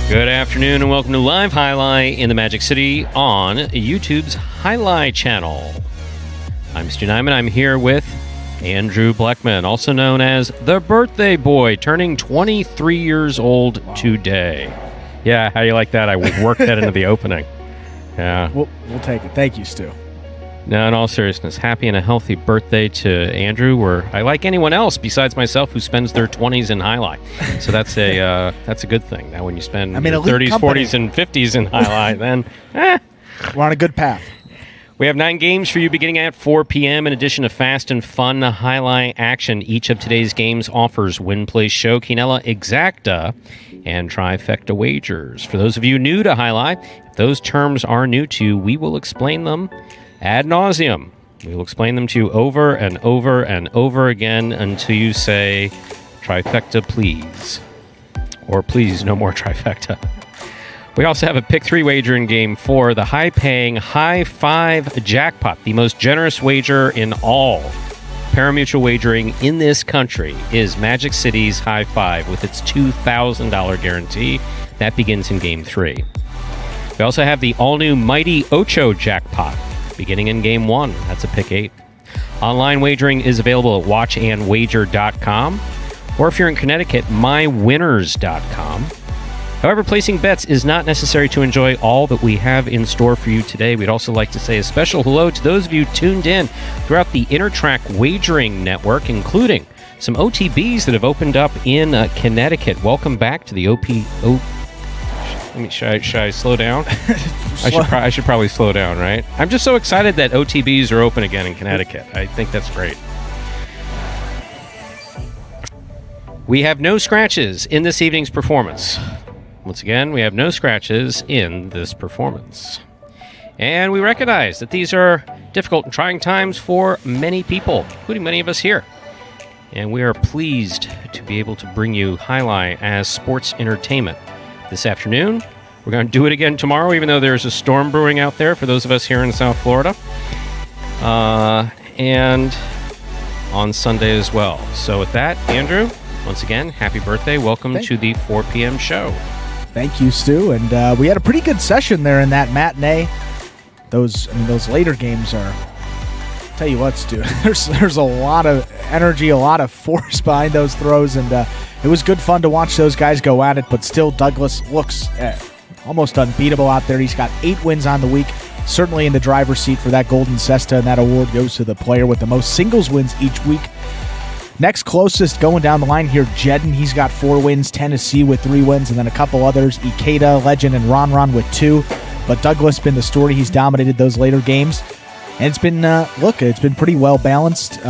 Good afternoon and welcome to Live Jai-Alai in the Magic City on YouTube's Jai-Alai Channel. I'm Stu Nyman. I'm here with Andrew Bleckman, also known as the Birthday Boy, turning 23 years old today. Yeah, how do you like that? I worked that into the opening. Yeah. We'll take it. Thank you, Stu. No, in all seriousness, happy and a healthy birthday to Andrew, or I like anyone else besides myself who spends their 20s in Jai-Alai. So that's a good thing. Now when you spend your 30s, company. 40s, and 50s in Jai-Alai, then we're on a good path. We have 9 games for you beginning at 4 p.m. in addition to fast and fun highlight action. Each of today's games offers win, play, show, quinella, exacta, and trifecta wagers. For those of you new to highlight, if those terms are new to you, we will explain them ad nauseum. We will explain them to you over and over and over again until you say, trifecta, please. Or please, no more trifecta. We also have a pick 3 wagering game for the high-paying High 5 jackpot, the most generous wager in all parimutuel wagering in this country is Magic City's High 5 with its $2,000 guarantee. That begins in game 3. We also have the all-new Mighty Ocho jackpot beginning in game 1. That's a pick 8. Online wagering is available at watchandwager.com, or if you're in Connecticut, mywinners.com. However, placing bets is not necessary to enjoy all that we have in store for you today. We'd also like to say a special hello to those of you tuned in throughout the Intertrack Wagering Network, including some OTBs that have opened up in Connecticut. Welcome back to the should I slow down? I should probably slow down, right? I'm just so excited that OTBs are open again in Connecticut. I think that's great. We have no scratches in this evening's performance. Once again, we have no scratches in this performance. And we recognize that these are difficult and trying times for many people, including many of us here. And we are pleased to be able to bring you Highlight as sports entertainment this afternoon. We're going to do it again tomorrow, even though there's a storm brewing out there for those of us here in South Florida. And on Sunday as well. So with that, Andrew, once again, happy birthday. Welcome to the 4 p.m. show. Thank you, Stu. And we had a pretty good session there in that matinee. Those later games are... Tell you what, Stu, there's a lot of energy, a lot of force behind those throws, and it was good fun to watch those guys go at it, but still Douglas looks almost unbeatable out there. He's got 8 wins on the week, certainly in the driver's seat for that Golden Cesta, and that award goes to the player with the most singles wins each week. Next closest going down the line here, Jedden. He's got 4 wins, Tennessee with 3 wins, and then a couple others, Ikeda, Legend, and Ron with 2. But Douglas been the story. He's dominated those later games. And it's been, it's been pretty well balanced,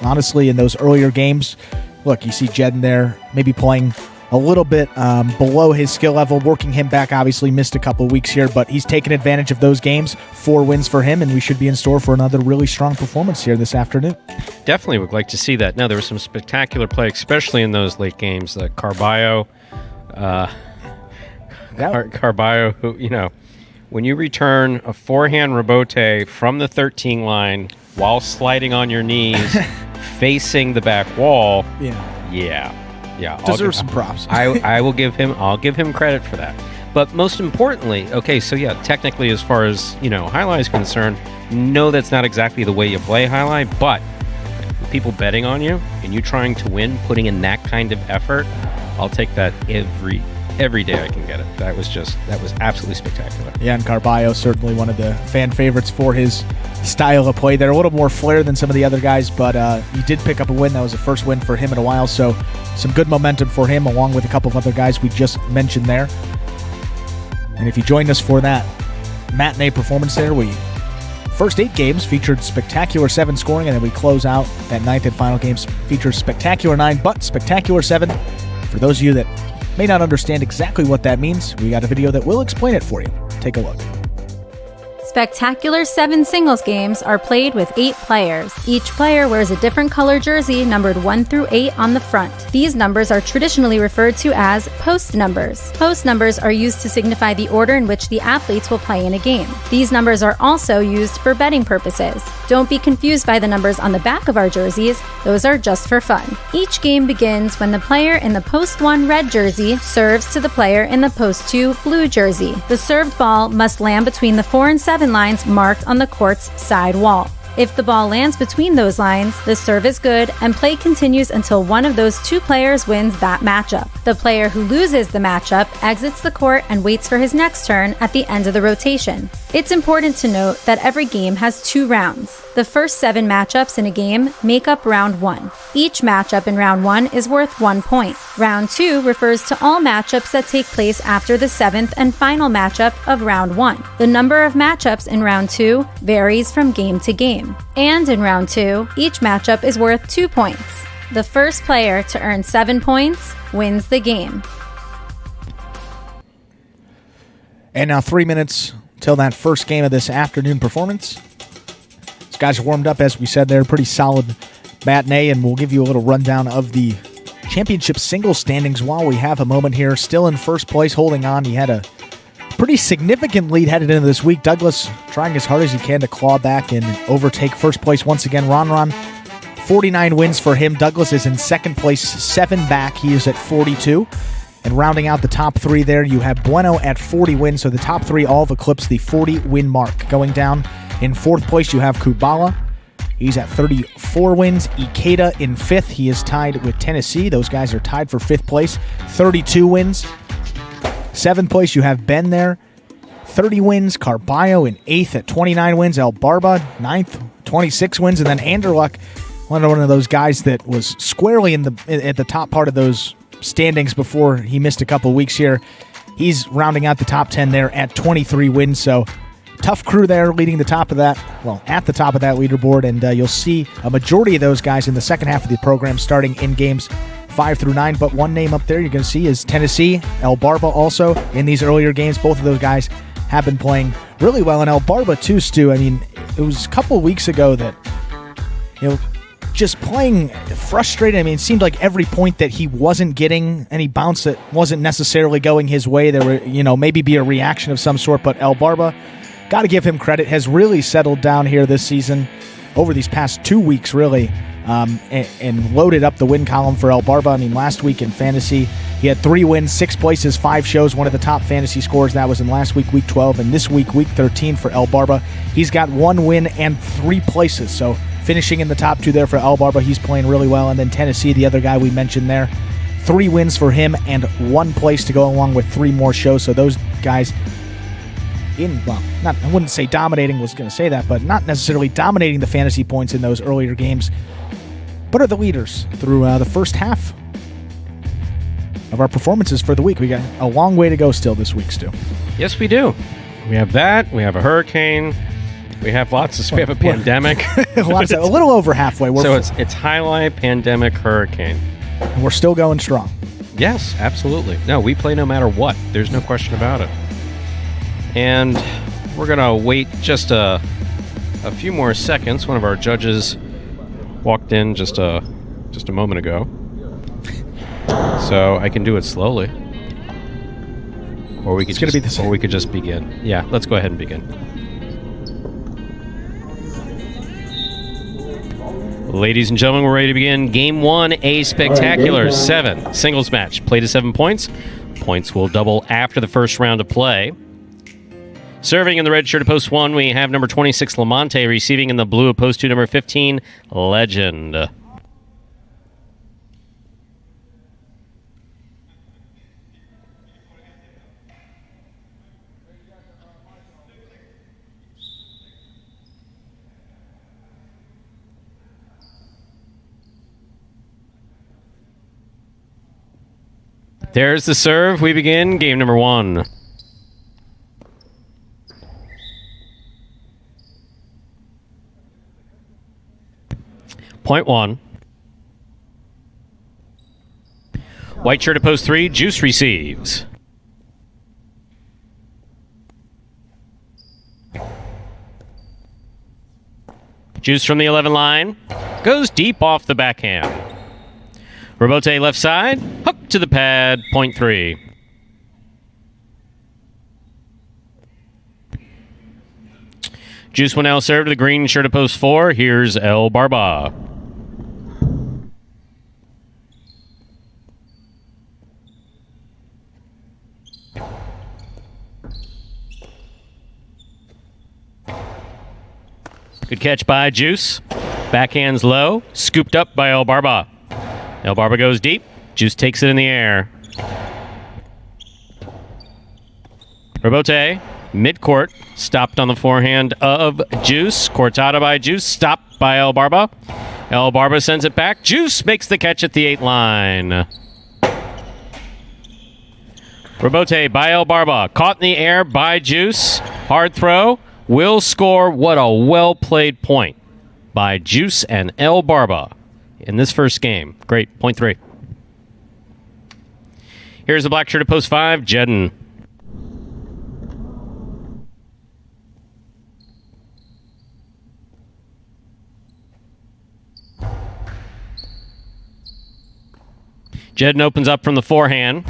honestly, in those earlier games. Look, you see Jedden there maybe playing a little bit below his skill level, working him back, obviously missed a couple weeks here, but he's taken advantage of those games. 4 wins for him, and we should be in store for another really strong performance here this afternoon. Definitely would like to see that. Now, there was some spectacular play, especially in those late games. Carballo, Carballo, who, when you return a forehand rebote from the 13 line while sliding on your knees, facing the back wall, yeah, deserves some props. I'll give him credit for that. But most importantly, technically, as far as highlight is concerned, no, that's not exactly the way you play highlight. But with people betting on you and you trying to win, putting in that kind of effort, I'll take that every day I can get it. That was absolutely spectacular. Yeah, and Carballo, certainly one of the fan favorites for his style of play there. A little more flair than some of the other guys, but he did pick up a win. That was the first win for him in a while, so some good momentum for him, along with a couple of other guys we just mentioned there. And if you joined us for that matinee performance there, first 8 games featured spectacular 7 scoring, and then we close out that 9th and final games features spectacular 9, but spectacular 7. For those of you that may not understand exactly what that means, we got a video that will explain it for you. Take a look. Spectacular 7 singles games are played with 8 players. Each player wears a different color jersey numbered 1 through 8 on the front. These numbers are traditionally referred to as post numbers. Post numbers are used to signify the order in which the athletes will play in a game. These numbers are also used for betting purposes. Don't be confused by the numbers on the back of our jerseys. Those are just for fun. Each game begins when the player in the post 1 red jersey serves to the player in the post 2 blue jersey. The served ball must land between the 4 and 7 lines marked on the court's side wall. If the ball lands between those lines, the serve is good and play continues until one of those 2 players wins that matchup. The player who loses the matchup exits the court and waits for his next turn at the end of the rotation. It's important to note that every game has 2 rounds. The first 7 matchups in a game make up round 1. Each matchup in round 1 is worth 1 point. Round 2 refers to all matchups that take place after the 7th and final matchup of round 1. The number of matchups in round 2 varies from game to game. And in round 2, each matchup is worth 2 points. The first player to earn 7 points wins the game. And now 3 minutes till that first game of this afternoon performance. These guys are warmed up, as we said there. Pretty solid matinee, and we'll give you a little rundown of the championship singles standings while we have a moment here. Still in first place, holding on. He had a pretty significant lead headed into this week. Douglas trying as hard as he can to claw back and overtake first place once again. Ron, 49 wins for him. Douglas is in second place, 7 back. He is at 42. And rounding out the top 3 there, you have Bueno at 40 wins. So the top 3 all have eclipsed the 40-win mark. Going down in fourth place, you have Kubala. He's at 34 wins. Ikeda in 5th. He is tied with Tennessee. Those guys are tied for 5th place. 32 wins. 7th place, you have Ben there. 30 wins. Carballo in 8th at 29 wins. El Barba, 9th, 26 wins. And then Anderluck, one of those guys that was squarely at the top part of those standings before he missed a couple weeks here. He's rounding out the top 10 there at 23 wins. So tough crew there leading the top of that, at the top of that leaderboard. And you'll see a majority of those guys in the second half of the program starting in games 5 through 9. But one name up there you're going to see is Tennessee. El Barba also in these earlier games. Both of those guys have been playing really well. And El Barba too, Stu. I mean, it was a couple weeks ago that, just playing frustrated. I mean, it seemed like every point that he wasn't getting, any bounce that wasn't necessarily going his way, there were, maybe be a reaction of some sort. But El Barba, got to give him credit, has really settled down here this season over these past 2 weeks, really, and loaded up the win column for El Barba. I mean, last week in fantasy, he had 3 wins, 6 places, 5 shows, one of the top fantasy scores. That was in last week, week 12, and this week, week 13 for El Barba. He's got 1 win and 3 places, so finishing in the top 2 there for El Barba. He's playing really well. And then Tennessee, the other guy we mentioned there, 3 wins for him and 1 place to go along with 3 more shows. So those guys I wouldn't say dominating, was going to say that, but not necessarily dominating the fantasy points in those earlier games, but are the leaders through the first half of our performances for the week. We got a long way to go still this week, Stu. Yes, we do. We have that. We have a hurricane. We have we have a pandemic. A little over halfway. It's highlight, pandemic, hurricane. We're still going strong. Yes, absolutely. No, we play no matter what. There's no question about it. And we're going to wait just a few more seconds. One of our judges walked in just a moment ago. So I can do it slowly. Or we could just begin. Yeah, let's go ahead and begin. Ladies and gentlemen, we're ready to begin Game 1, a spectacular 7 singles match. Play to 7 points. Points will double after the first round of play. Serving in the red shirt of post 1, we have number 26, Lamonte. Receiving in the blue of post 2, number 15, Legend. There's the serve. We begin game number 1. Point 1. White shirt at post 3. Juice receives. Juice from the 11 line. Goes deep off the backhand. Robote left side, hook to the pad, point 3. Juice will now serve to the green shirt of post 4. Here's El Barba. Good catch by Juice. Backhand's low, scooped up by El Barba. El Barba goes deep. Juice takes it in the air. Robote Midcourt, stopped on the forehand of Juice. Cortada by Juice, stopped by El Barba. El Barba sends it back. Juice makes the catch at the 8 line. Rebote by El Barba, caught in the air by Juice. Hard throw, will score. What a well-played point by Juice and El Barba in this first game. Great, point 3. Here's the black shirt at post 5, Jedden. Jedden opens up from the forehand.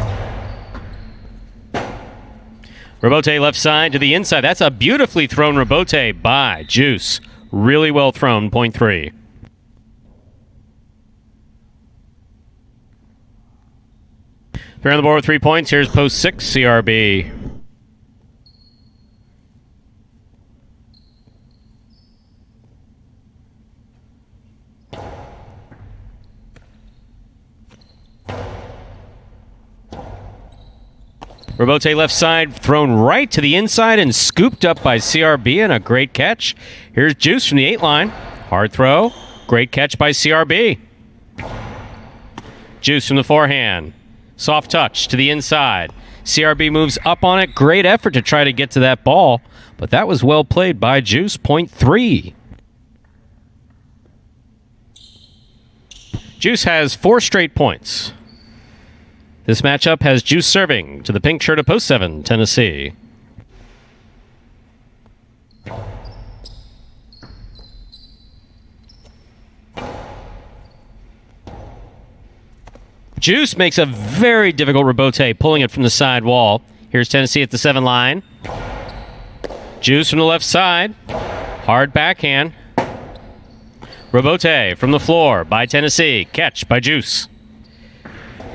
Rebote left side to the inside. That's a beautifully thrown rebote by Juice. Really well thrown, point 3. Fair on the board with 3 points. Here's post 6, CRB. Rebote left side, thrown right to the inside and scooped up by CRB, and a great catch. Here's Juice from the 8 line. Hard throw. Great catch by CRB. Juice from the forehand. Soft touch to the inside. CRB moves up on it. Great effort to try to get to that ball, but that was well played by Juice. Point 3. Juice has 4 straight points. This matchup has Juice serving to the pink shirt of post 7, Tennessee. Juice makes a very difficult rebote, pulling it from the side wall. Here's Tennessee at the 7 line. Juice from the left side. Hard backhand. Rebote from the floor by Tennessee. Catch by Juice.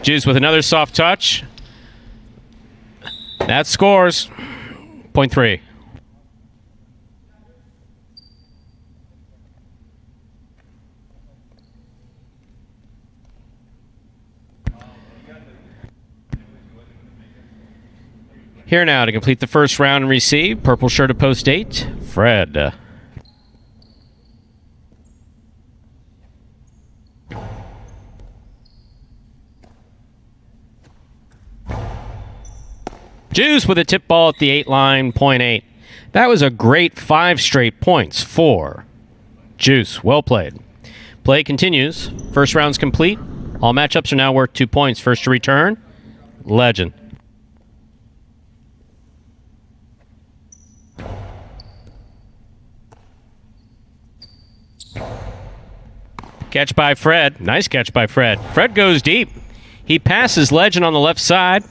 Juice with another soft touch. That scores. Point 3. Here now to complete the first round and receive. Purple shirt of post 8, Fred. Juice with a tip ball at the 8 line, point 8. That was a great 5 straight points for Juice. Well played. Play continues. First round's complete. All matchups are now worth 2 points. First to return, Legend. Catch by Fred. Nice catch by Fred. Fred goes deep. He passes Legend on the left side,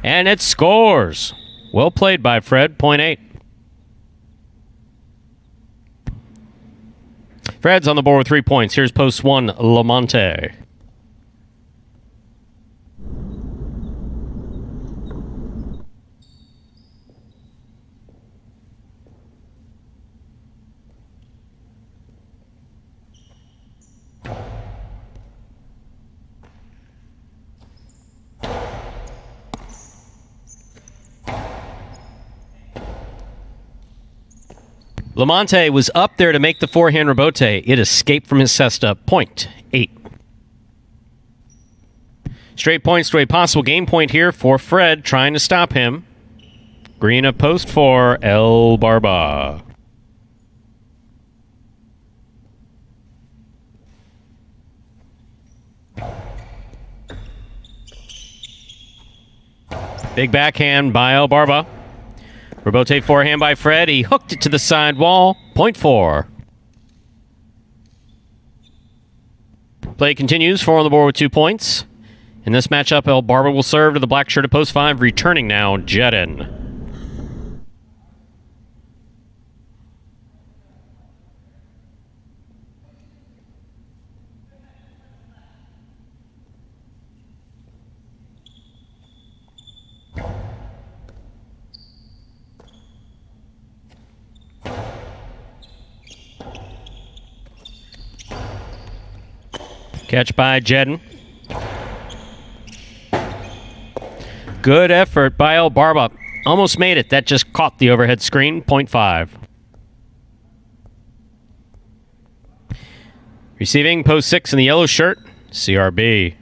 and it scores. Well played by Fred. Point 8. Fred's on the board with 3 points. Here's post 1, Lamonte. Lamonte was up there to make the forehand rebote. It escaped from his cesta. Point 8. Straight points to a possible game point here for Fred, trying to stop him. Green of post 4, El Barba. Big backhand by El Barba. Rebote forehand by Fred. He hooked it to the side wall. Point 4. Play continues. 4 on the board with 2 points. In this matchup, El Barba will serve to the black shirt at post 5. Returning now, Jedden. Catch by Jedden. Good effort by El Barba. almost made it. That just caught the overhead screen. 0.5. Receiving post 6 in the yellow shirt, CRB.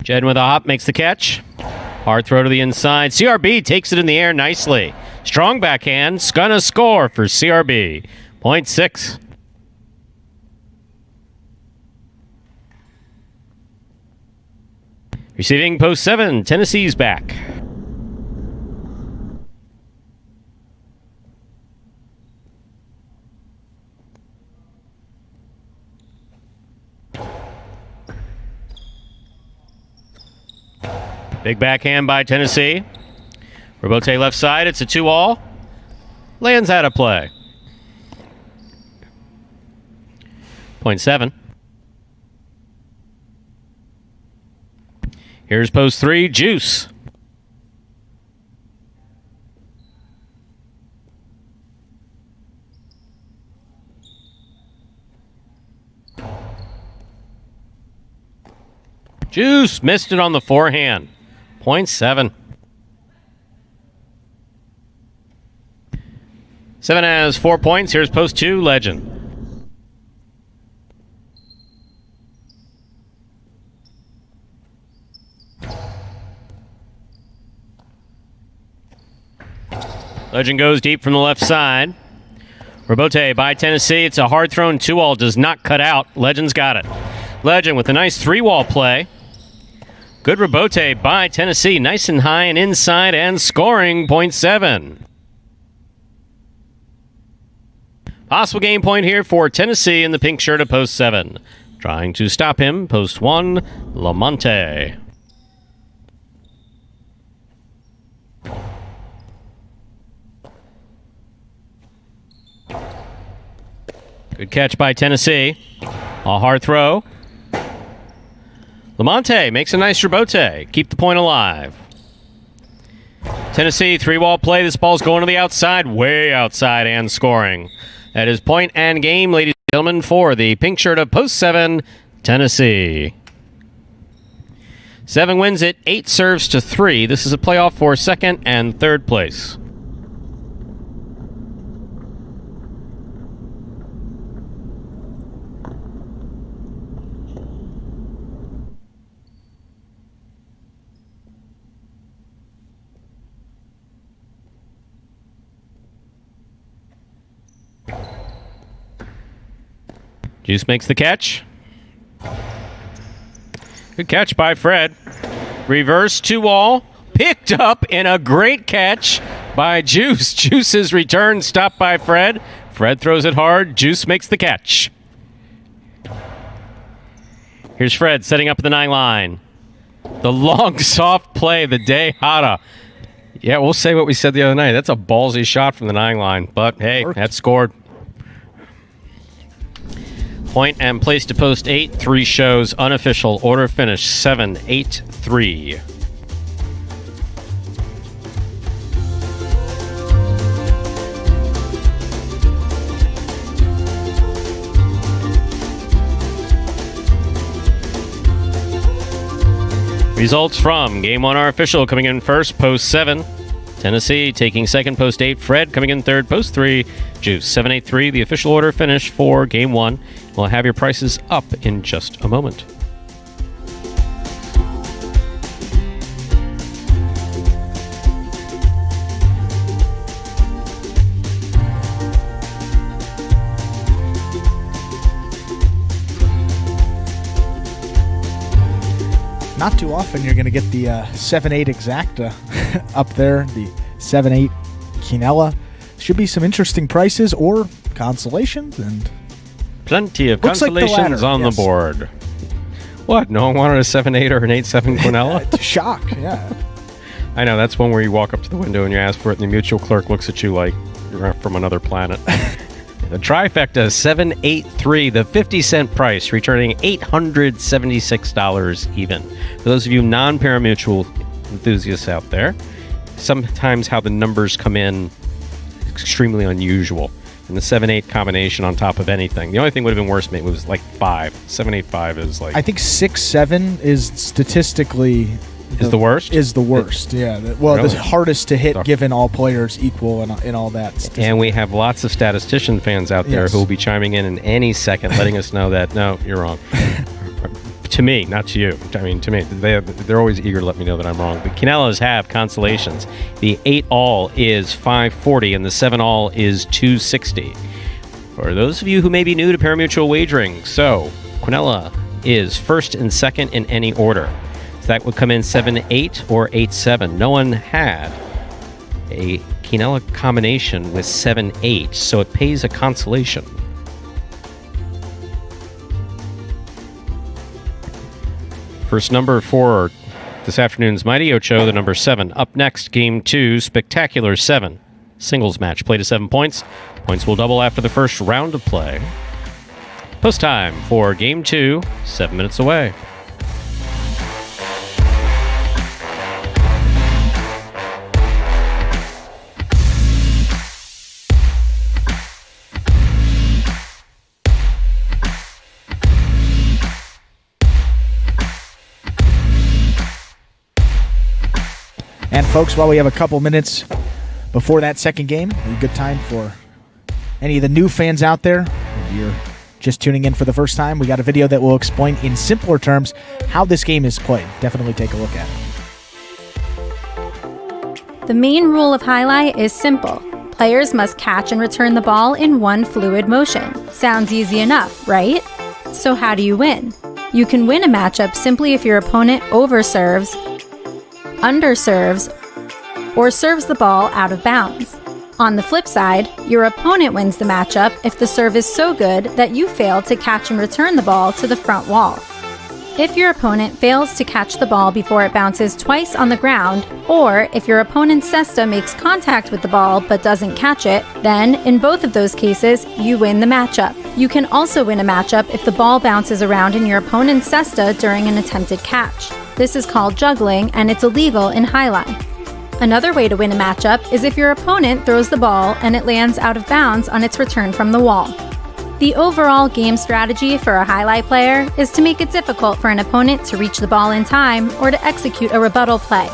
Jed with a hop makes the catch. Hard throw to the inside. CRB takes it in the air nicely. Strong backhand. Gonna score for CRB. 0.6. Receiving post 7. Tennessee's back. Big backhand by Tennessee. Robote left side. It's a 2-all. Lands out of play. 0.7. Here's post 3. Juice. Juice missed it on the forehand. 0.7. 7 has 4 points. Here's post 2, Legend. Legend goes deep from the left side. Robote by Tennessee. It's a hard thrown 2-all. Does not cut out. Legend's got it. Legend with a nice 3-wall play. Good Robote by Tennessee. Nice and high and inside and scoring. 0.7. Possible game point here for Tennessee in the pink shirt at post 7. Trying to stop him. Post 1, Lamonte. Good catch by Tennessee. A hard throw. Lamonte makes a nice Robote. Keep the point alive. Tennessee, 3-wall play. This ball's going to the outside, way outside, and scoring. That is point and game, ladies and gentlemen, for the pink shirt of post 7, Tennessee. 7 wins it, 8 serves to 3. This is a playoff for second and third place. Juice makes the catch. Good catch by Fred. Reverse 2-wall. Picked up in a great catch by Juice. Juice's return stopped by Fred. Fred throws it hard. Juice makes the catch. Here's Fred setting up the 9 line. The long, soft play, the Dejada. Yeah, we'll say what we said the other night. That's a ballsy shot from the 9 line. But, hey, that scored. Point and place to post 8. 3 shows. Unofficial. Order finish 7-8-3. Results from Game 1 are official. Coming in first, post 7. Tennessee taking second, post 8. Fred coming in third, post 3. Juice 7-8-3. The official order finish for Game 1. We'll have your prices up in just a moment. Not too often you're going to get the 7-8 exacta up there, the 7-8 Quinella. Should be some interesting prices or consolations, and plenty of consolations on the board. What? No one wanted a 7-8 or an 8-7 Quinella? Shock, yeah. I know, that's one where you walk up to the window and you ask for it, and the mutual clerk looks at you like you're from another planet. The trifecta, 783, the 50-cent price, returning $876 even. For those of you non-parimutuel enthusiasts out there, sometimes how the numbers come in extremely unusual. And the 7-8 combination on top of anything. The only thing would have been worse, maybe, was like 5. 7-8-5 is like... I think 6-7 is statistically... Is the worst? Is the worst, yeah. Really? The hardest to hit given all players equal and all that. And we have lots of statistician fans out there who will be chiming in any second, letting us know that, no, you're wrong. To me, not to you. I mean, to me. They're always eager to let me know that I'm wrong. But Quinellas have consolations. The 8-all is 540 and the 7-all is 260. For those of you who may be new to parimutuel wagering, so Quinella is first and second in any order. That would come in 7-8 or 8-7. No one had a Quinella combination with 7-8, so it pays a consolation. First number for this afternoon's Mighty Ocho, the number 7. Up next, Game 2, Spectacular 7. Singles match, play to 7 points. Points will double after the first round of play. Post time for Game 2, 7 minutes away. And folks, while we have a couple minutes before that second game, a good time for any of the new fans out there. If you're just tuning in for the first time, we got a video that will explain in simpler terms how this game is played. Definitely take a look at it. The main rule of Jai-Alai is simple. Players must catch and return the ball in one fluid motion. Sounds easy enough, right? So how do you win? You can win a matchup simply if your opponent overserves, underserves, or serves the ball out of bounds. On the flip side, your opponent wins the matchup if the serve is so good that you fail to catch and return the ball to the front wall. If your opponent fails to catch the ball before it bounces twice on the ground, or if your opponent's cesta makes contact with the ball but doesn't catch it, then, in both of those cases, you win the matchup. You can also win a matchup if the ball bounces around in your opponent's cesta during an attempted catch. This is called juggling, and it's illegal in Jai-Alai. Another way to win a matchup is if your opponent throws the ball and it lands out of bounds on its return from the wall. The overall game strategy for a Jai-Alai player is to make it difficult for an opponent to reach the ball in time or to execute a rebuttal play.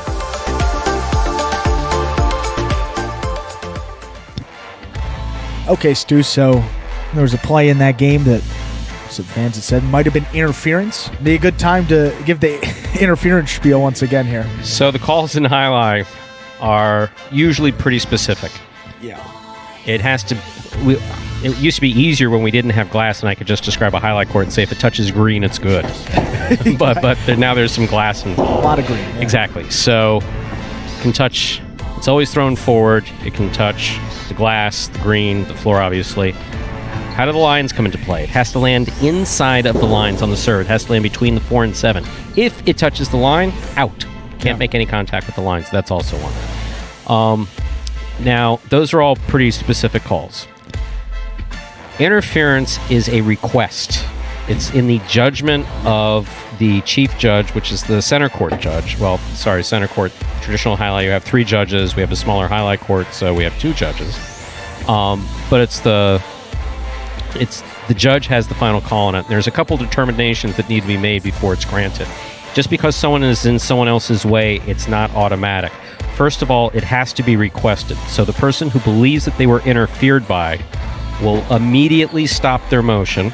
Okay, Stu, so there was a play in that game that some fans had said might have been interference. Be a good time to give the interference spiel once again here. So the calls in Jai-Alai are usually pretty specific. Yeah. It has to... It used to be easier when we didn't have glass and I could just describe a Jai-Alai court and say if it touches green, it's good. but now there's some glass involved. A lot of green. Yeah. Exactly. So it can touch... It's always thrown forward. It can touch the glass, the green, the floor, obviously. How do the lines come into play? It has to land inside of the lines on the serve. It has to land between the 4 and 7. If it touches the line, out. Can't make any contact with the lines. That's also one. Now, those are all pretty specific calls. Interference is a request. It's in the judgment of the chief judge, which is the center court judge. Center court. Traditional Jai-Alai, you have 3 judges. We have a smaller Jai-Alai court, so we have 2 judges. But it's the judge has the final call on it. There's a couple determinations that need to be made before it's granted. Just because someone is in someone else's way, it's not automatic. First of all, it has to be requested. So the person who believes that they were interfered by will immediately stop their motion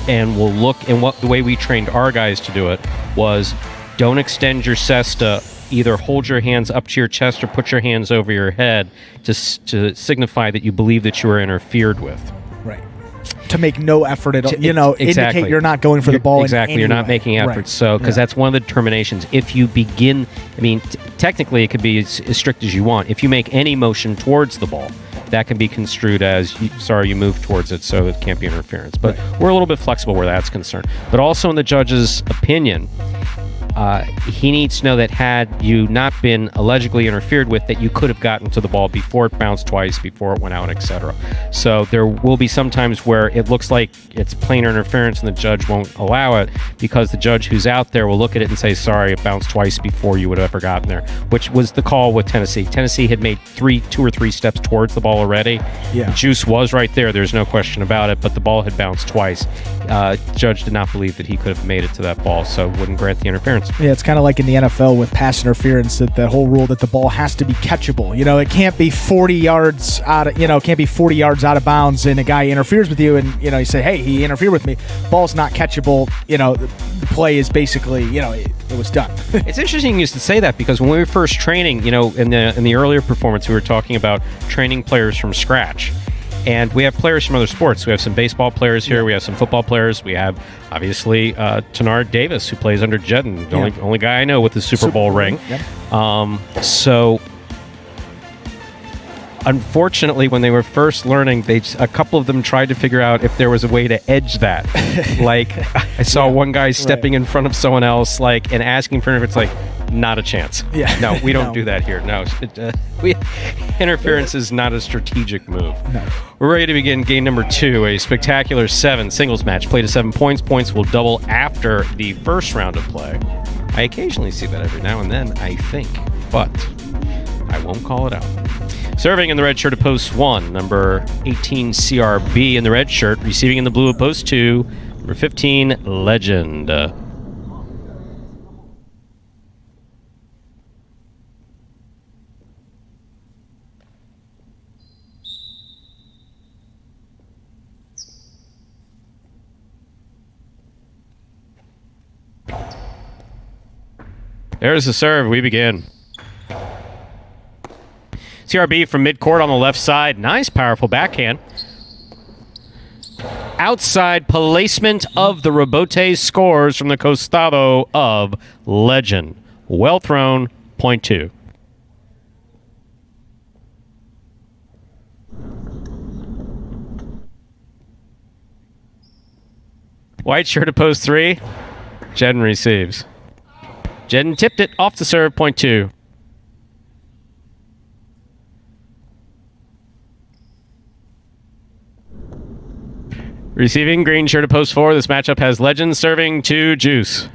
and will look, and the way we trained our guys to do it was don't extend your cesta, either hold your hands up to your chest or put your hands over your head to signify that you believe that you were interfered with. Right. To make no effort at all, exactly. Indicate you're not going for the ball. Exactly, you're not making efforts. Right. So, because that's one of the determinations. If you begin, technically it could be as strict as you want. If you make any motion towards the ball, that can be construed as, you moved towards it, so it can't be interference. But we're a little bit flexible where that's concerned. But also in the judge's opinion, he needs to know that had you not been allegedly interfered with, that you could have gotten to the ball before it bounced twice, before it went out, etc. So there will be some times where it looks like it's plain interference and the judge won't allow it, because the judge who's out there will look at it and say, sorry, it bounced twice before you would have ever gotten there, which was the call with Tennessee. Tennessee had made 2 or 3 steps towards the ball already. Yeah. Juice was right there. There's no question about it, but the ball had bounced twice. Judge did not believe that he could have made it to that ball, so wouldn't grant the interference. Yeah, it's kind of like in the NFL with pass interference, that the whole rule that the ball has to be catchable. It can't be 40 yards out of bounds and a guy interferes with you and, you say, hey, he interfered with me. Ball's not catchable. The play is basically, it was done. It's interesting you used to say that, because when we were first training, in the earlier performance, we were talking about training players from scratch. And we have players from other sports. We have some baseball players here. We have some football players. We have, obviously, Tenard Davis, who plays under Jedden, the only guy I know with the Super Bowl ring. Yep. So, unfortunately, when they were first learning, a couple of them tried to figure out if there was a way to edge that. Like, I saw one guy stepping in front of someone else, and asking for interference. It's not a chance. Yeah. No, we don't do that here. No, interference is not a strategic move. No. We're ready to begin game number 2, a spectacular 7 singles match. Play to 7 points. Points will double after the first round of play. I occasionally see that every now and then, I think, but I won't call it out. Serving in the red shirt of post 1, number 18 CRB in the red shirt. Receiving in the blue of post 2, number 15 Legend. There's the serve. We begin. CRB from midcourt on the left side. Nice, powerful backhand. Outside placement of the rebote scores from the costado of Legend. Well thrown, point 2. White shirt to post 3. Jedden receives. Jedden tipped it off the serve, point 2. Receiving, green shirt to post 4. This matchup has Legend serving to Juice.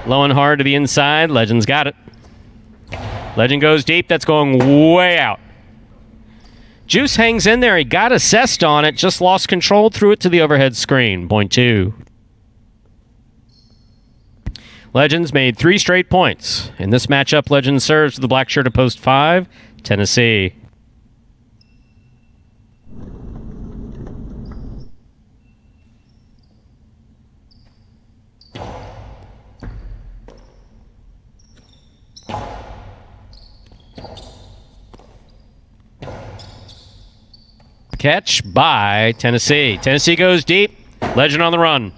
Low and hard to the inside. Legend's got it. Legend goes deep. That's going way out. Juice hangs in there. He got assessed on it. Just lost control. Threw it to the overhead screen. Point 2. Legends made 3 straight points. In this matchup, Legend serves to the black shirt of post 5, Tennessee. Catch by Tennessee. Tennessee goes deep. Legend on the run.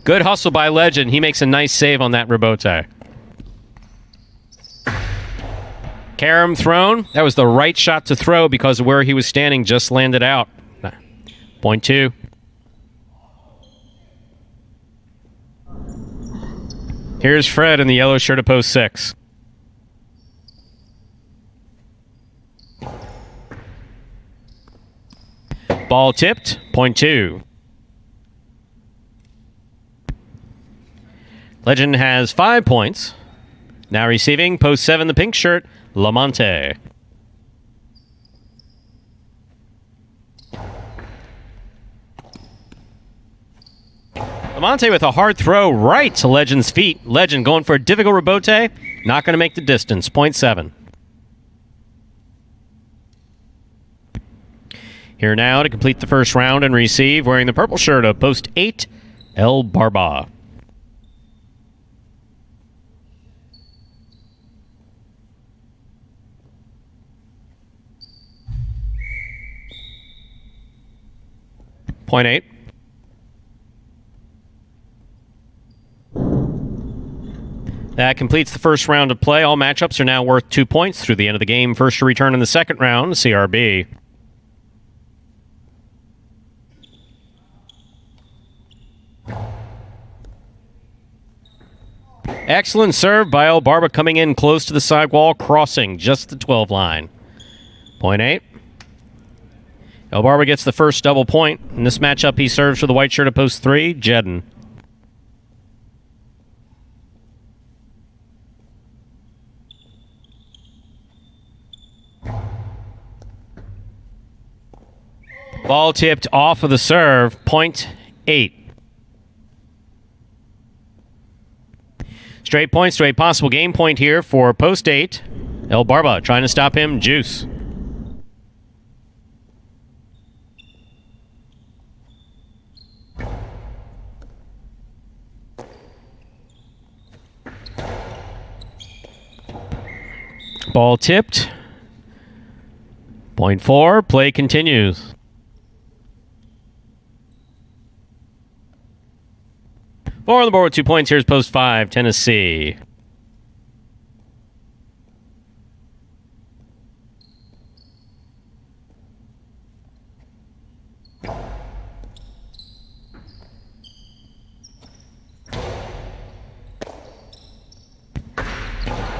Good hustle by Legend. He makes a nice save on that rebote. Karam thrown. That was the right shot to throw because of where he was standing. Just landed out. Point 2. Here's Fred in the yellow shirt of post 6. Ball tipped. Point 2. Legend has 5 points. Now receiving, post 7, the pink shirt, Lamonte. Lamonte with a hard throw right to Legend's feet. Legend going for a difficult rebote. Not going to make the distance. Point 7. Here now to complete the first round and receive, wearing the purple shirt of post 8, El Barba. Point 8. That completes the first round of play. All matchups are now worth 2 points through the end of the game. First to return in the second round, CRB. Excellent serve by El Barba coming in close to the sidewall, crossing just the 12 line. Point 8. El Barba gets the first double point. In this matchup, he serves for the white shirt at post 3, Jedden. Ball tipped off of the serve, point 8. Straight point, straight possible game point here for post 8. El Barba trying to stop him, Juice. Ball tipped. Point 4, play continues. Four on the board with 2 points. Here's post 5, Tennessee.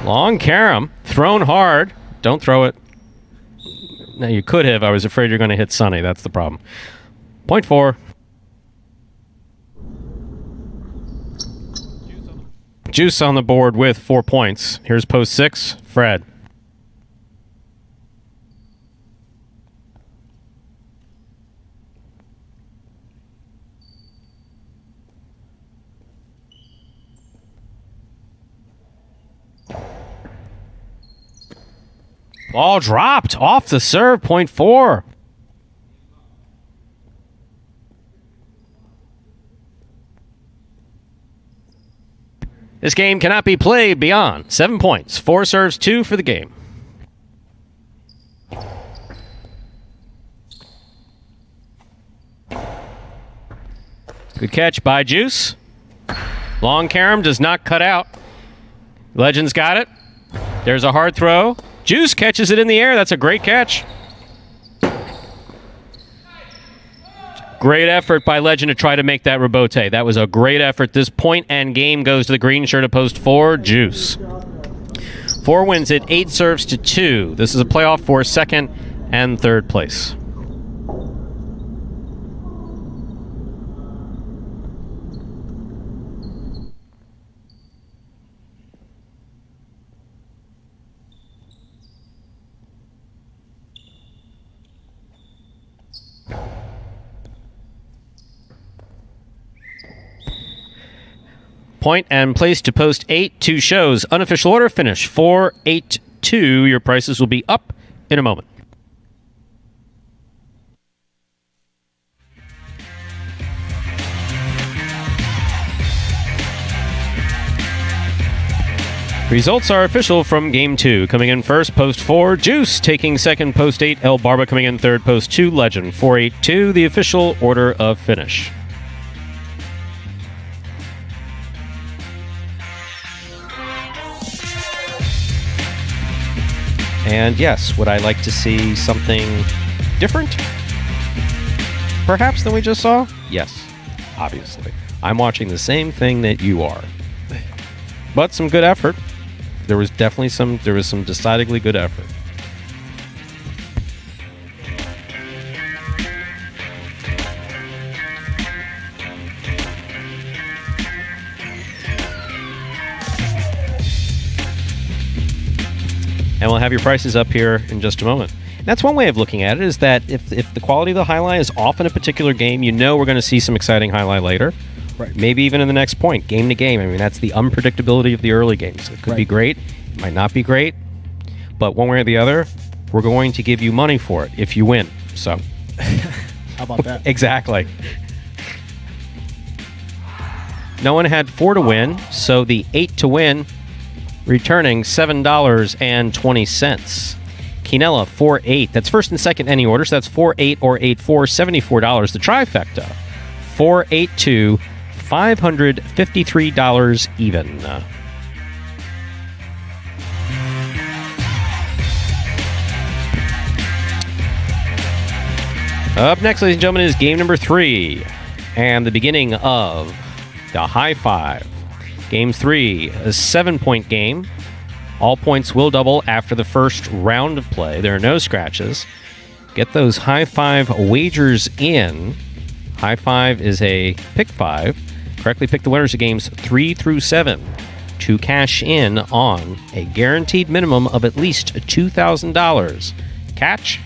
Long carom, thrown hard. Don't throw it. Now you could have. I was afraid you're going to hit Sonny. That's the problem. Point 4. Juice on the board with 4 points. Here's post 6, Fred. Ball dropped off the serve, point 4. This game cannot be played beyond 7 points. 4 serves, 2 for the game. Good catch by Juice. Long carom does not cut out. Legends got it. There's a hard throw. Juice catches it in the air. That's a great catch. Great effort by Legend to try to make that rebote. That was a great effort. This point and game goes to the green shirt at post 4, Juice. 4 wins it, 8 serves to 2. This is a playoff for second and third place. Point and place to post 8, 2 shows. Unofficial order finish 4-8-2. Your prices will be up in a moment. Results are official from Game 2. Coming in first, post 4, Juice. Taking second, post 8, El Barba. Coming in third, post 2, Legend. 4-8-2, the official order of finish. And yes, would I like to see something different, perhaps, than we just saw? Yes, obviously. I'm watching the same thing that you are. But some good effort. There was some decidedly good effort. And we'll have your prices up here in just a moment. And that's one way of looking at it, is that if the quality of the highlight is off in a particular game, you know we're going to see some exciting highlight later. Right. Maybe even in the next point, game to game. I mean, that's the unpredictability of the early games. It could be great. It might not be great. But one way or the other, we're going to give you money for it if you win. So, how about that? Exactly. No one had 4 to win, so the 8 to win, returning $7.20. Quinella, 4-8. That's first and second any order, so that's 4-8 or 8-4, $74. The trifecta, 4-8-2, $553 even. Up next, ladies and gentlemen, is game number 3 and the beginning of the high five. Game 3, a 7-point game. All points will double after the first round of play. There are no scratches. Get those high five wagers in. High five is a pick 5. Correctly pick the winners of games 3 through 7 to cash in on a guaranteed minimum of at least $2,000. Catch?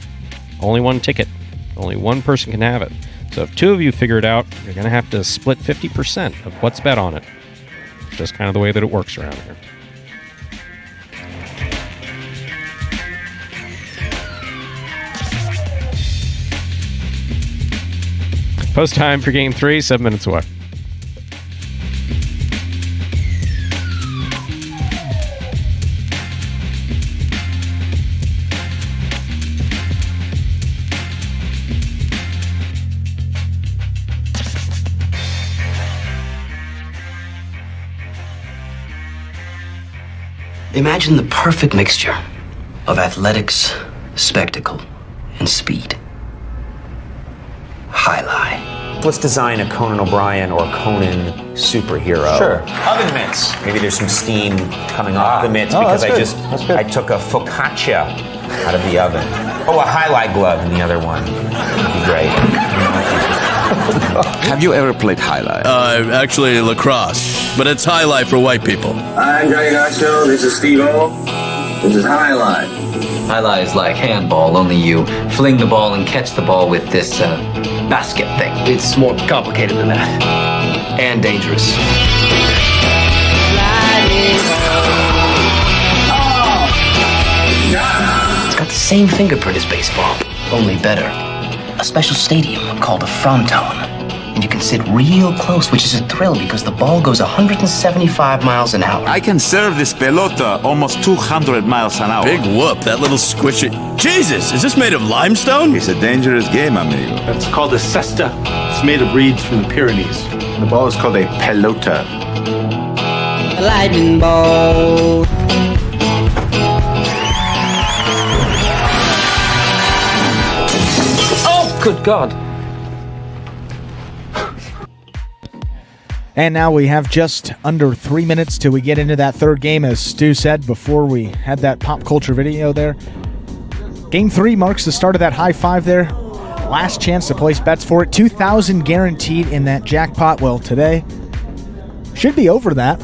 Only one ticket. Only one person can have it. So if 2 of you figure it out, you're going to have to split 50% of what's bet on it. Just kind of the way that it works around here. Post time for game 3, 7 minutes away. Imagine the perfect mixture of athletics, spectacle, and speed. Jai-Alai. Let's design a Conan O'Brien or Conan superhero. Sure. Oven mitts. Maybe there's some steam coming off the mitts because I took a focaccia out of the oven. Oh, a highlight glove in the other one. Would be great. Have you ever played Jai-Alai? Actually lacrosse, but it's Jai-Alai for white people. I'm Johnny Garcho, this is Steve-O. This is Jai-Alai. Jai-Alai is like handball, only you fling the ball and catch the ball with this basket thing. It's more complicated than that. And dangerous. It's got the same fingerprint as baseball, only better. A special stadium called a fronton. And you can sit real close, which is a thrill because the ball goes 175 miles an hour. I can serve this pelota almost 200 miles an hour. Big whoop, that little squishy. Jesus, is this made of limestone? It's a dangerous game, amigo. That's called a cesta. It's made of reeds from the Pyrenees. And the ball is called a pelota. A lightning ball. Oh, good God. And now we have just under 3 minutes till we get into that third game, as Stu said before we had that pop culture video there. Game 3 marks the start of that high five there. Last chance to place bets for it. 2,000 guaranteed in that jackpot. Well, today should be over that.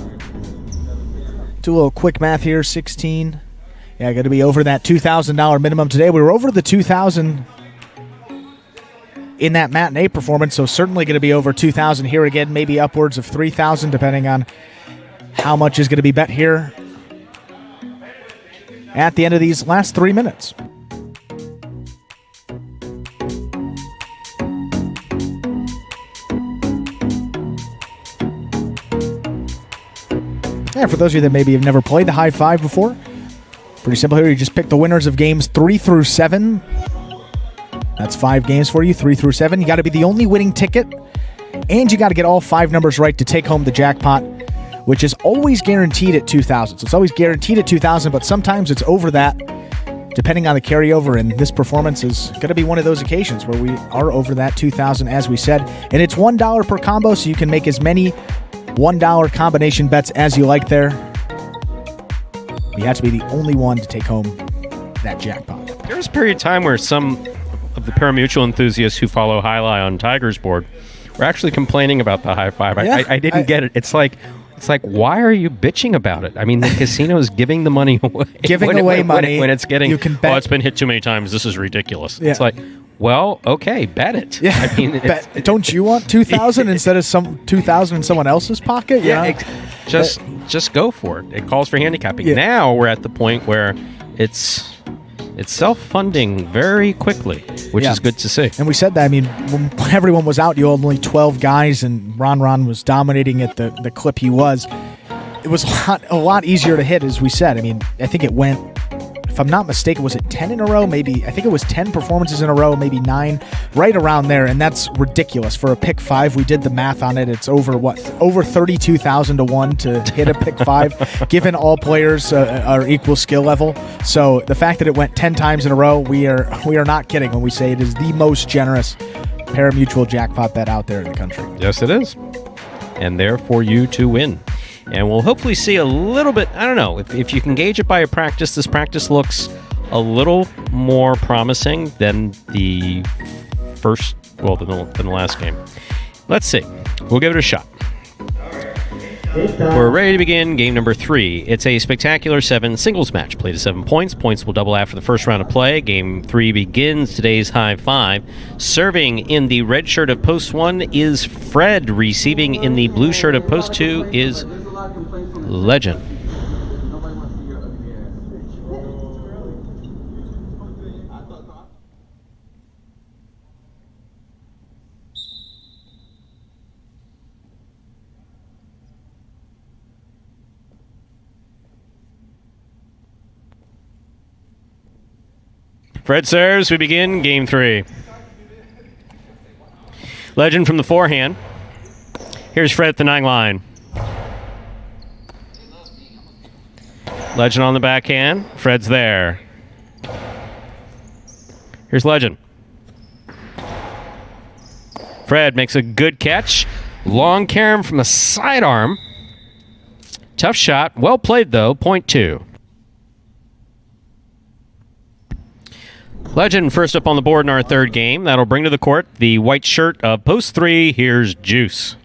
Do a little quick math here. 16. Yeah, got to be over that $2,000 minimum today. We were over the 2,000 in that matinee performance, so certainly going to be over 2,000 here again, maybe upwards of 3,000 depending on how much is going to be bet here at the end of these last 3 minutes. Yeah, for those of you that maybe have never played the high five before, pretty simple here. You just pick the winners of games 3 through 7. That's 5 games for you, 3 through 7. You got to be the only winning ticket, and you got to get all 5 numbers right to take home the jackpot, which is always guaranteed at 2,000. So it's always guaranteed at 2,000, but sometimes it's over that, depending on the carryover. And this performance is going to be one of those occasions where we are over that 2,000, as we said. And it's $1 per combo, so you can make as many $1 combination bets as you like there. You have to be the only one to take home that jackpot. There was a period of time where some of the parimutuel enthusiasts who follow Jai-Alai on Tiger's board were actually complaining about the high five. Yeah, I didn't get it. It's like, why are you bitching about it? I mean, the casino is giving the money away. Giving away money. When it's getting, you can bet. Oh, it's been hit too many times. This is ridiculous. Yeah. It's like, well, okay, bet it. Yeah. I mean, don't you want 2,000 instead of some 2,000 in someone else's pocket? Yeah. Just go for it. It calls for handicapping. Yeah. Now we're at the point where it's self-funding very quickly, which is good to see. And we said that. I mean, when everyone was out, you had only 12 guys, and Ron was dominating at the clip he was. It was a lot easier to hit, as we said. I mean, I think it went, if I'm not mistaken, was it 10 in a row? Maybe, I think it was 10 performances in a row, maybe 9, right around there, and that's ridiculous. For a pick 5, we did the math on it. It's over 32,000 to 1 to hit a pick 5, given all players are equal skill level. So the fact that it went 10 times in a row, we are not kidding when we say it is the most generous parimutuel jackpot bet out there in the country. Yes, it is. And there for you to win. And we'll hopefully see a little bit, I don't know, if you can gauge it by a practice, this practice looks a little more promising than the first, well, than the last game. Let's see. We'll give it a shot. We're ready to begin game number 3. It's a spectacular 7 singles match. Play to 7 points. Points will double after the first round of play. Game 3 begins today's high 5. Serving in the red shirt of post 1 is Fred. Receiving in the blue shirt of post 2 is Legend. Fred serves. We begin game 3. Legend from the forehand. Here's Fred at the 9 line. Legend on the backhand. Fred's there. Here's Legend. Fred makes a good catch. Long carom from the sidearm. Tough shot. Well played, though. Point 2. Legend first up on the board in our third game. That'll bring to the court the white shirt of post 3. Here's Juice.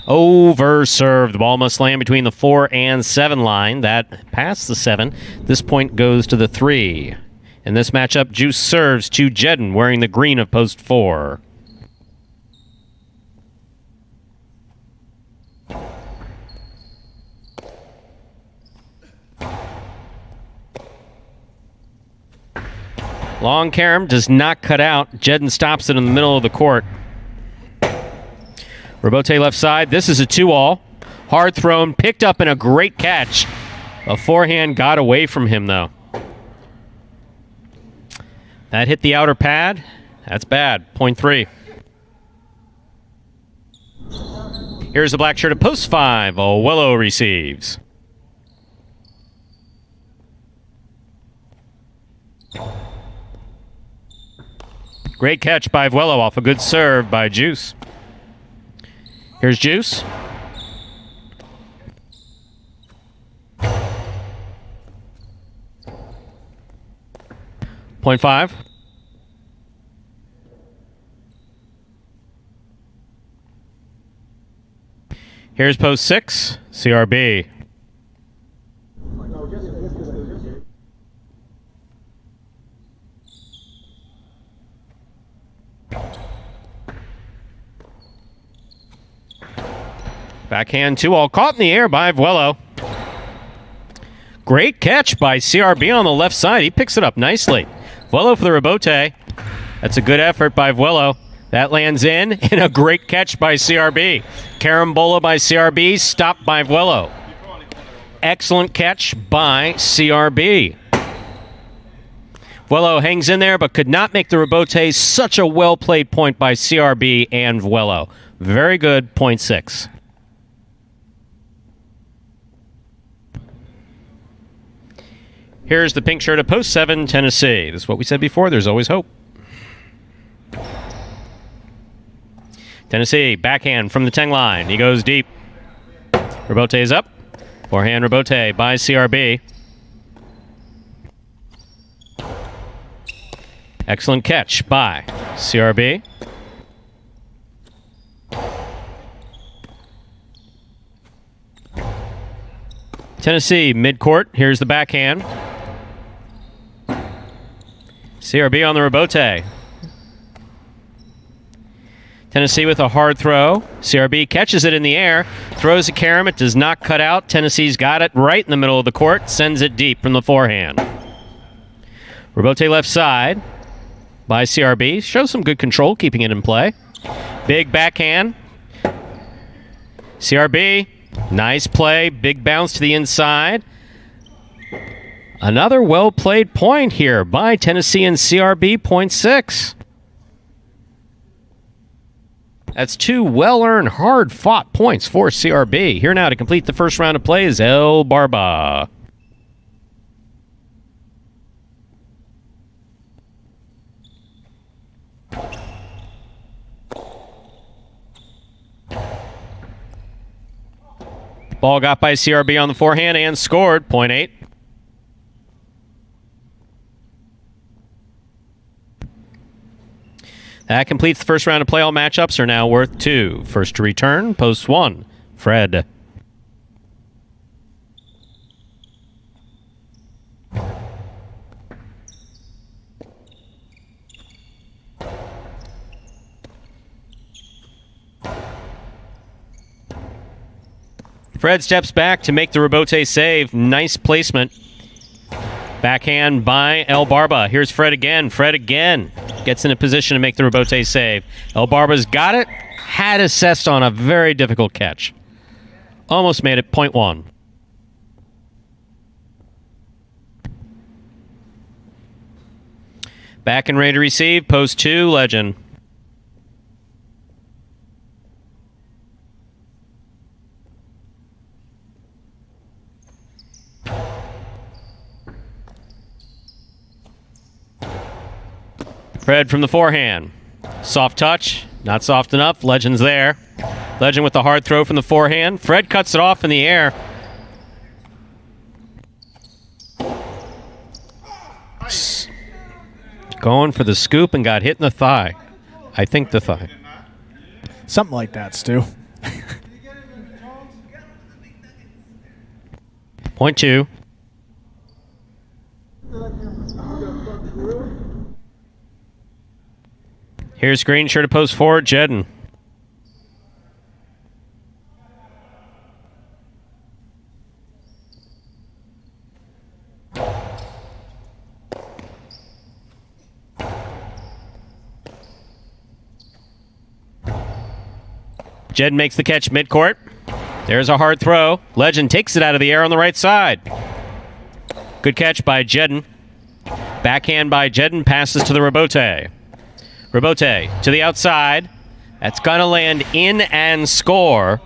Over serve. The ball must land between the 4 and 7 line. That past the 7. This point goes to the 3. In this matchup, Juice serves to Jedden, wearing the green of post 4. Long carom does not cut out. Jedden stops it in the middle of the court. Robote left side. This is a 2-all. Hard thrown, picked up, and a great catch. A forehand got away from him, though. That hit the outer pad. That's bad. Point 3. Here's the black shirt at post 5. Owello receives. Great catch by Vuelo off a good serve by Juice. Here's Juice. Point 5. Here's post 6, CRB. Backhand 2-all caught in the air by Vuelo. Great catch by CRB on the left side. He picks it up nicely. Vuelo for the rebote. That's a good effort by Vuelo. That lands in, and a great catch by CRB. Carambola by CRB, stopped by Vuelo. Excellent catch by CRB. Vuelo hangs in there, but could not make the rebote. Such a well-played point by CRB and Vuelo. Very good, point 6. Here's the pink shirt of post 7, Tennessee. This is what we said before. There's always hope. Tennessee, backhand from the 10 line. He goes deep. Rebote is up. Forehand rebote by CRB. Excellent catch by CRB. Tennessee, midcourt. Here's the backhand. CRB on the rebote. Tennessee with a hard throw. CRB catches it in the air, throws a carom. It does not cut out. Tennessee's got it right in the middle of the court, sends it deep from the forehand. Rebote left side by CRB. Shows some good control, keeping it in play. Big backhand. CRB, nice play. Big bounce to the inside. Another well-played point here by Tennessee and CRB, point 6. That's 2 well-earned, hard-fought points for CRB. Here now to complete the first round of play is El Barba. Ball got by CRB on the forehand and scored. Point 8. That completes the first round of play. All matchups are now worth 2. First to return, post 1. Fred. Fred steps back to make the rebote save. Nice placement. Backhand by El Barba. Here's Fred again. Fred again gets in a position to make the rebote save. El Barba's got it. Had assessed on a very difficult catch. Almost made it. Point 1. Back and ready to receive. Post 2. Legend. Fred from the forehand. Soft touch. Not soft enough. Legend's there. Legend with the hard throw from the forehand. Fred cuts it off in the air. Going for the scoop and got hit in the thigh. I think the thigh. Something like that, Stu. Point 2. Here's green shirt to post 4, Jedden. Jedden makes the catch midcourt. There's a hard throw. Legend takes it out of the air on the right side. Good catch by Jedden. Backhand by Jedden, passes to the rebote. Rebote to the outside. That's going to land in and score.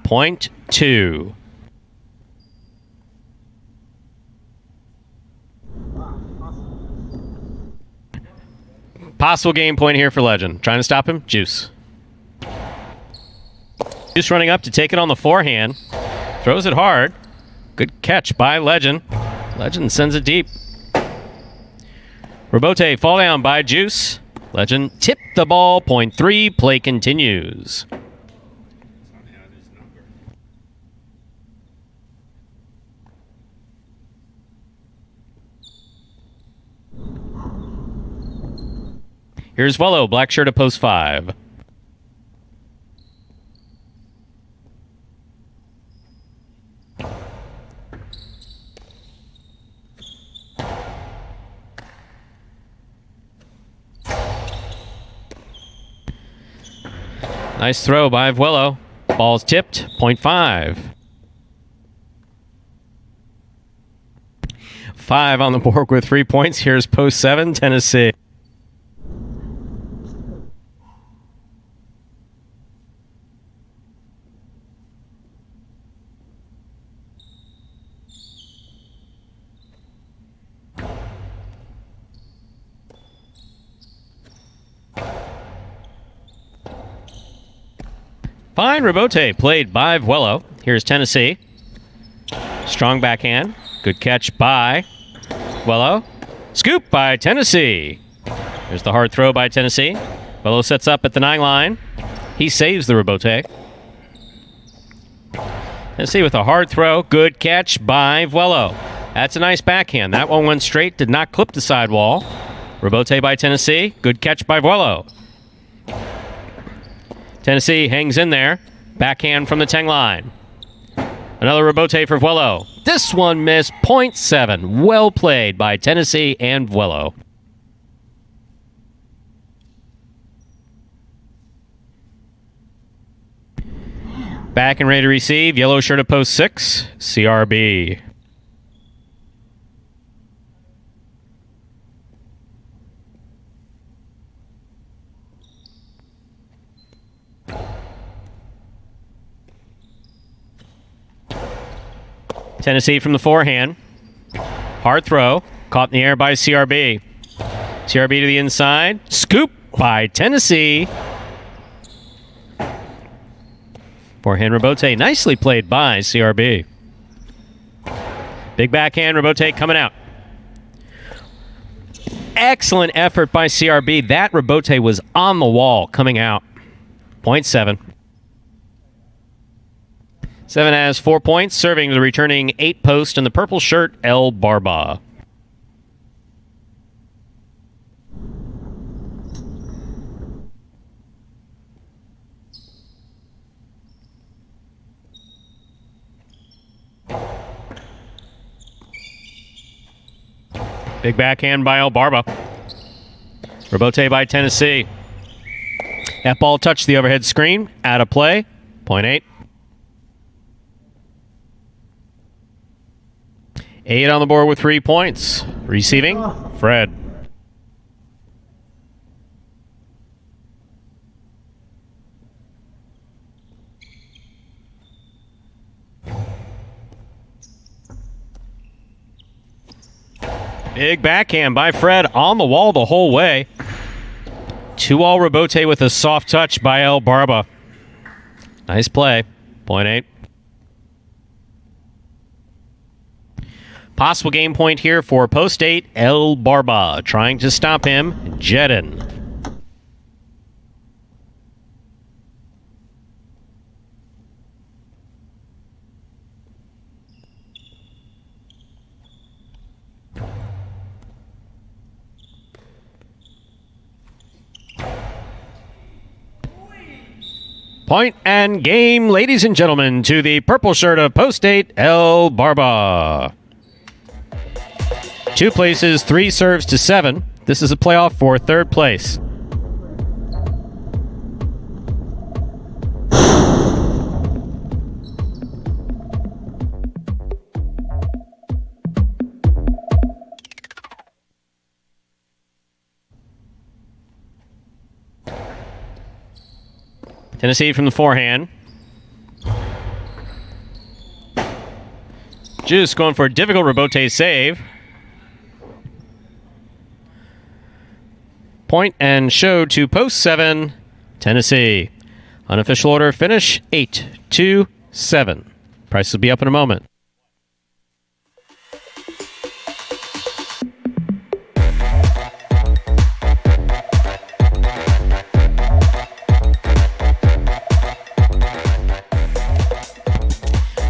Point 2. Possible game point here for Legend. Trying to stop him? Juice. Juice running up to take it on the forehand. Throws it hard. Good catch by Legend. Legend sends it deep. Rebote fall down by Juice. Legend tipped the ball. Point 3. Play continues. Here's Wello, black shirt at post 5. Nice throw by Vuelo. Ball's tipped. Point 5. 5 on the board with 3 points. Here's post 7, Tennessee. Fine rebote played by Vuelo. Here's Tennessee. Strong backhand. Good catch by Vuelo. Scoop by Tennessee. There's the hard throw by Tennessee. Vuelo sets up at the 9 line. He saves the rebote. Tennessee with a hard throw. Good catch by Vuelo. That's a nice backhand. That one went straight. Did not clip the sidewall. Rebote by Tennessee. Good catch by Vuelo. Tennessee hangs in there. Backhand from the 10 line. Another rebote for Vuelo. This one missed. Point 7. Well played by Tennessee and Vuelo. Back and ready to receive. Yellow shirt at post 6. CRB. Tennessee from the forehand. Hard throw. Caught in the air by CRB. CRB to the inside. Scoop by Tennessee. Forehand Robote, nicely played by CRB. Big backhand, Robote coming out. Excellent effort by CRB. That Robote was on the wall coming out. 0.7. 7 has 4 points, serving the returning 8 post in the purple shirt, El Barba. Big backhand by El Barba. Robote by Tennessee. That ball touched the overhead screen. Out of play. 0.8. 8 on the board with 3 points. Receiving, Fred. Big backhand by Fred on the wall the whole way. 2-all Robote with a soft touch by El Barba. Nice play. 0.8. Possible game point here for post 8, El Barba. Trying to stop him, Jedin. Point and game, ladies and gentlemen, to the purple shirt of post 8, El Barba. 2 places, 3 serves to 7. This is a playoff for 3rd place. Tennessee from the forehand. Juice going for a difficult Robote save. Point and show to post 7, Tennessee. Unofficial order finish 8-2-7. Price will be up in a moment.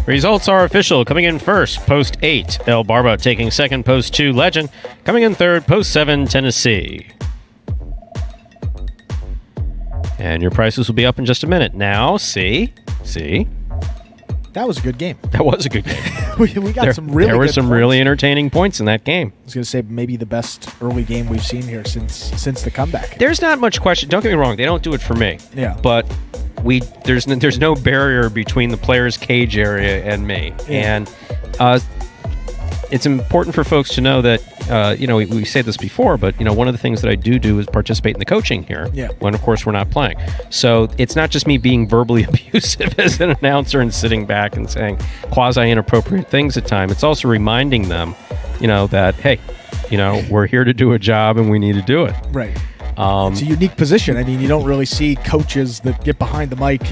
Results are official. Coming in first, post 8, El Barba. Taking second, post 2, Legend. Coming in third, post 7, Tennessee. And your prices will be up in just a minute. Now, see. That was a good game. That was a good game. we got some really. There were good some points. really entertaining points in that game. I was going to say maybe the best early game we've seen here since the comeback. There's not much question. Don't get me wrong. They don't do it for me. Yeah. But there's no barrier between the player's cage area and me. Yeah. And it's important for folks to know that, we say this before, but, one of the things that I do is participate in the coaching here. Yeah. When, of course, we're not playing. So it's not just me being verbally abusive as an announcer and sitting back and saying quasi-inappropriate things at times. It's also reminding them, that, hey, we're here to do a job and we need to do it. Right. It's a unique position. I mean, you don't really see coaches that get behind the mic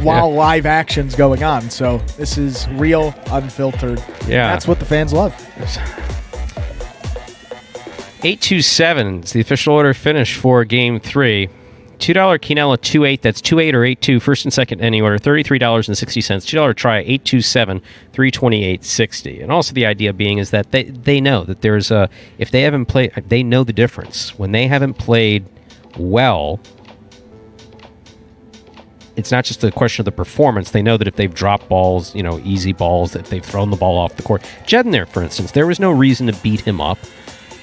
while live action's going on. So this is real, unfiltered. Yeah. That's what the fans love. 8-2-7 is the official order finish for Game 3. $2 Quinella 2-8. That's 2-8 or 8-2. First and second any order. $33.60. $2 try 8-2-7. $328.60. And also the idea being is that they know that there's if they haven't played, they know the difference. When they haven't played well, it's not just a question of the performance. They know that if they've dropped balls, easy balls, that they've thrown the ball off the court. Jedin there, for instance, there was no reason to beat him up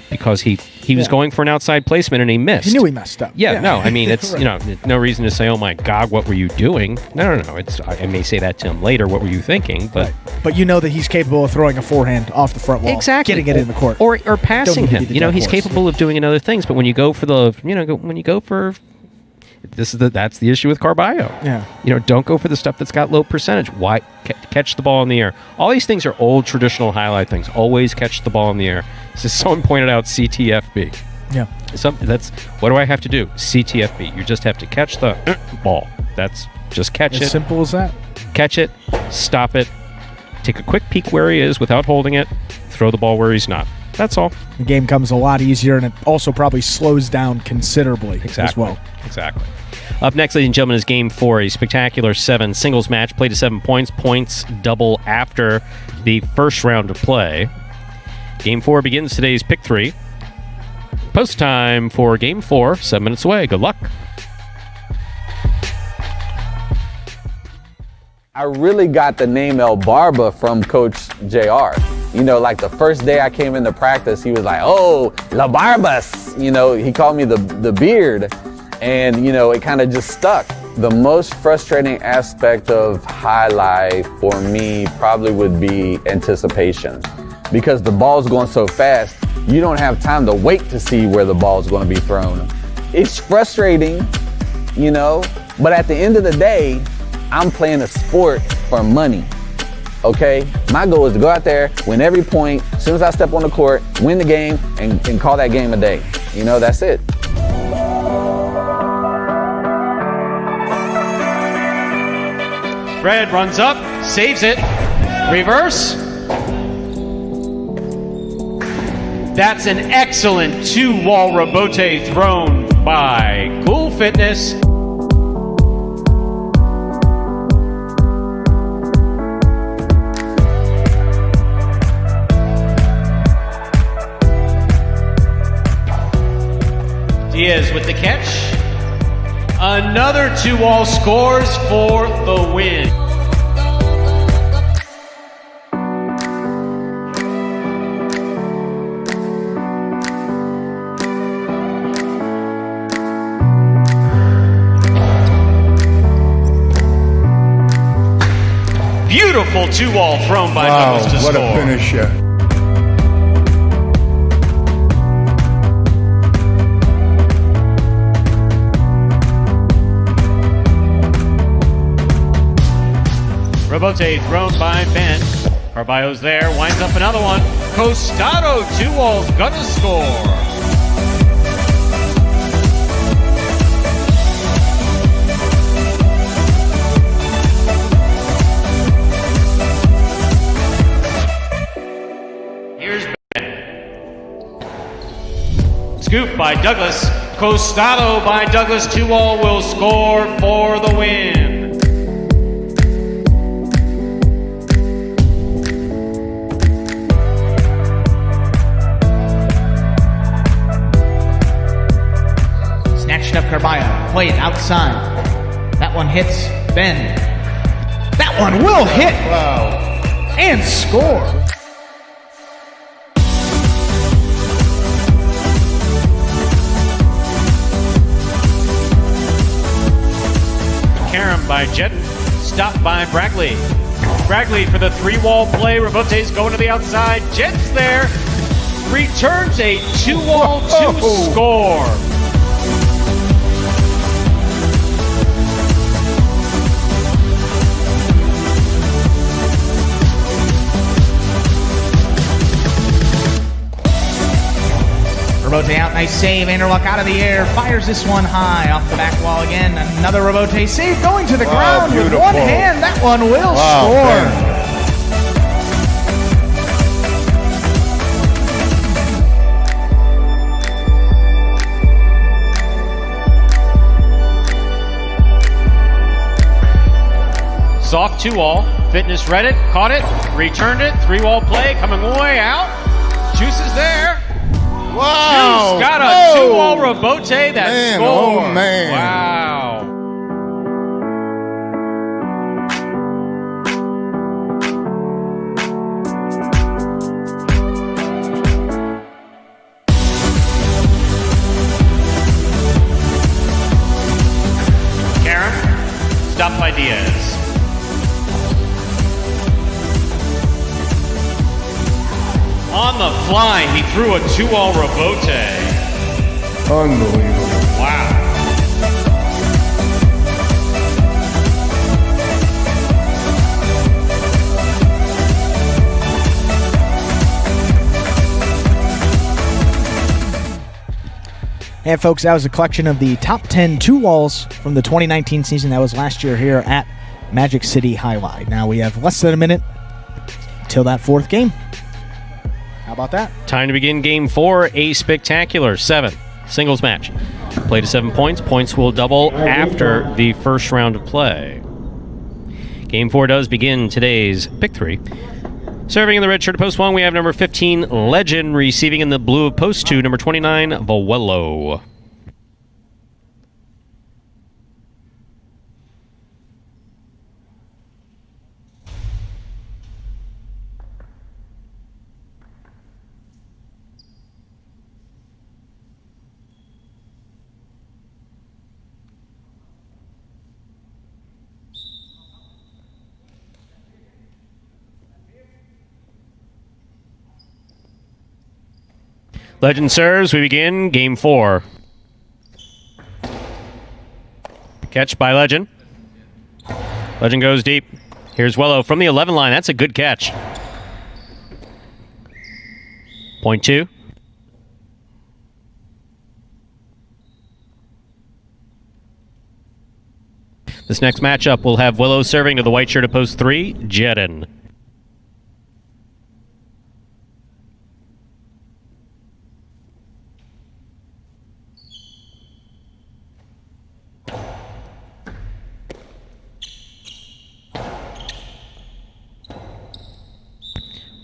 because he was going for an outside placement and he missed. He knew he messed up. Yeah. No, I mean, it's, right. No reason to say, oh my God, what were you doing? No. I may say that to him later, what were you thinking? But But you know that he's capable of throwing a forehand off the front wall. Exactly. Getting it in the court. Or passing him. He's capable of doing other things. But when you go for that's the issue with Carballo. Yeah. Don't go for the stuff that's got low percentage. Why catch the ball in the air? All these things are old traditional highlight things. Always catch the ball in the air. As someone pointed out, CTFB. Yeah. That's what do I have to do? CTFB. You just have to catch the ball. That's just catch it. As simple as that. Catch it, stop it, take a quick peek where he is without holding it, throw the ball where he's not. That's all. The game comes a lot easier, and it also probably slows down considerably as well. Exactly. Up next, ladies and gentlemen, is Game 4, a spectacular 7 singles match, played to 7 points. Points double after the first round of play. Game 4 begins today's Pick 3. Post time for Game 4, 7 minutes away. Good luck. I really got the name El Barba from Coach JR. You know, like the first day I came into practice, he was like, "Oh, La Barbas." You know, he called me the beard. And, you know, it kind of just stuck. The most frustrating aspect of Jai-Alai for me probably would be anticipation. Because the ball's going so fast, you don't have time to wait to see where the ball's going to be thrown. It's frustrating, you know, but at the end of the day, I'm playing a sport for money, okay? My goal is to go out there, win every point, as soon as I step on the court, win the game, and call that game a day. You know, that's it. Fred runs up, saves it, reverse. That's an excellent 2-wall rebote thrown by Cool Fitness. Diaz with the catch. Another 2-wall scores for the win. Beautiful 2-wall thrown by Douglas to what score. A finisher. Rebote thrown by Ben. Carballo's there, winds up another one. Costado, 2-wall's gonna score. Here's Ben. Scoop by Douglas. Costado by Douglas, 2-wall will score for the win. Up Carballo, played outside. That one hits Ben. That one will hit. Wow. And score. Karam by Jedden, stopped by Brackley. Brackley for the 3-wall play. Rebote's going to the outside. Jedden's there. Returns a 2-wall to score. Rebote out, nice save. Anderluck out of the air, fires this one high off the back wall again. Another Rebote save going to the ground with one hand. That one will score. Soft 2-wall. Fitness read it, caught it, returned it. 3-wall play coming way out. Juice is there. Wow! Juice got a 2-wall rebote that scored. Oh, man. Wow. Karam, stopped by Diaz. On the fly, he threw a 2-wall rebote. Unbelievable. Wow. And folks, that was a collection of the top 10 two-walls from the 2019 season. That was last year here at Magic City Jai-Alai. Now we have less than a minute till that fourth game. How about that? Time to begin Game 4, a spectacular 7 singles match. Play to 7 points. Points will double after the first round of play. Game 4 does begin today's Pick 3. Serving in the red shirt of Post 1, we have number 15, Legend. Receiving in the blue of Post 2, number 29, Vowello. Legend serves. We begin Game 4. Catch by Legend. Legend goes deep. Here's Wello from the 11 line. That's a good catch. Point 2. This next matchup will have Wello serving to the white shirt of Post 3, Jedden.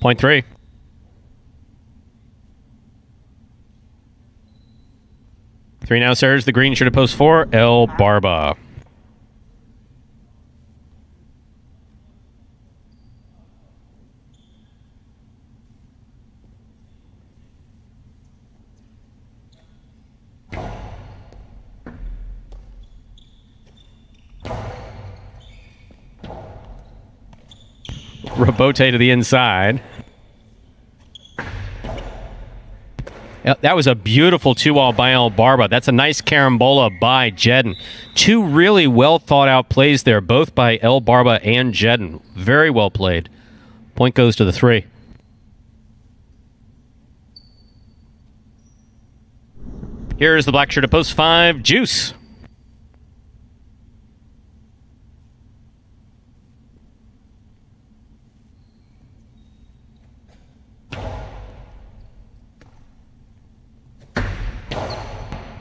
Point 3. 3 now serves the green shirt of Post 4, El Barba. Rabote to the inside. That was a beautiful 2-wall by El Barba. That's a nice carambola by Jedden. 2 really well thought out plays there, both by El Barba and Jedden. Very well played. Point goes to the 3. Here's the black shirt of Post 5, Juice.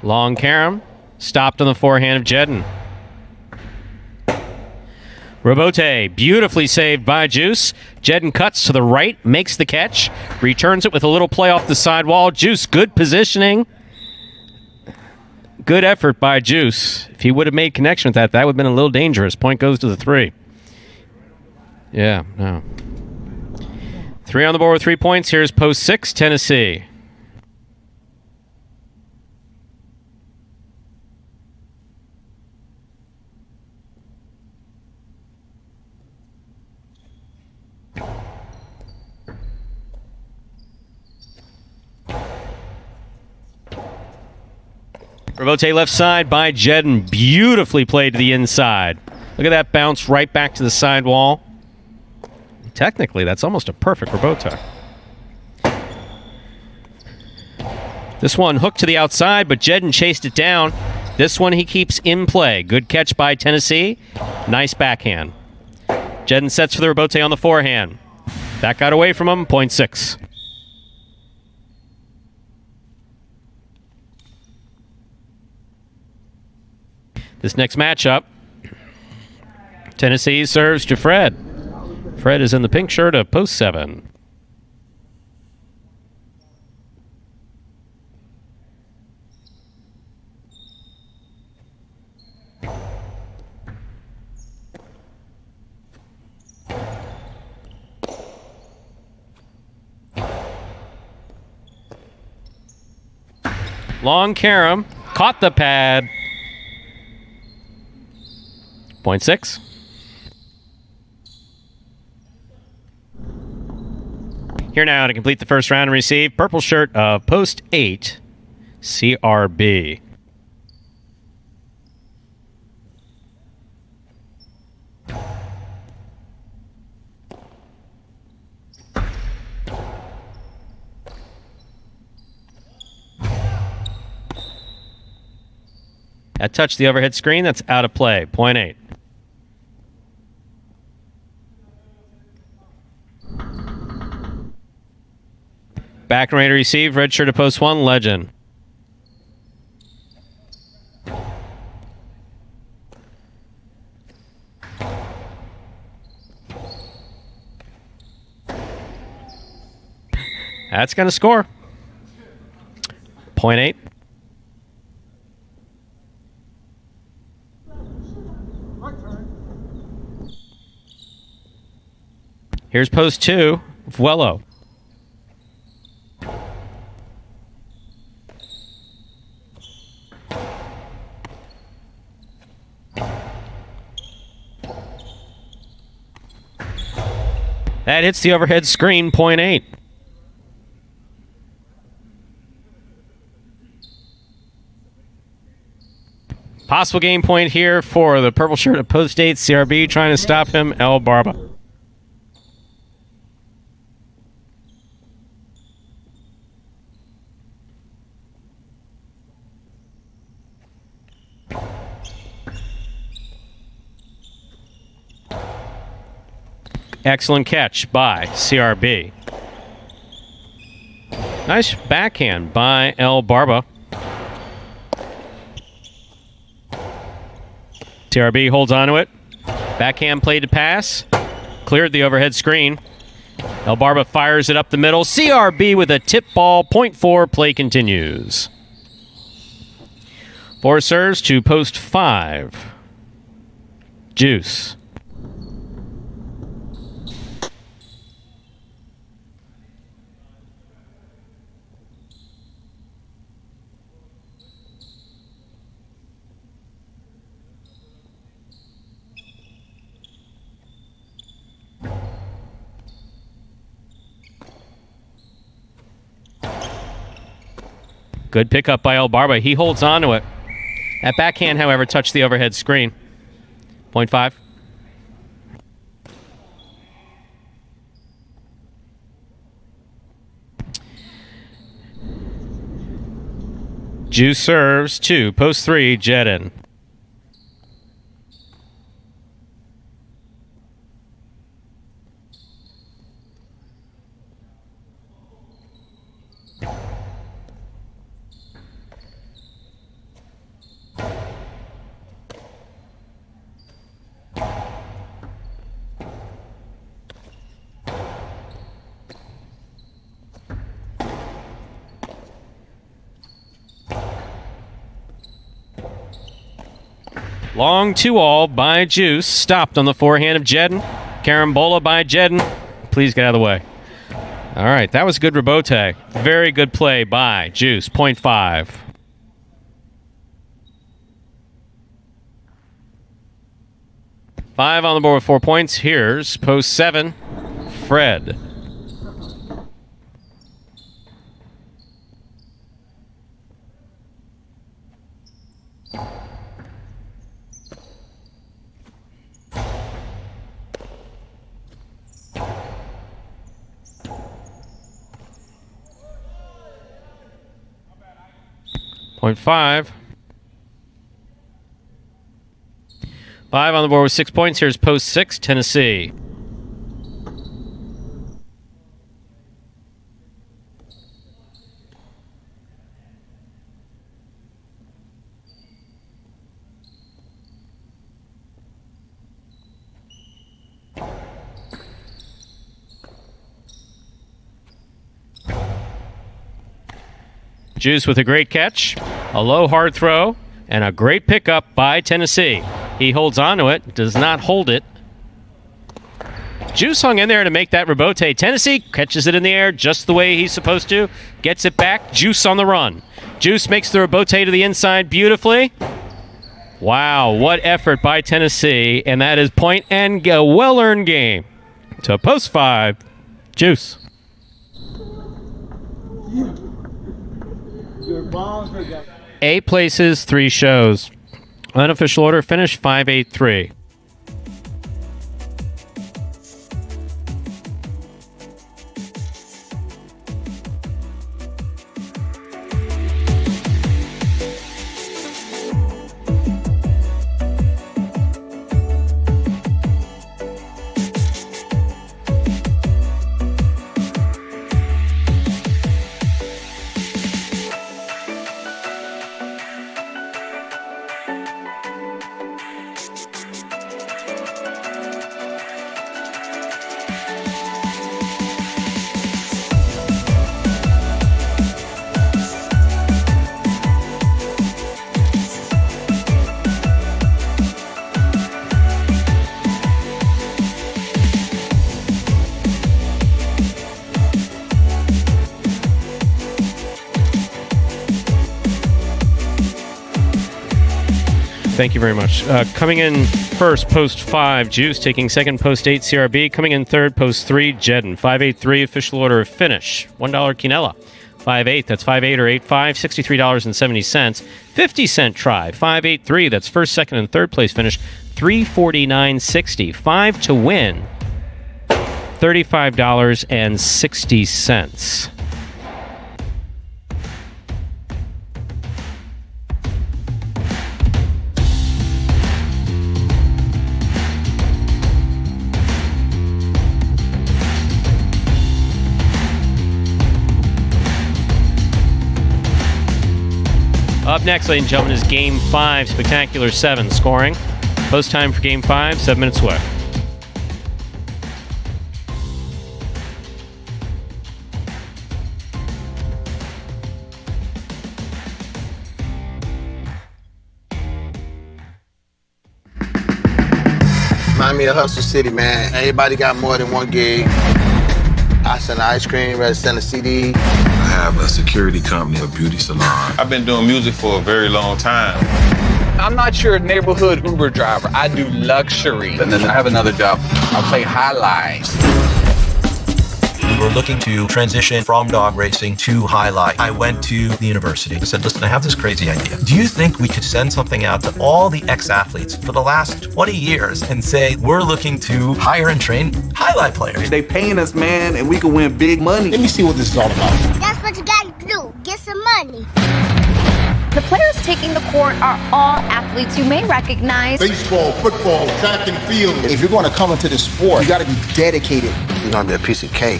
Long carom, stopped on the forehand of Jedden. Rabote, beautifully saved by Juice. Jedden cuts to the right, makes the catch, returns it with a little play off the sidewall. Juice, good positioning. Good effort by Juice. If he would have made connection with that, that would have been a little dangerous. Point goes to the 3. Yeah, no. 3 on the board with 3 points. Here's Post 6, Tennessee. Rabote left side by Jedden. Beautifully played to the inside. Look at that bounce right back to the sidewall. Technically, that's almost a perfect Rabote. This one hooked to the outside, but Jedden chased it down. This one he keeps in play. Good catch by Tennessee. Nice backhand. Jedden sets for the Rabote on the forehand. That got away from him. Point 6. This next matchup, Tennessee serves to Fred. Fred is in the pink shirt of Post 7. Long carom, caught the pad. Point 6. Here now to complete the first round and receive purple shirt of Post 8, CRB. That touched the overhead screen. That's out of play. Point 8. Back and ready to receive. Red shirt to post 1. Legend. That's going to score. Point 8. Here's post 2. Vuelo. That hits the overhead screen. Point 8. Possible game point here for the purple shirt at post 8. CRB trying to stop him. El Barba. Excellent catch by CRB. Nice backhand by El Barba. CRB holds onto it. Backhand play to pass. Cleared the overhead screen. El Barba fires it up the middle. CRB with a tip ball. Point 4. Play continues. 4 serves to post 5. Juice. Good pickup by El Barba. He holds on to it. That backhand, however, touched the overhead screen. Point 5. Juice serves 2. Post 3. Jet in. Long 2-all by Juice. Stopped on the forehand of Jedin. Carambola by Jedin. Please get out of the way. All right, that was good rebote. Very good play by Juice. Point 5. Five on the board with 4 points. Here's post 7. Fred. Point 5. 5 on the board with 6 points. Here's post 6, Tennessee. Juice with a great catch, a low hard throw, and a great pickup by Tennessee. He holds onto it, does not hold it. Juice hung in there to make that rebote. Tennessee catches it in the air just the way he's supposed to, gets it back. Juice on the run. Juice makes the rebote to the inside beautifully. Wow, what effort by Tennessee, and that is point and a well-earned game. To post 5, Juice. Eight places, 3 shows. Unofficial order finish 5-8-3. Thank you very much. Coming in first, post 5, Juice. Taking second, post 8, CRB. Coming in third, post 3, Jedden. 583, official order of finish. $1 Quinella. 5-8, that's 5-8 or 8-5, $63.70. 50-cent try, 5-8-3, that's first, second, and third place finish, $349.60. 5 to win, $35.60. Up next, ladies and gentlemen, is Game 5, Spectacular 7 scoring. Post time for Game 5, 7 minutes away. Remind me of Hustle City, man. Everybody got more than one gig. I sell ice cream, rather sell a CD. I have a security company, a beauty salon. I've been doing music for a very long time. I'm not your neighborhood Uber driver. I do luxury. And then I have another job. I play highlight. We're looking to transition from dog racing to highlight. I went to the university. I said, listen, I have this crazy idea. Do you think we could send something out to all the ex-athletes for the last 20 years and say, we're looking to hire and train highlight players? They paying us, man, and we can win big money. Let me see what this is all about. That's what you gotta do. Get some money. The players taking the court are all athletes you may recognize. Baseball, football, track and field. If you're going to come into this sport, you got to be dedicated. You're going to be a piece of cake.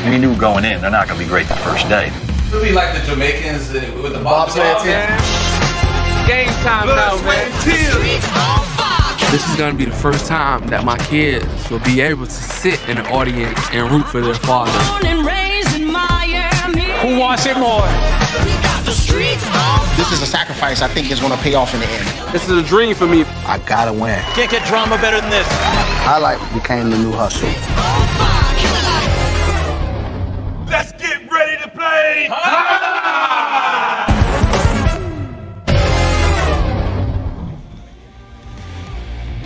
We knew going in, they're not going to be great the first day. It'll be like the Jamaicans with the bobsled team. Game time now, man. This is going to be the first time that my kids will be able to sit in the audience and root for their father. Who wants it more? This is a sacrifice I think is going to pay off in the end. This is a dream for me. I got to win. Can't get drama better than this. Highlight became the new hustle. Let's get ready to play!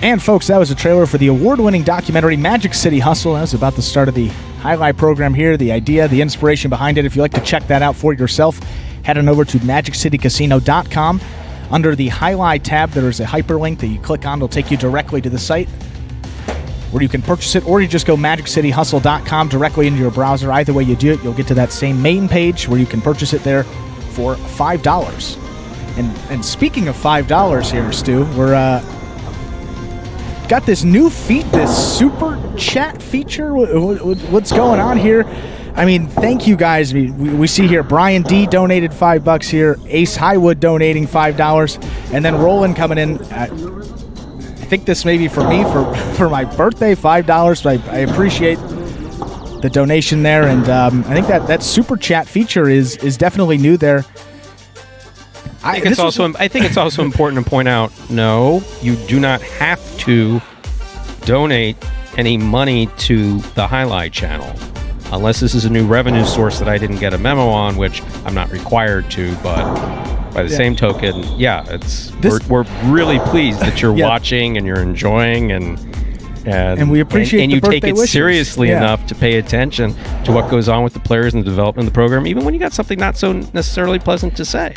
And folks, that was a trailer for the award-winning documentary Magic City Hustle. That was about the start of the highlight program here, the idea, the inspiration behind it. If you'd like to check that out for yourself, head on over to MagicCityCasino.com. Under the highlight tab, there is a hyperlink that you click on. It'll take you directly to the site where you can purchase it, or you just go MagicCityHustle.com directly into your browser. Either way you do it, you'll get to that same main page where you can purchase it there for $5. And speaking of $5 here, Stu, we're got this new this super chat feature. What's going on here? I mean, thank you guys. We see here Brian D donated $5 here, Ace Highwood donating $5, and then Roland coming in. I think this may be for me for my birthday, $5. So I appreciate the donation there, and I think that super chat feature is definitely new there. I think it's also important to point out, no, you do not have to donate any money to the Highlight Channel, unless this is a new revenue source that I didn't get a memo on, which I'm not required to, but by the same token, we're really pleased that you're watching and you're enjoying and we appreciate and you take it seriously enough to pay attention to what goes on with the players and the development of the program, even when you got something not so necessarily pleasant to say.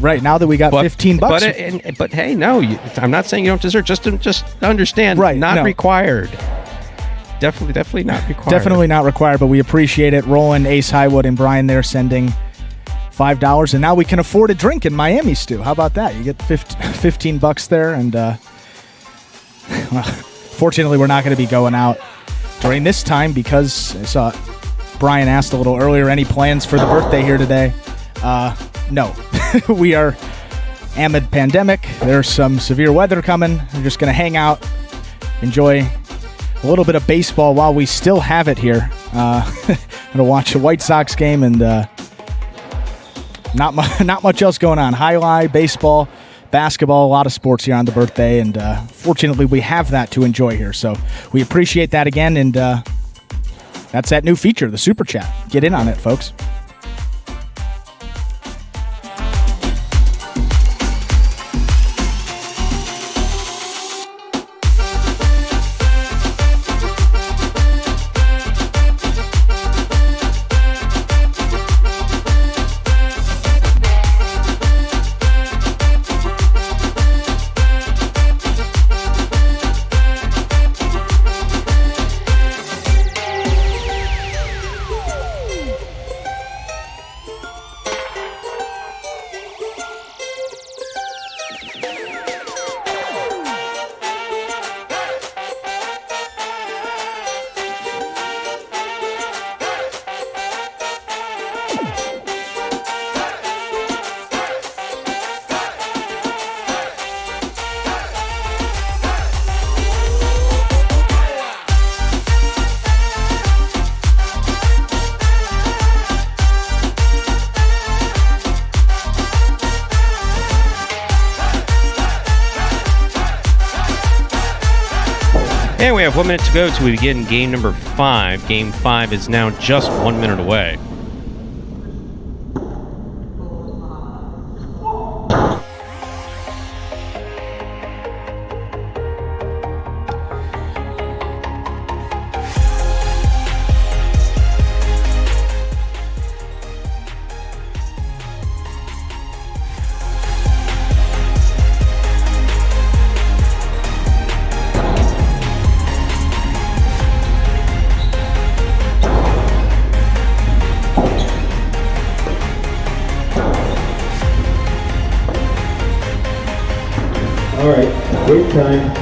Right now that we got $15, but hey, no, I'm not saying you don't deserve. Just understand, not required. Definitely not required. Definitely not required, but we appreciate it. Roland, Ace Highwood, and Brian there sending $5, and now we can afford a drink in Miami, Stu. How about that? You get $15 there, and fortunately, we're not going to be going out during this time because I saw Brian asked a little earlier, any plans for the birthday here today? No. We are amid pandemic. There's some severe weather coming. We're just going to hang out, enjoy a little bit of baseball while we still have it here. Going to watch a White Sox game and not much else going on. Highlight, baseball, basketball, a lot of sports here on the birthday, and fortunately we have that to enjoy here, so we appreciate that again, and that's that new feature, the Super Chat. Get in on it, folks. And we have 1 minute to go till we begin game number 5. Game 5 is now just 1 minute away. All right, break time.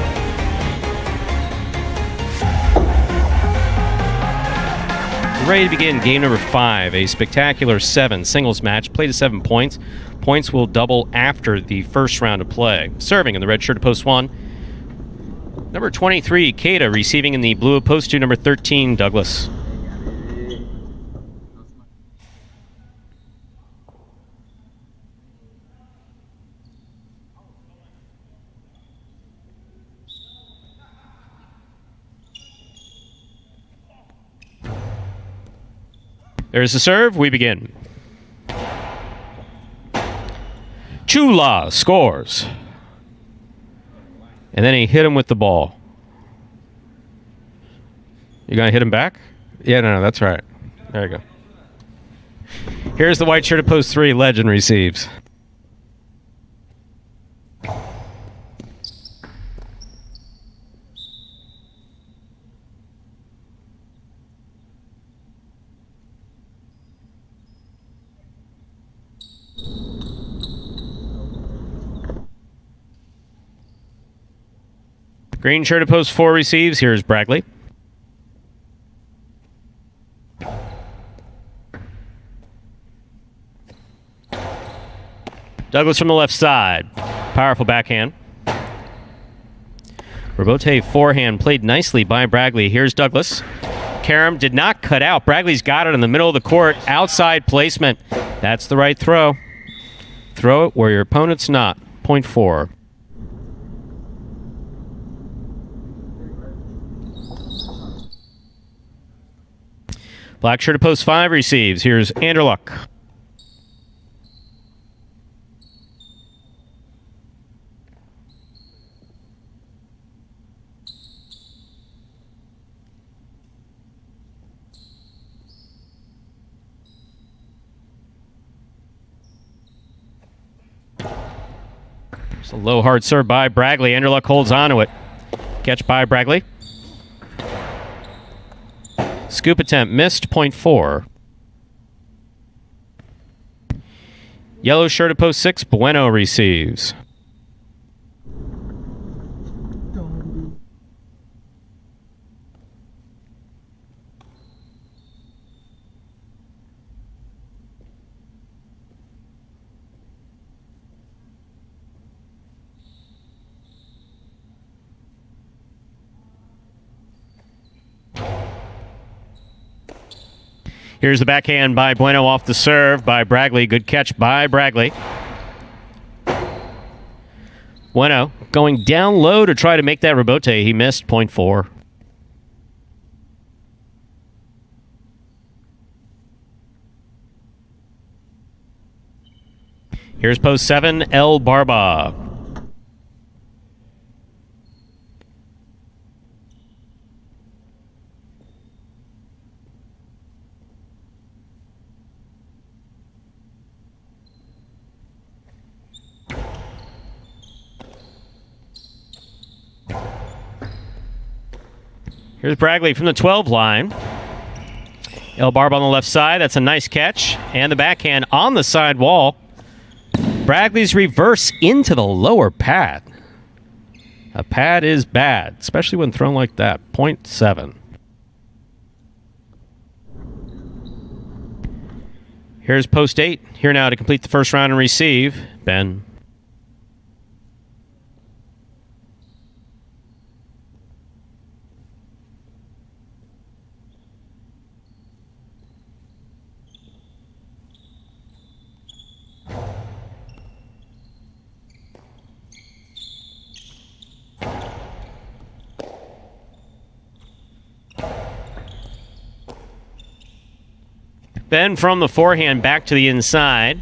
Ready to begin game number 5, a spectacular 7 singles match, played to 7 points. Points will double after the first round of play. Serving in the red shirt of post 1, number 23, Keita, receiving in the blue of post 2, number 13, Douglas. There's the serve. We begin. Chula scores. And then he hit him with the ball. You gonna hit him back? Yeah, no, that's right. There you go. Here's the white shirt at post 3. Legend receives. Green shirt at post 4 receives. Here's Bragley. Douglas from the left side. Powerful backhand. Robote forehand played nicely by Bragley. Here's Douglas. Karam did not cut out. Bragley's got it in the middle of the court. Outside placement. That's the right throw. Throw it where your opponent's not. Point 4. Black shirt at post 5 receives. Here's Anderluck. It's a low hard serve by Bragley. Anderluck holds on to it. Catch by Bragley. Scoop attempt missed. Point 4. Yellow shirt at post 6. Bueno receives. Here's the backhand by Bueno off the serve by Bragley. Good catch by Bragley. Bueno going down low to try to make that rebote. He missed. Point 4. Here's post 7, El Barba. Here's Bragley from the 12 line. El Barb on the left side. That's a nice catch. And the backhand on the side wall. Bragley's reverse into the lower pad. A pad is bad, especially when thrown like that. Point 7. Here's post 8. Here now to complete the first round and receive. Ben. Then from the forehand back to the inside.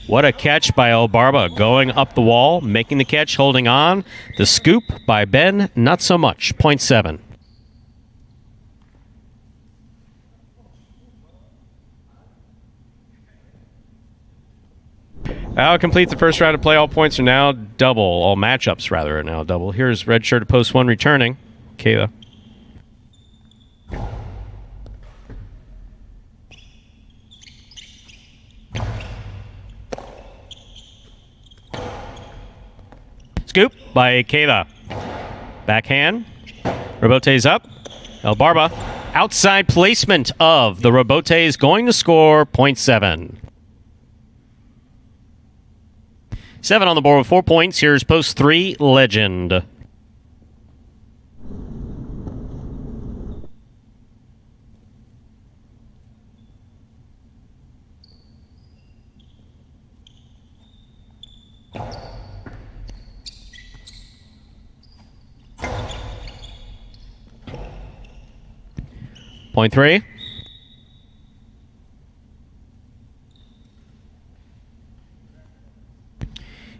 What a catch by El Barba, going up the wall, making the catch, holding on. The scoop by Ben, not so much, 0.7. That'll complete the first round of play. All points are now double. All matchups, rather, are now double. Here's red shirt at post 1 returning. Kayla. Scoop by Kayla. Backhand. Robote's up. El Barba. Outside placement of the Robote is going to score 0.7. 7 on the board with 4 points. Here's post 3, Legend. Point 3.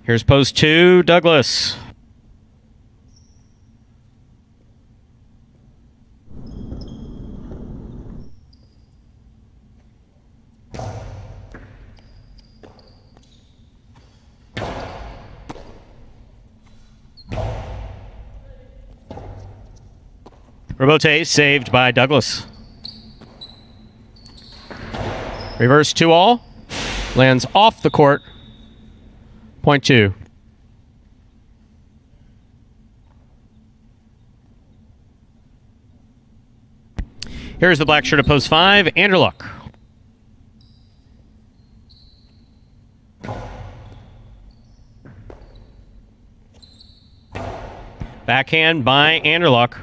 Here's post 2, Douglas. Robote saved by Douglas. Reverse 2-all. Lands off the court. 0.2. Here's the black shirt at post 5, Anderluck. Backhand by Anderluck.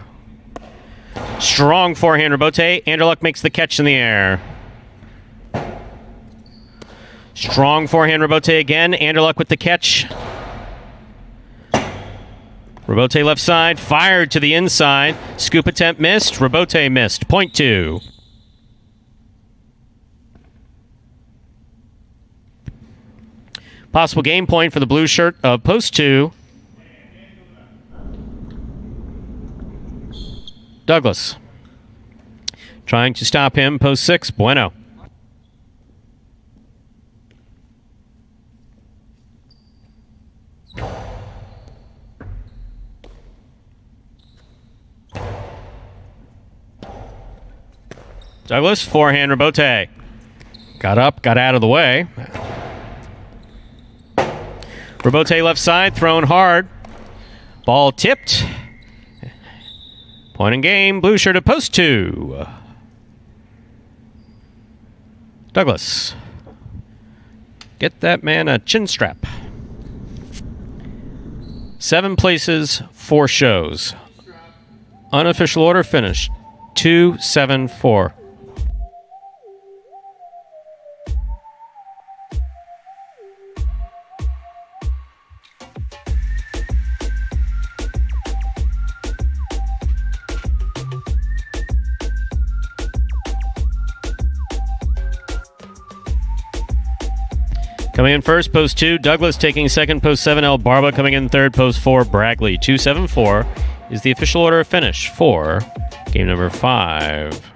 Strong forehand Robote. Anderluck makes the catch in the air. Strong forehand Robote again. Anderluck with the catch. Robote left side. Fired to the inside. Scoop attempt missed. Robote missed. 0.2. Possible game point for the blue shirt of post 2. Douglas. Trying to stop him. Post 6. Bueno. Douglas, forehand Robote. Got up, got out of the way. Robote left side, thrown hard. Ball tipped. Point in game, blue shirt at post 2. Douglas. Get that man a chin strap. 7 places, 4 shows. Unofficial order finished. 2-7-4. Coming in first, post 2, Douglas taking second, post 7, El Barba coming in third, post 4, Bragley. 2-7-4 is the official order of finish for game number 5.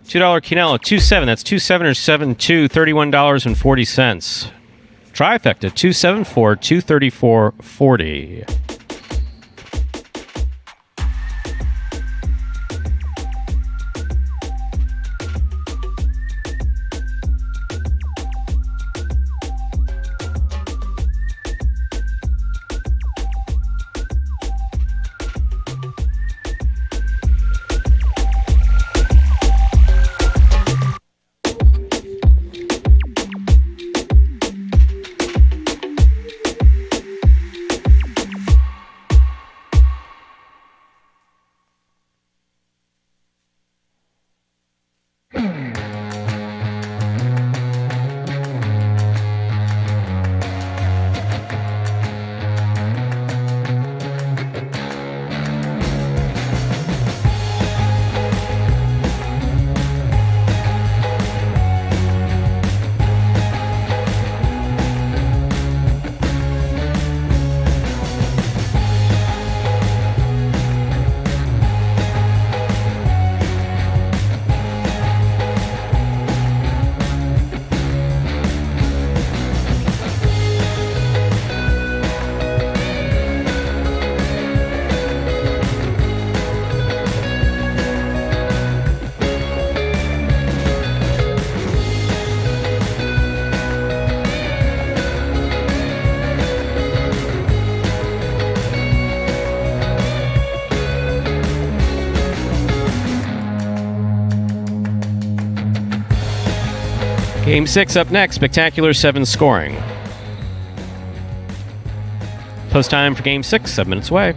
$2 quinella, 2-7. That's 2-7 or 7-2, $31.40. Trifecta, 274, $234.40. Game 6 up next, spectacular 7 scoring. Post time for Game 6, 7 minutes away.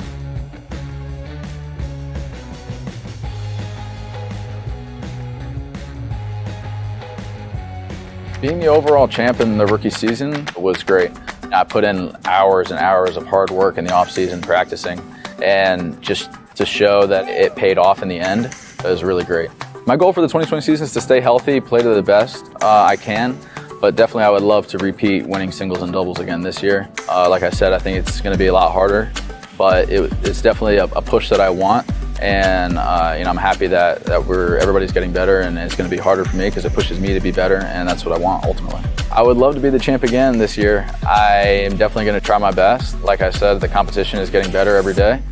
Being the overall champ in the rookie season was great. I put in hours and hours of hard work in the off-season practicing, and just to show that it paid off in the end, it was really great. My goal for the 2020 season is to stay healthy, play to the best I can, but definitely I would love to repeat winning singles and doubles again this year. Like I said, I think it's going to be a lot harder, but it's definitely a push that I want, and I'm happy that everybody's getting better, and it's going to be harder for me because it pushes me to be better, and that's what I want ultimately. I would love to be the champ again this year. I am definitely going to try my best. Like I said, the competition is getting better every day.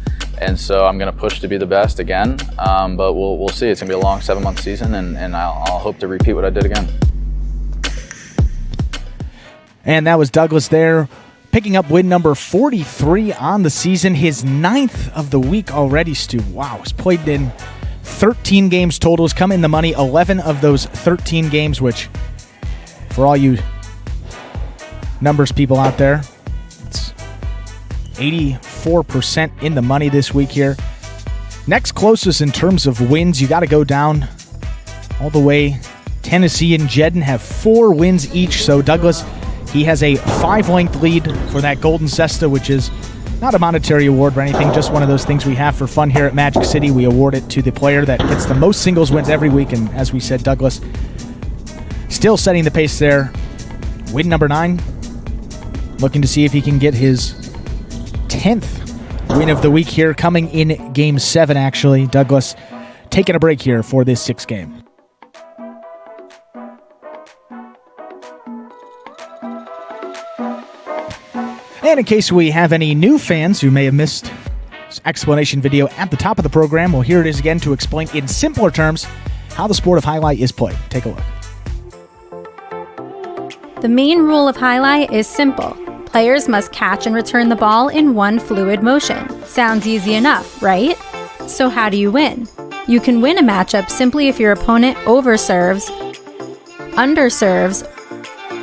And so I'm going to push to be the best again, but we'll see. It's going to be a long 7-month season, and I'll hope to repeat what I did again. And that was Douglas there, picking up win number 43 on the season, his 9th of the week already, Stu. Wow, he's played in 13 games total, has come in the money 11 of those 13 games, which, for all you numbers people out there, it's 84% in the money this week here. Next closest in terms of wins, you got to go down all the way. Tennessee and Jedden have 4 wins each, so Douglas, he has a 5-length lead for that Golden Cesta, which is not a monetary award or anything, just one of those things we have for fun here at Magic City. We award it to the player that gets the most singles wins every week, and as we said, Douglas still setting the pace there. Win number 9, looking to see if he can get his 10th win of the week here, coming in Game 7, actually. Douglas taking a break here for this 6th game. And in case we have any new fans who may have missed this explanation video at the top of the program, well, here it is again to explain in simpler terms how the sport of highlight is played. Take a look. The main rule of highlight is simple. Players must catch and return the ball in one fluid motion. Sounds easy enough, right? So how do you win? You can win a matchup simply if your opponent overserves, underserves,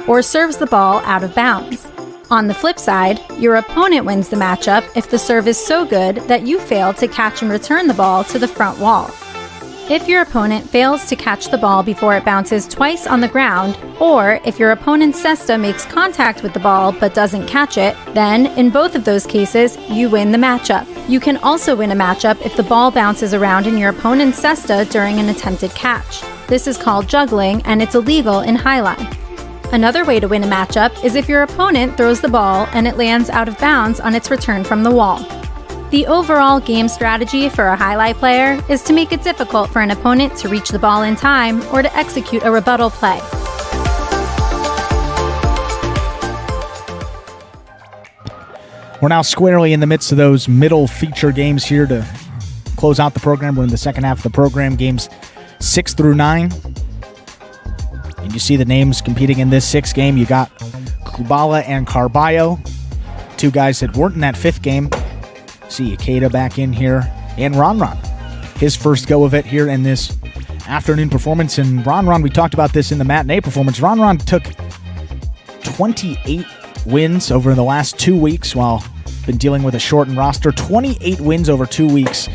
or serves the ball out of bounds. On the flip side, your opponent wins the matchup if the serve is so good that you fail to catch and return the ball to the front wall. If your opponent fails to catch the ball before it bounces twice on the ground, or if your opponent's cesta makes contact with the ball but doesn't catch it, then in both of those cases, you win the matchup. You can also win a matchup if the ball bounces around in your opponent's cesta during an attempted catch. This is called juggling, and it's illegal in highlight. Another way to win a matchup is if your opponent throws the ball and it lands out of bounds on its return from the wall. The overall game strategy for a highlight player is to make it difficult for an opponent to reach the ball in time or to execute a rebuttal play. We're now squarely in the midst of those middle feature games here to close out the program. We're in the second half of the program, games 6 through 9. And you see the names competing in this 6th game. You got Kubala and Carballo, two guys that weren't in that 5th game. See Ikeda back in here, and Ron, his first go of it here in this afternoon performance. And Ron, we talked about this in the matinee performance. Ron took 28 wins over the last 2 weeks while been dealing with a shortened roster. 28 wins over 2 weeks.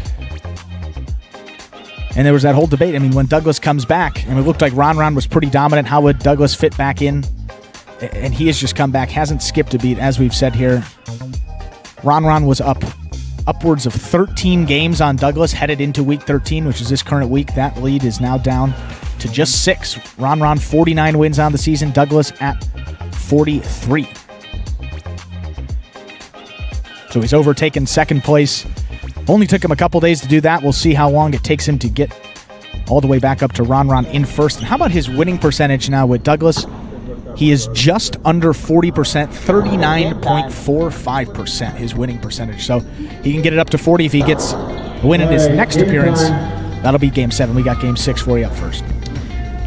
And there was that whole debate. I mean, when Douglas comes back, and it looked like Ron was pretty dominant, how would Douglas fit back in? And he has just come back, hasn't skipped a beat, as we've said here. Ron was upwards of 13 games on Douglas headed into week 13, which is this current week. That lead is now down to just 6. Ron 49 wins on the season, Douglas at 43. So he's overtaken second place. Only took him a couple days to do that. We'll see how long it takes him to get all the way back up to Ron in first. And how about his winning percentage now with Douglas? He is just under 40%, 39.45% his winning percentage. So he can get it up to 40 if he gets a win in his next appearance. That'll be Game 7. We got Game 6 for you up first.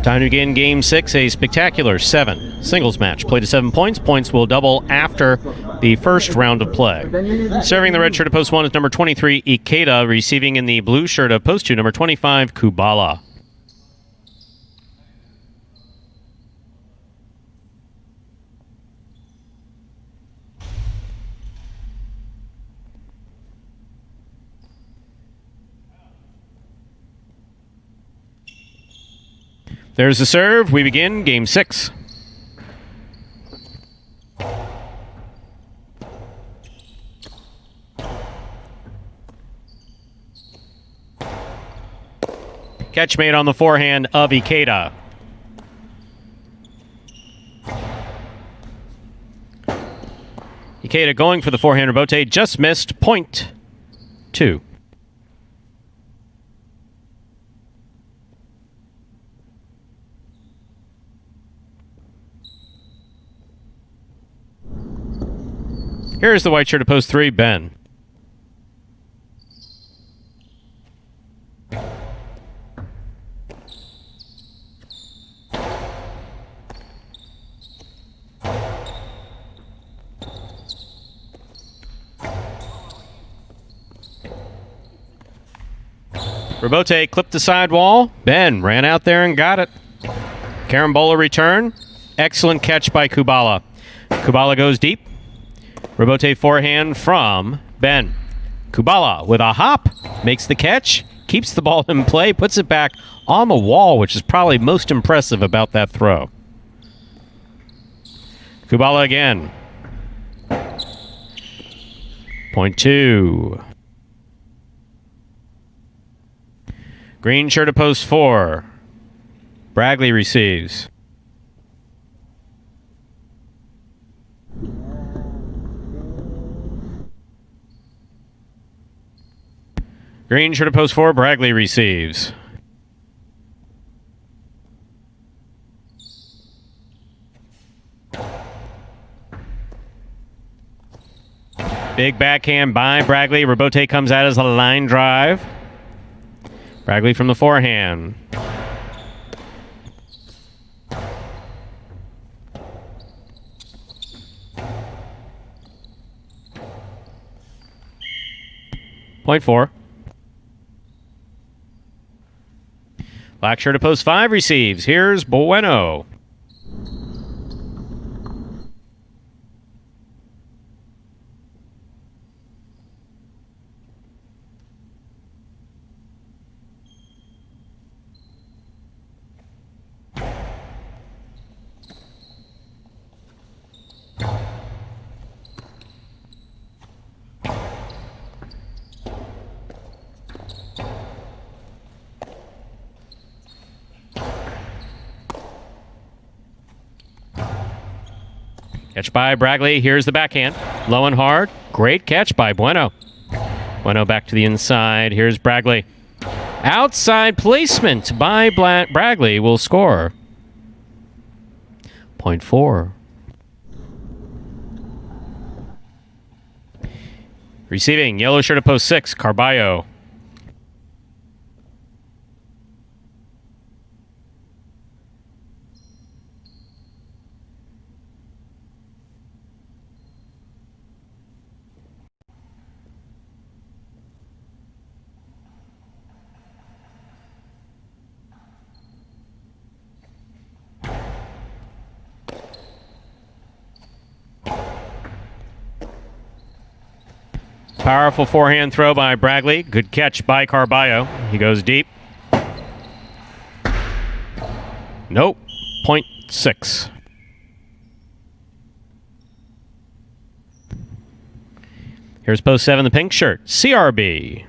Time to begin Game 6, a spectacular 7 singles match. Play to 7 points. Points will double after the first round of play. Serving the red shirt of post 1 is number 23, Ikeda. Receiving in the blue shirt of post 2, number 25, Kubala. There's the serve. We begin Game 6. Catch made on the forehand of Ikeda. Ikeda going for the forehand rebote. Just missed. Point 2. Here's the white shirt of post 3, Ben. Rebote clipped the sidewall. Ben ran out there and got it. Carambola return. Excellent catch by Kubala. Kubala goes deep. Rebote forehand from Ben. Kubala with a hop. Makes the catch. Keeps the ball in play. Puts it back on the wall, which is probably most impressive about that throw. Kubala again. Point 2. Green shirt of post 4. Bragley receives. Green shirt of post 4. Bragley receives. Big backhand by Bragley. Rebote comes out as a line drive. Bragley from the forehand. Point 4. Black shirt of post 5 receives. Here's Bueno. Catch by Bragley. Here's the backhand. Low and hard. Great catch by Bueno. 1-0 back to the inside. Here's Bragley. Outside placement by Bragley will score. 0.4. Receiving, yellow shirt at post 6, Carballo. Powerful forehand throw by Bragley. Good catch by Carballo. He goes deep. Nope. 0.6. Here's post 7, the pink shirt. CRB.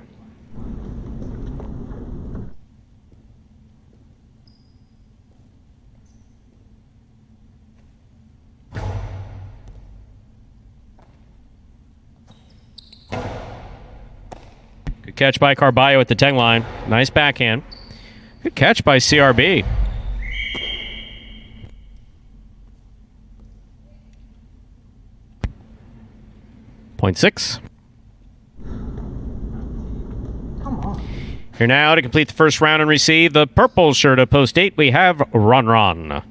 Good catch by Carballo at the 10 line. Nice backhand. Good catch by CRB. Point 6. Here now to complete the first round and receive the purple shirt of post 8. We have Ron.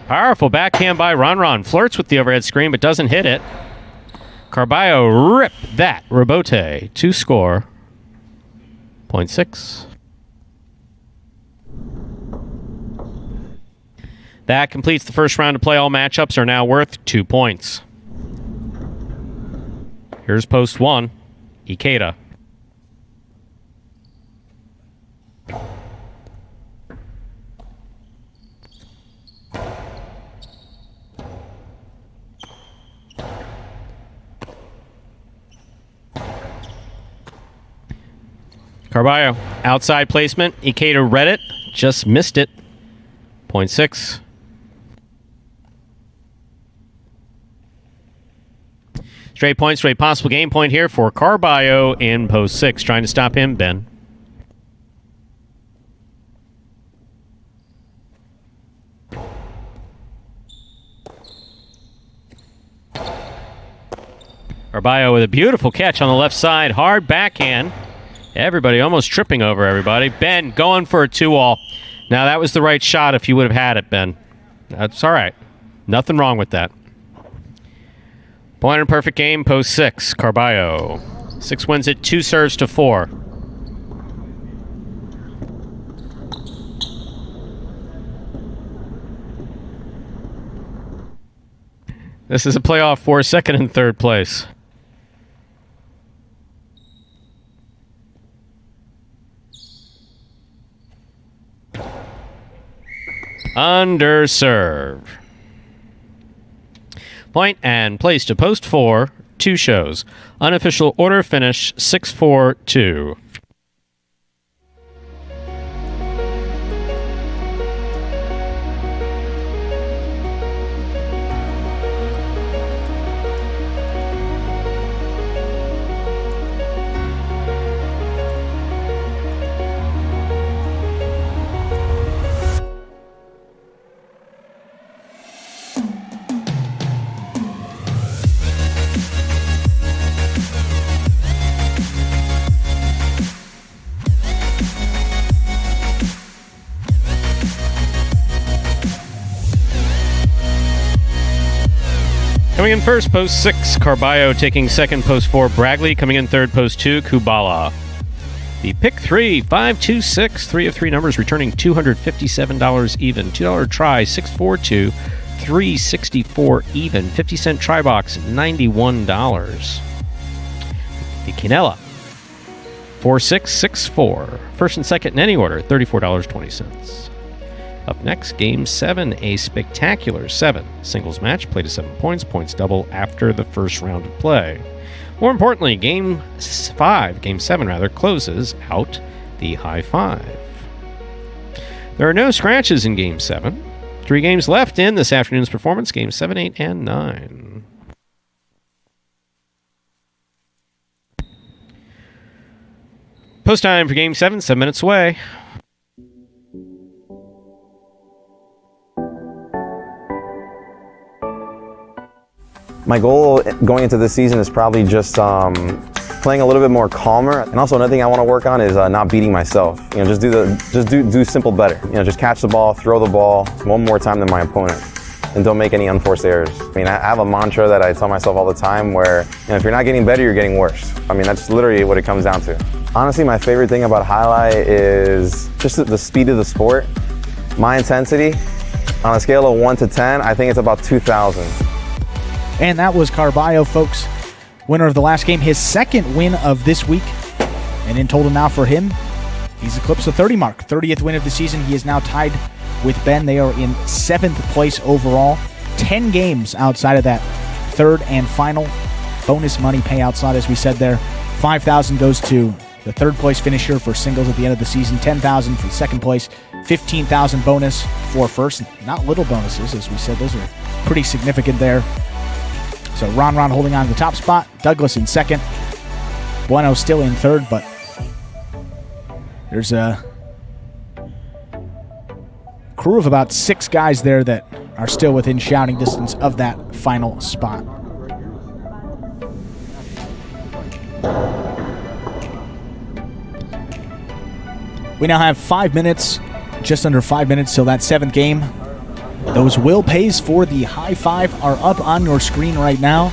Powerful backhand by Ron. Flirts with the overhead screen but doesn't hit it. Carballo ripped that rebote to score. 0.6. That completes the first round of play. All matchups are now worth 2 points. Here's post 1, Ikeda. Carballo, outside placement. Ikeda read it, just missed it. 0.6. Straight point, straight possible game point here for Carballo in post 6. Trying to stop him, Ben. Carballo with a beautiful catch on the left side. Hard backhand. Everybody almost tripping over everybody. Ben going for a 2-all. Now, that was the right shot if you would have had it, Ben. That's all right. Nothing wrong with that. Point and perfect game, post 6. Carballo. 6 wins it, 2 serves to 4. This is a playoff for second and third place. Underserve. Point and place to post 4, 2 shows. Unofficial order finish 6-4-2. Coming in first, post 6, Carballo. Taking second, post 4, Bragley. Coming in third, post 2, Kubala. The pick 3, 5-2-6, 3 of 3 numbers, returning $257 even. $2 try, 6-4-2, 364 even. 50-cent try box, $91. The Quinella, 4-6-6-4. First and second in any order, $34.20. Up next, Game 7, a spectacular 7 singles match. Play to 7 points. Points double after the first round of play. More importantly, Game 7 closes out the high 5. There are no scratches in Game 7. 3 games left in this afternoon's performance, Games 7, 8, and 9. Post time for Game 7, 7 minutes away. My goal going into this season is probably just playing a little bit more calmer, and also another thing I want to work on is not beating myself. You know, just do simple better. You know, just catch the ball, throw the ball one more time than my opponent, and don't make any unforced errors. I mean, I have a mantra that I tell myself all the time where, you know, if you're not getting better, you're getting worse. I mean, that's literally what it comes down to. Honestly, my favorite thing about Jai-Alai is just the speed of the sport. My intensity, on a scale of 1 to 10, I think it's about 2,000. And that was Carballo, folks. Winner of the last game, his second win of this week. And in total now for him, he's eclipsed the 30 mark. 30th win of the season. He is now tied with Ben. They are in 7th place overall. 10 games outside of that third and final bonus money payout slot, as we said there. 5,000 goes to the third place finisher for singles at the end of the season. 10,000 for second place. 15,000 bonus for first. Not little bonuses, as we said. Those are pretty significant there. So Ron holding on to the top spot. Douglas in second. Bueno still in third, but there's a crew of about 6 guys there that are still within shouting distance of that final spot. We now have 5 minutes, just under 5 minutes till that 7th game. Those will pays for the high five are up on your screen right now.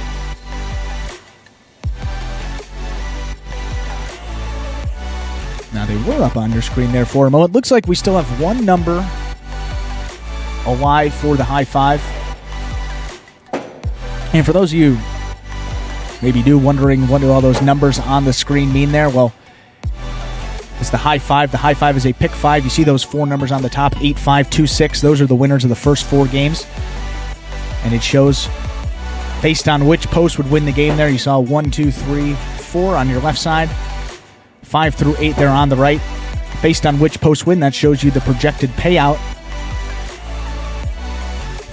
Now they were up on your screen there for a moment. Looks like we still have one number alive for the high five. And for those of you maybe wondering what do all those numbers on the screen mean there, well, it's the high five. The high five is a pick 5. You see those 4 numbers on the top, 8, 5, 2, 6. Those are the winners of the first 4 games. And it shows based on which post would win the game there. You saw 1, 2, 3, 4 on your left side. 5 through 8 there on the right. Based on which post win, that shows you the projected payout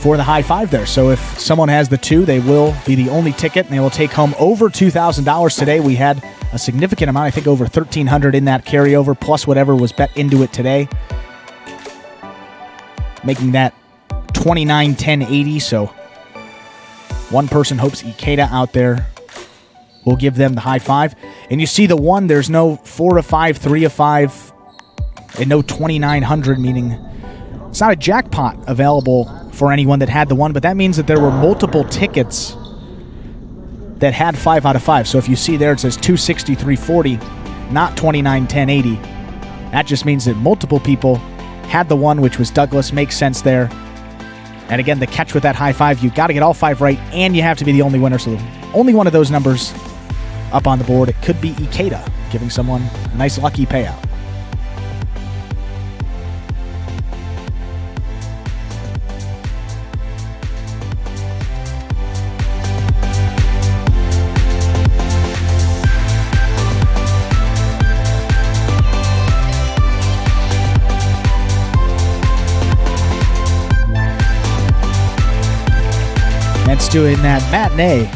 for the high five there. So if someone has the 2, they will be the only ticket, and they will take home over $2,000 today. We had a significant amount, I think over $1,300 in that carryover, plus whatever was bet into it today, making that $29,1080. So one person hopes Ikeda out there will give them the high five. And you see the 1, there's no 4 of 5, 3 of 5, and no 2,900, meaning it's not a jackpot available for anyone that had the 1, but that means that there were multiple tickets that had 5 out of 5. So if you see there, it says 263.40, not 29,1080. That just means that multiple people had the 1, which was Douglas. Makes sense there. And again, the catch with that high five, you got to get all 5 right, and you have to be the only winner. So only one of those numbers up on the board. It could be Ikeda, giving someone a nice lucky payout. Let's do it in that matinee.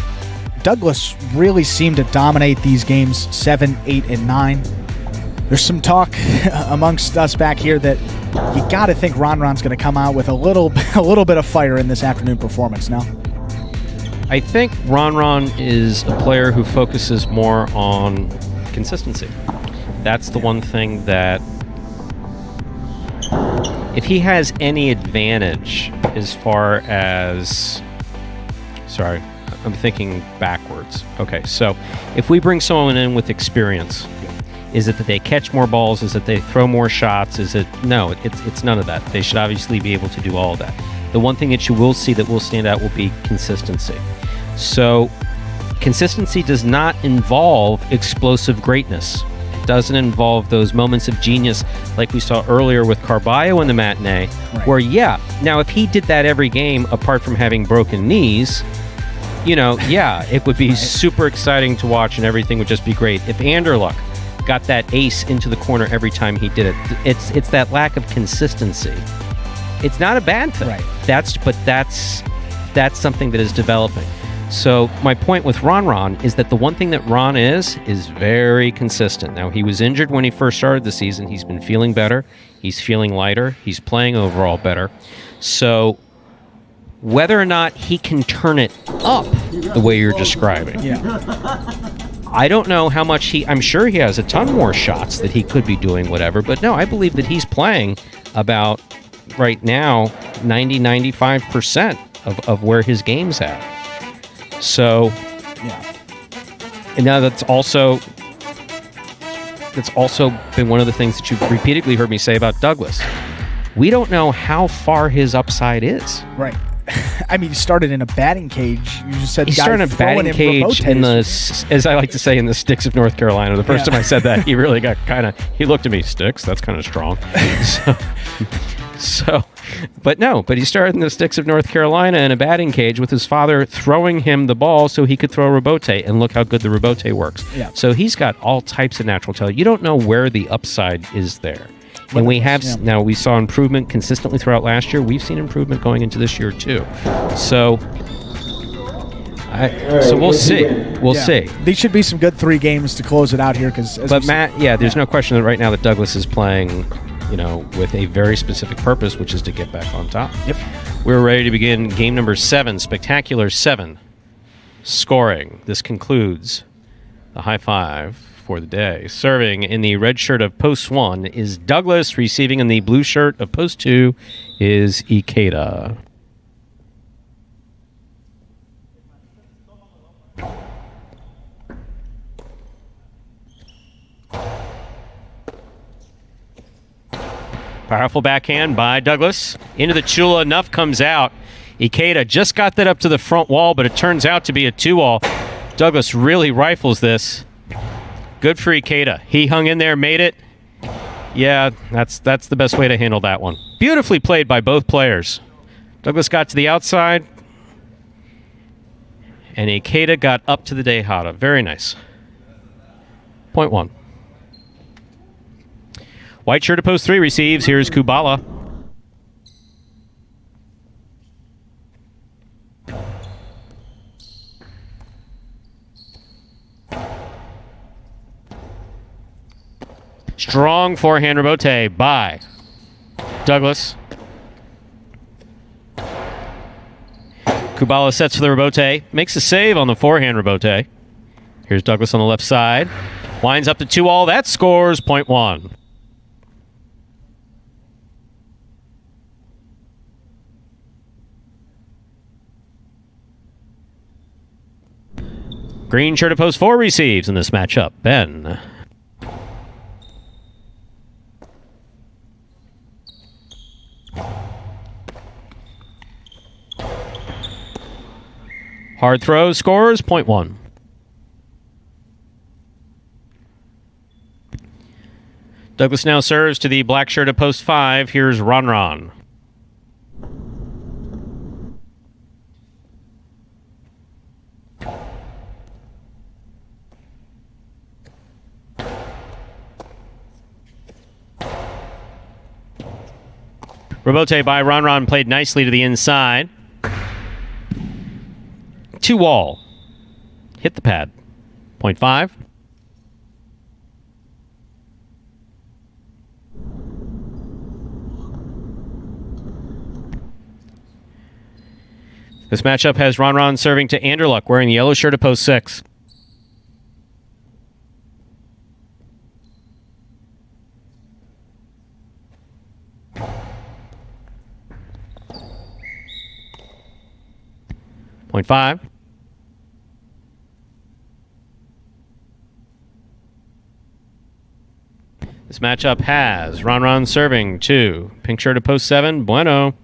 Douglas really seemed to dominate these games 7, 8, and 9. There's some talk amongst us back here that you got to think Ron's going to come out with a little bit of fire in this afternoon performance now. I think Ron is a player who focuses more on consistency. That's the one thing that if he has any advantage as far as... Sorry, I'm thinking backwards. Okay, so if we bring someone in with experience, is it that they catch more balls? Is it they throw more shots? Is it... No, it's none of that. They should obviously be able to do all of that. The one thing that you will see that will stand out will be consistency. So consistency does not involve explosive greatness. It doesn't involve those moments of genius like we saw earlier with Carballo in the matinee, right. Where, yeah, now if he did that every game apart from having broken knees, you know, yeah, it would be super exciting to watch and everything would just be great. If Anderluck got that ace into the corner every time he did it. It's that lack of consistency. It's not a bad thing. Right. That's something that is developing. So my point with Ron is that the one thing that Ron is very consistent. Now, he was injured when he first started the season. He's been feeling better. He's feeling lighter. He's playing overall better. So whether or not he can turn it up the way you're describing, I don't know how much I'm sure he has a ton more shots that he could be doing whatever, but no, I believe that he's playing about, right now, 95% of where his game's at. So, and now that's also been one of the things that you've repeatedly heard me say about Douglas. We don't know how far his upside is. Right. I mean, he started in a batting cage. You just said he started in a batting cage in the, as I like to say, in the sticks of North Carolina. The first time I said that, he really got he looked at me, sticks? That's kind of strong. But he started in the sticks of North Carolina in a batting cage with his father throwing him the ball so he could throw a rebote, and look how good the rebote works. Yeah. So he's got all types of natural talent. You don't know where the upside is there. And we saw improvement consistently throughout last year. We've seen improvement going into this year too. So we'll see. We'll see. These should be some good 3 games to close it out here. But Matt, there's no question that right now that Douglas is playing, with a very specific purpose, which is to get back on top. Yep. We're ready to begin game number 7, Spectacular 7. Scoring. This concludes the high five for the day. Serving in the red shirt of post 1 is Douglas. Receiving in the blue shirt of post 2 is Ikeda. Powerful backhand by Douglas. Into the Chula, enough comes out. Ikeda just got that up to the front wall, but it turns out to be a 2-all. Douglas really rifles this. Good for Ikeda. He hung in there, made it. Yeah, that's the best way to handle that one. Beautifully played by both players. Douglas got to the outside, and Ikeda got up to the Dehata. Very nice. Point 1. White shirt to post 3 receives. Here's Kubala. Strong forehand rebote by Douglas. Kubala sets for the rebote. Makes a save on the forehand rebote. Here's Douglas on the left side. Winds up to 2-all. That scores point 1. Green shirt to post 4 receives in this matchup. Ben. Hard throw scores point 1. Douglas now serves to the black shirt of post 5. Here's Ron. Rebote by Ron played nicely to the inside. 2-all. Hit the pad. Point 5. This matchup has Ron serving to Anderluck, wearing the yellow shirt of post 6. Point 5. This matchup has Ron serving to pink shirt of post 7, Bueno.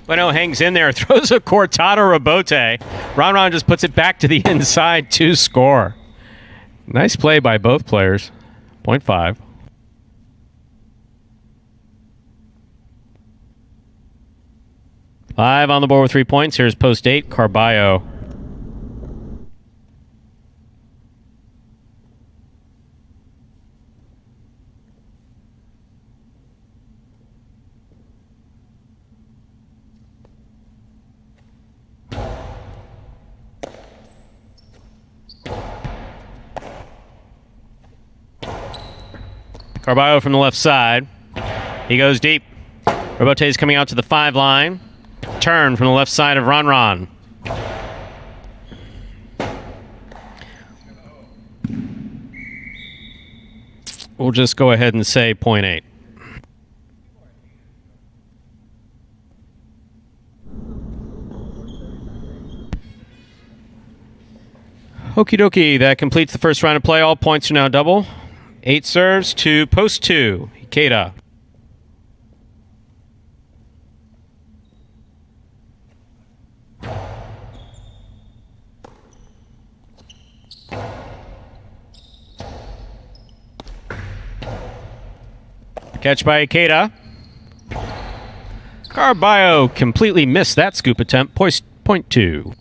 Bueno hangs in there, throws a cortado rebote. Ron just puts it back to the inside to score. Nice play by both players. Point 5. 5 on the board with 3 points. Here's post 8, Carballo. Carballo from the left side. He goes deep. Robote is coming out to the 5 line. Turn from the left side of Ron. We'll just go ahead and say 0.8. Okie dokie, that completes the first round of play. All points are now double. 8 serves to post 2, Ikeda. Catch by Ikeda. Carballo completely missed that scoop attempt. Point 2.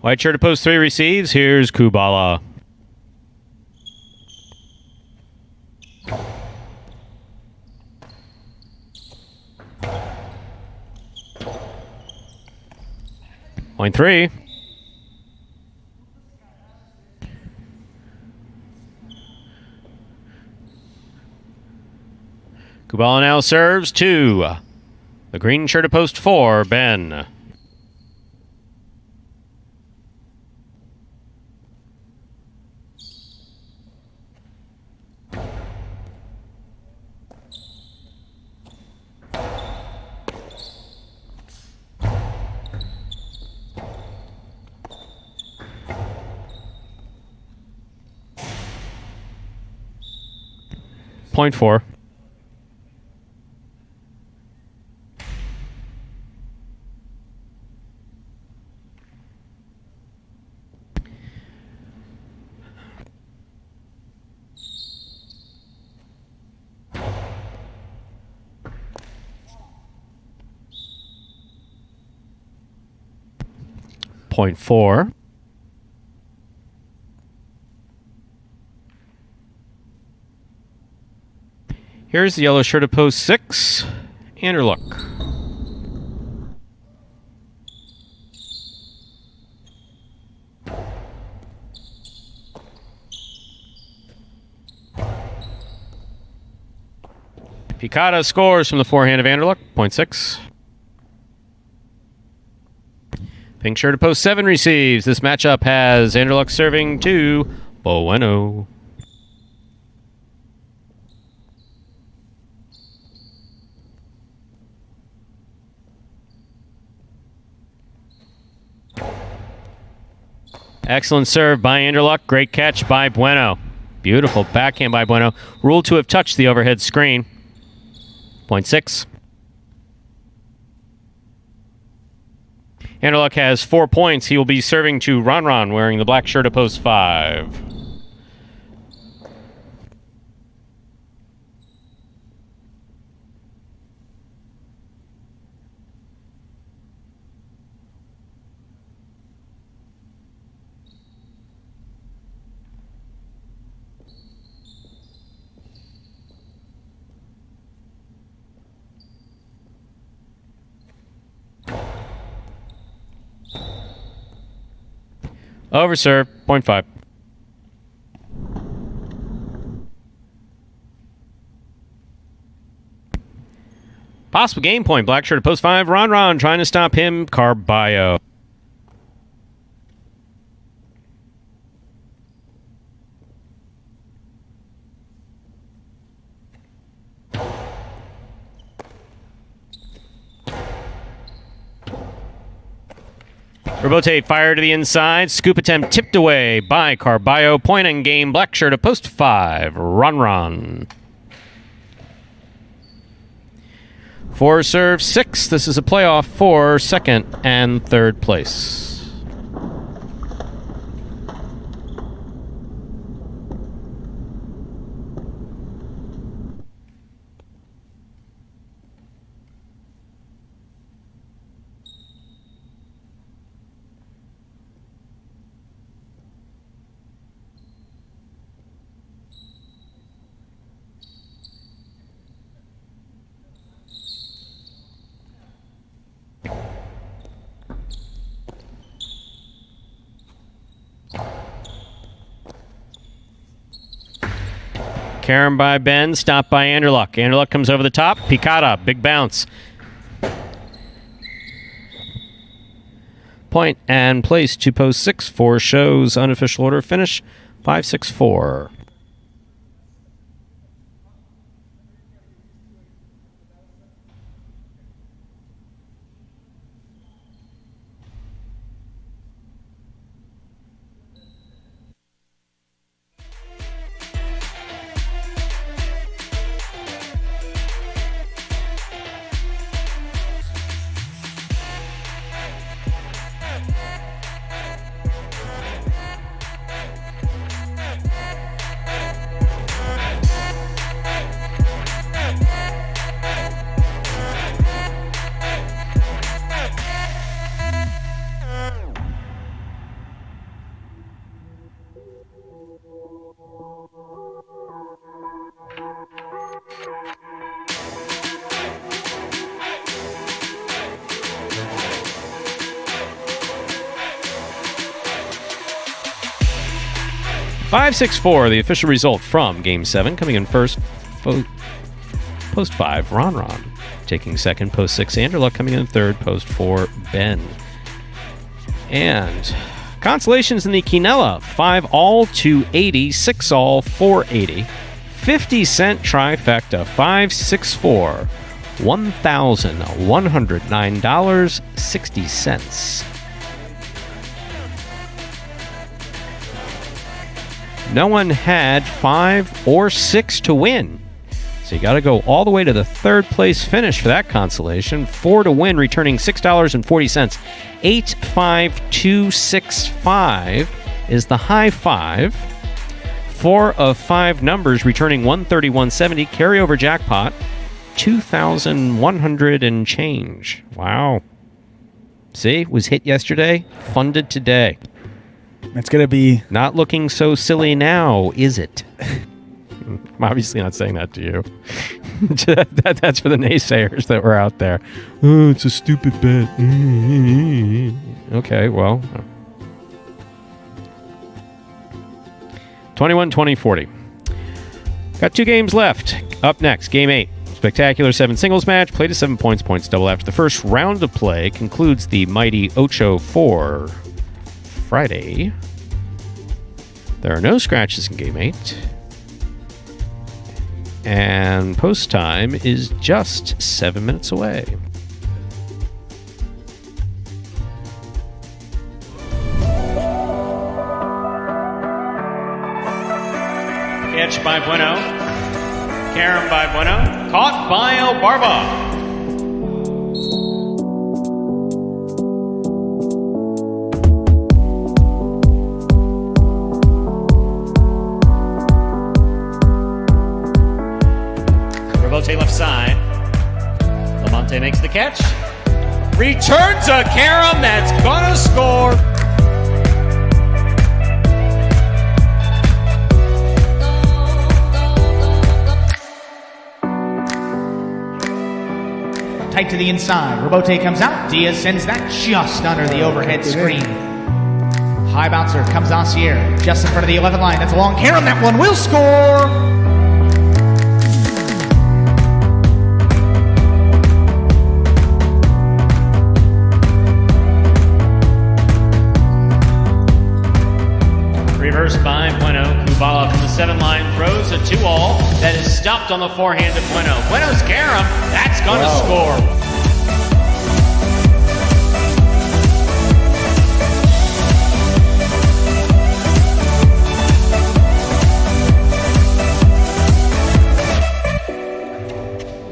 White shirt to post 3 receives. Here's Kubala. Point 3. Kubala now serves 2. The green shirt to post 4, Ben. Point 4. Point 4. Here's the yellow shirt of post 6. Anderluck. Picada scores from the forehand of Anderluck. Point 6. Pink shirt of post 7 receives. This matchup has Anderluck serving 2. Bueno. Excellent serve by Anderluck. Great catch by Bueno. Beautiful backhand by Bueno. Ruled to have touched the overhead screen. Point 6. Anderluck has 4 points. He will be serving to Ron wearing the black shirt of post 5. Overserve, 0.5. Possible game point. Black shirt at post 5. Ron trying to stop him. Carballo. Robote fire to the inside. Scoop attempt tipped away by Carballo. Point and game. Black shirt of post 5. Ron. 4 serve 6. This is a playoff for second and third place. Carom by Ben, stopped by Anderluck. Anderluck comes over the top. Picata, big bounce. Point and place to post 6 for shows unofficial order finish 5-6-4. Five, 6-4, the official result from Game 7. Coming in first, post 5, Ron. Taking second, post 6, Anderluck. Coming in third, post 4, Ben. And consolations in the Quinella, 5 all 280, 6 all 480, 50-cent trifecta, 5-6-4, $1,109.60. No one had 5 or 6 to win. So you got to go all the way to the third place finish for that consolation. 4 to win, returning $6.40. 85265 is the high 5. 4 of 5 numbers returning 131.70. Carryover jackpot, 2,100 and change. Wow. See, was hit yesterday, funded today. It's going to be... Not looking so silly now, is it? I'm obviously not saying that to you. That's for the naysayers that were out there. Oh, it's a stupid bet. Okay, well. 21, 20, 40. Got 2 games left. Up next, Game 8. Spectacular 7 singles match. Play to 7 points. Points double after the first round of play. Concludes the mighty Ocho for Friday. There are no scratches in Game 8. And post time is just 7 minutes away. Catch by Bueno. Carom by Bueno. Caught by El Barba. Rebote left side. Lamonte makes the catch. Returns a Carom that's gonna score. Tight to the inside. Rebote comes out. Diaz sends that just under the overhead screen. High bouncer comes Ancier. Just in front of the 11 line. That's a long Carom. That one will score. Reversed by Bueno. Kubala from the 7 line throws a 2-all that is stopped on the forehand of Bueno. Bueno's Carom. That's going to score.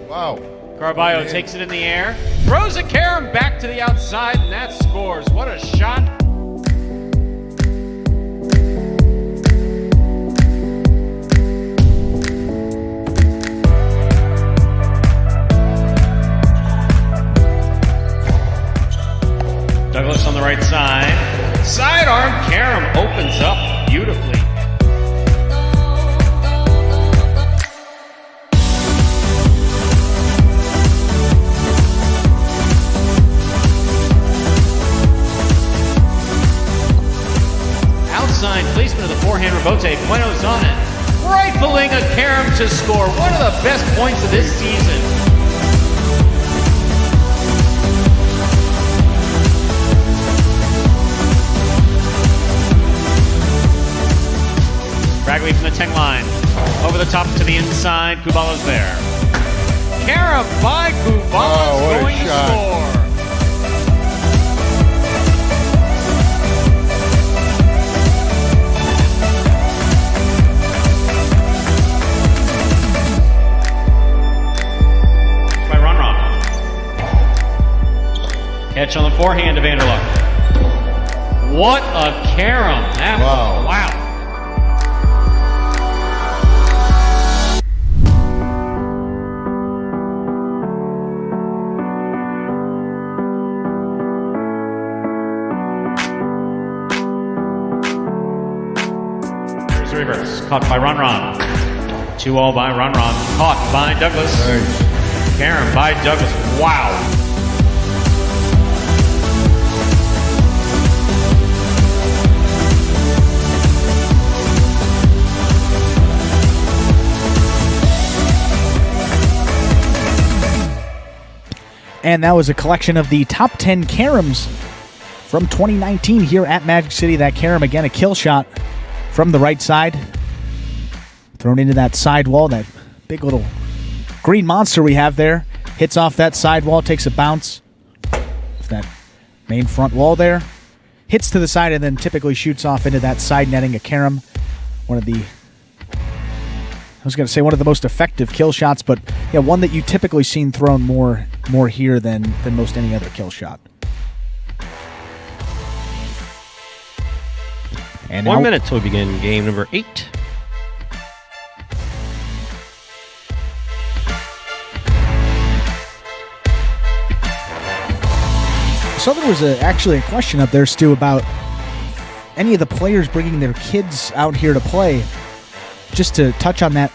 Wow. Carballo takes it in the air, throws a Carom back to the outside, and that scores. What a shot. Douglas on the right side. Sidearm, Carom opens up beautifully. Outside placement of the forehand Rebote. Bueno's on it. rifling a carom to score. One of the best points of this season. Ragley from the 10 line. Over the top to the inside. Kubala's there. Carom by Kubala's going to score. Catch on the forehand of Vanderluck. What a carom. That wow. Wow. Here's the reverse. Caught by Ron. 2-all by Ron. Caught by Douglas. Nice. Carom by Douglas. Wow. And that was a collection of the top 10 caroms from 2019 here at Magic City. That carom, again, a kill shot from the right side. Thrown into that side wall, that big little green monster we have there. Hits off that side wall, takes a bounce. That main front wall there. Hits to the side and then typically shoots off into that side netting. A carom, one of the... I was going to say one of the most effective kill shots, but yeah, one that you typically seen thrown more here than most any other kill shot. And 1 minute till we begin game number 8. So there was actually a question up there, Stu, about any of the players bringing their kids out here to play. Just to touch on that,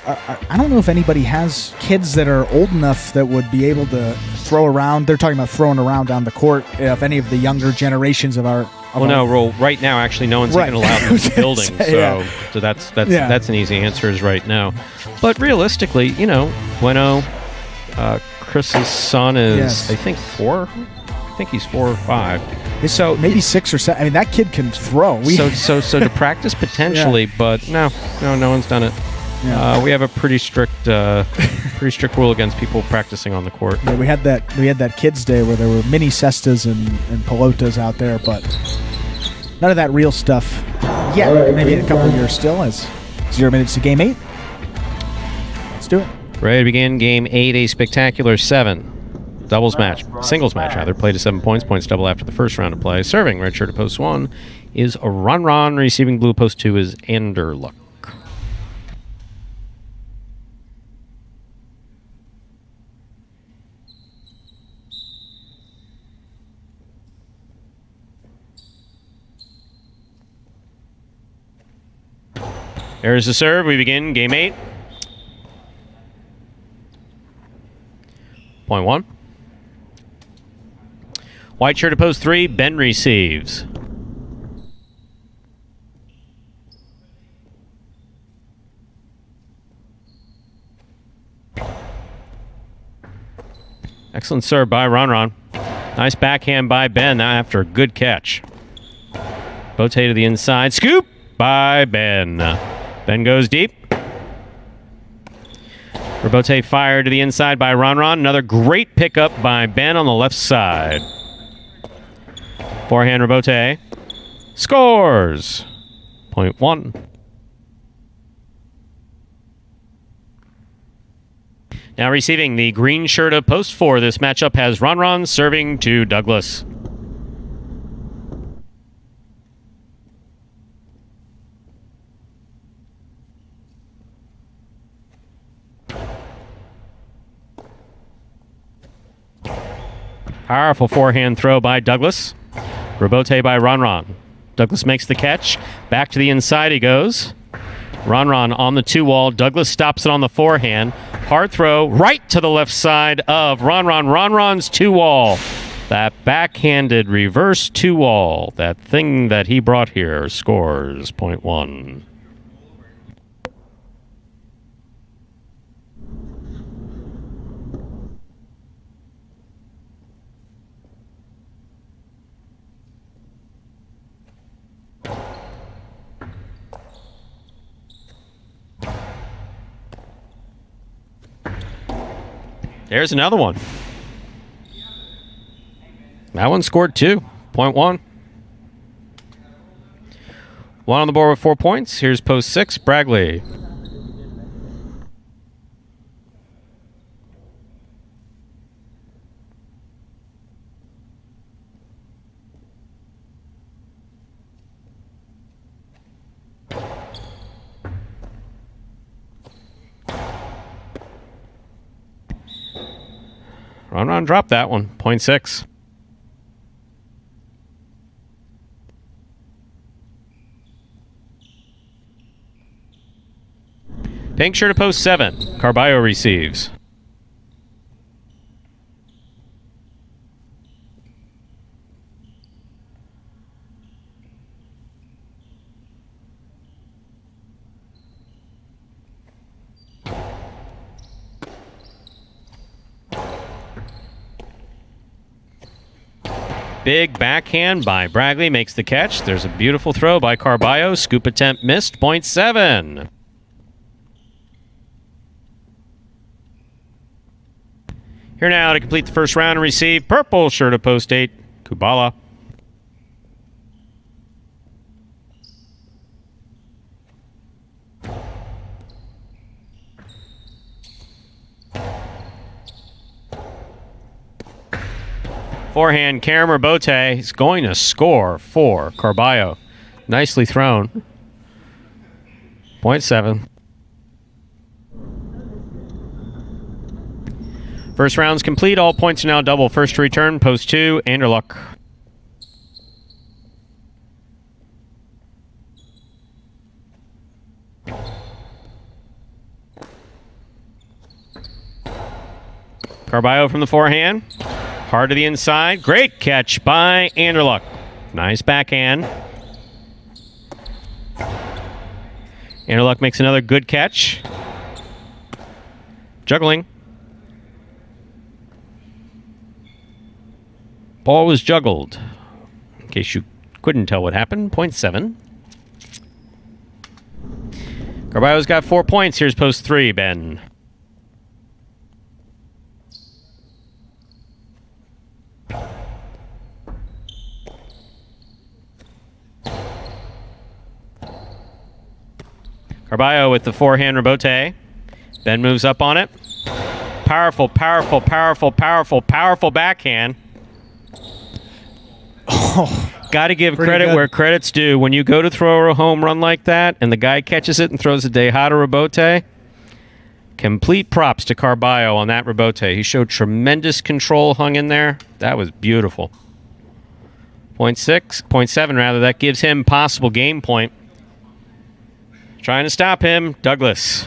I don't know if anybody has kids that are old enough that would be able to throw around. They're talking about throwing around down the court. If any of the younger generations of our... right now, actually, no one's even allowed in the building. So that's an easy answer is right now. But realistically, Bueno, Chris's son is, I think, 4. I think he's 4 or 5. So maybe 6 or 7. I mean, that kid can throw. So to practice potentially, but no one's done it. Yeah. We have a pretty strict rule against people practicing on the court. Yeah, we had that kids' day where there were mini cestas and pelotas out there, but none of that real stuff yet. Right, maybe in a couple of years still. As 0 minutes to game 8. Let's do it. Ready to begin game 8, a spectacular 7. Singles match rather, played to 7 points. Points double after the first round of play. Serving red shirt at post 1 is Ron. Receiving blue post 2 is Anderluck. There's the serve. We begin game 8. Point 1. White shirt at post 3, Ben receives. Excellent serve by Ron. Nice backhand by Ben after a good catch. Bote to the inside. Scoop by Ben. Ben goes deep. Robote fired to the inside by Ron. Another great pickup by Ben on the left side. Forehand Robote scores. Point 1. Now receiving the green shirt of post 4. This matchup has Ron serving to Douglas. Powerful forehand throw by Douglas. Robote by Ron. Douglas makes the catch. Back to the inside he goes. Ron on the 2-wall. Douglas stops it on the forehand. Hard throw right to the left side of Ron. Ron's 2-wall. That backhanded reverse 2-wall. That thing that he brought here scores. Point 1. There's another one. That one scored 2. Point 1. One on the board with 4 points. Here's post 6, Bragley. Run, drop that one. Point 6. Pink shirt to post 7. Carballo receives. Big backhand by Bragley makes the catch. There's a beautiful throw by Carballo. Scoop attempt missed. Point 7. Here now to complete the first round and receive purple shirt of post 8, Kubala. Forehand, Karam Bote is going to score for Carballo. Nicely thrown. Point 7. First round's complete. All points are now double. First to return, post 2, Anderluck. Carballo from the forehand. Hard to the inside. Great catch by Anderluck. Nice backhand. Anderluck makes another good catch. Juggling. Ball was juggled. In case you couldn't tell what happened, point 7. Carballo's got 4 points. Here's post 3, Ben. Carballo with the forehand rebote. Ben moves up on it. Powerful, powerful, powerful, powerful, powerful backhand. Oh, got to give credit where credit's due. When you go to throw a home run like that and the guy catches it and throws a Dejada rebote, complete props to Carballo on that rebote. He showed tremendous control hung in there. That was beautiful. Point 7 rather. That gives him possible game point. Trying to stop him, Douglas.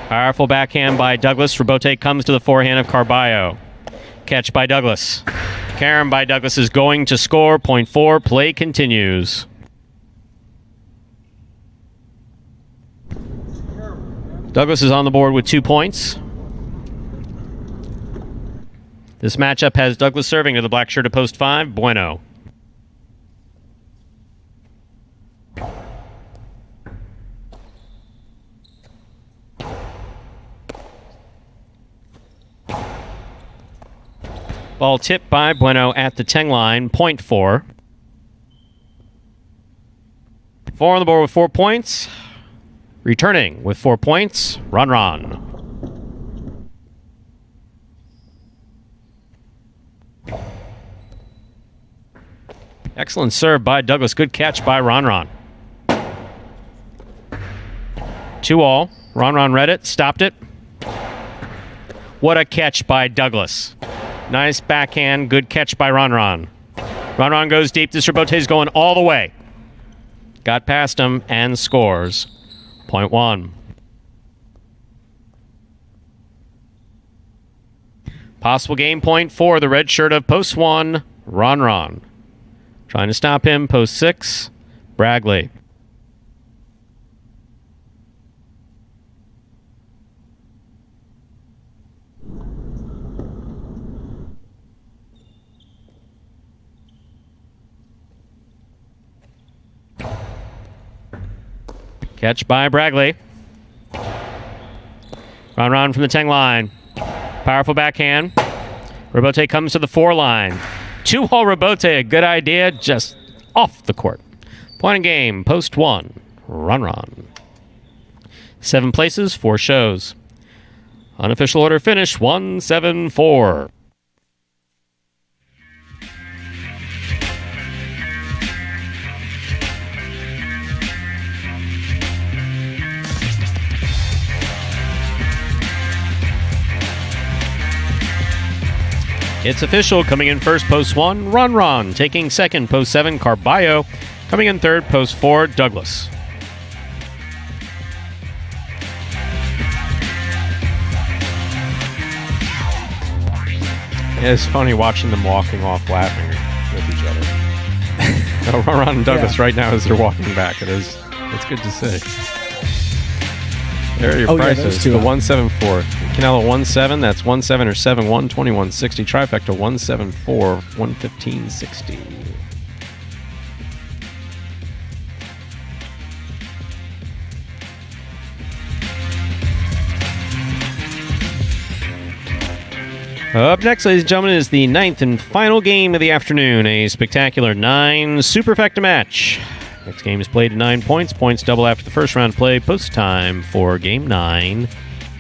Powerful backhand by Douglas. Rebote comes to the forehand of Carballo. Catch by Douglas. Karam by Douglas is going to score. Point 4. Play continues. Douglas is on the board with 2 points. This matchup has Douglas serving to the black shirt of post 5, Bueno. Ball tipped by Bueno at the 10 line, point 4. 4 on the board with 4 points. Returning with 4 points, Ron. Excellent serve by Douglas. Good catch by Ron. 2-all. Ron read it, stopped it. What a catch by Douglas. Nice backhand, good catch by Ron. Ron goes deep. This rebote is going all the way. Got past him and scores. Point 1. Possible game point for the red shirt of post 1, Ron. Trying to stop him, post 6, Bragley. Catch by Bragley. Ron from the 10 line. Powerful backhand. Robote comes to the 4 line. 2-hole Robote, a good idea, just off the court. Point in game, post 1, Ron. 7 places, 4 shows. Unofficial order finish, 1-7-4. It's official. Coming in first, post 1, Ron. Taking second, post 7, Carballo. Coming in third, post 4, Douglas. It's funny watching them walking off laughing with each other. Ron and Douglas right now as they're walking back. It's good to see. There are your prices. The 174. Canelo 17, that's 17 or 71, 2160. Trifecta 174, 115.60. Up next, ladies and gentlemen, is the 9th and final game of the afternoon. A spectacular 9 superfecta match. Next game is played at 9 points. Points double after the first round play. Post time for game 9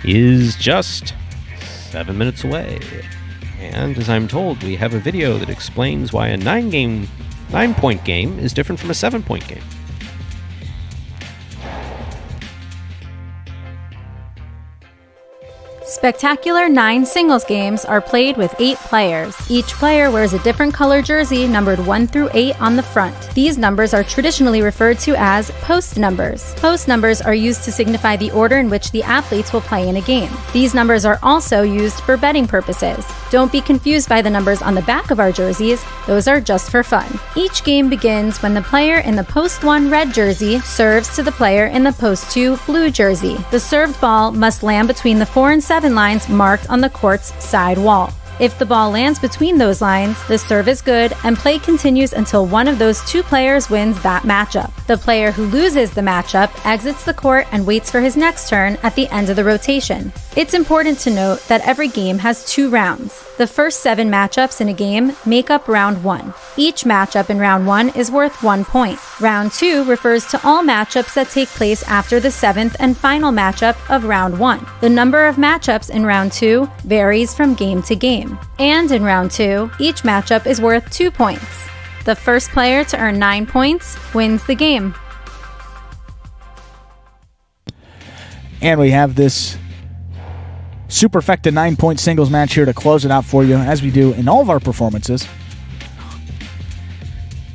is just 7 minutes away. And as I'm told, we have a video that explains why a 9-point game is different from a 7-point game. Spectacular 9 singles games are played with 8 players. Each player wears a different color jersey numbered 1 through 8 on the front. These numbers are traditionally referred to as post numbers. Post numbers are used to signify the order in which the athletes will play in a game. These numbers are also used for betting purposes. Don't be confused by the numbers on the back of our jerseys. Those are just for fun. Each game begins when the player in the post 1 red jersey serves to the player in the post 2 blue jersey. The served ball must land between the 4 and 7 lines marked on the court's side wall. If the ball lands between those lines, the serve is good and play continues until one of those 2 players wins that matchup. The player who loses the matchup exits the court and waits for his next turn at the end of the rotation. It's important to note that every game has 2 rounds. The first 7 matchups in a game make up round 1. Each matchup in round 1 is worth 1 point. Round 2 refers to all matchups that take place after the 7th and final matchup of round 1. The number of matchups in round 2 varies from game to game. And in round 2, each matchup is worth 2 points. The first player to earn 9 points wins the game. And we have this superfecta 9-point singles match here to close it out for you, as we do in all of our performances.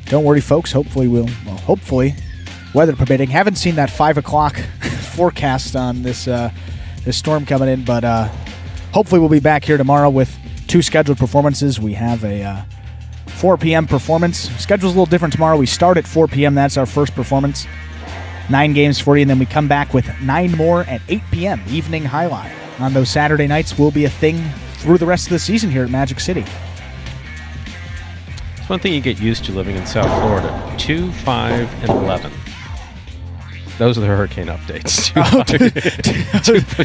Don't worry, folks. Hopefully, weather permitting. Haven't seen that 5 o'clock forecast on this storm coming in, but hopefully we'll be back here tomorrow with 2 scheduled performances. We have a 4 p.m. performance. Schedule's a little different tomorrow. We start at 4 p.m. That's our first performance. 9 games for you, and then we come back with 9 more at 8 p.m. Evening highlight. On those Saturday nights will be a thing through the rest of the season here at Magic City. It's one thing you get used to living in South Florida. 2, 5, and 11. Those are the hurricane updates.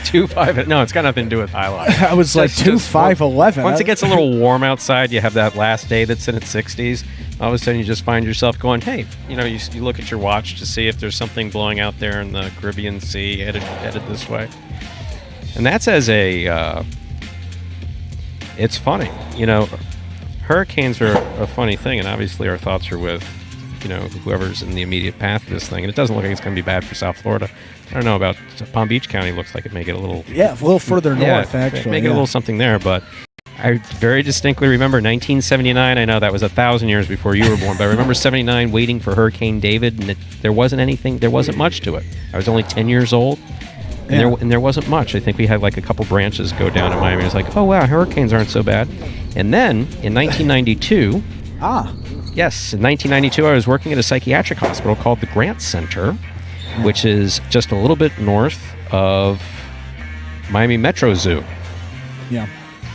2, 5. No, it's got nothing to do with highlight. I was like 2, 5, 11. Once it gets a little warm outside, you have that last day that's in its 60s. All of a sudden, you just find yourself going, hey, you look at your watch to see if there's something blowing out there in the Caribbean Sea headed this way. And that's it's funny. Hurricanes are a funny thing, and obviously our thoughts are with whoever's in the immediate path of this thing. And it doesn't look like it's going to be bad for South Florida. I don't know about Palm Beach County. Looks like it may get a little... Yeah, a little further north, actually. May get a little something there, but I very distinctly remember 1979. I know that was 1,000 years before you were born, but I remember 79 waiting for Hurricane David, and there wasn't much to it. I was only 10 years old, and there wasn't much. I think we had like a couple branches go down in Miami. It was like, oh, wow, hurricanes aren't so bad. And then in 1992... Yes, in 1992, I was working at a psychiatric hospital called the Grant Center, which is just a little bit north of Miami Metro Zoo. Yeah.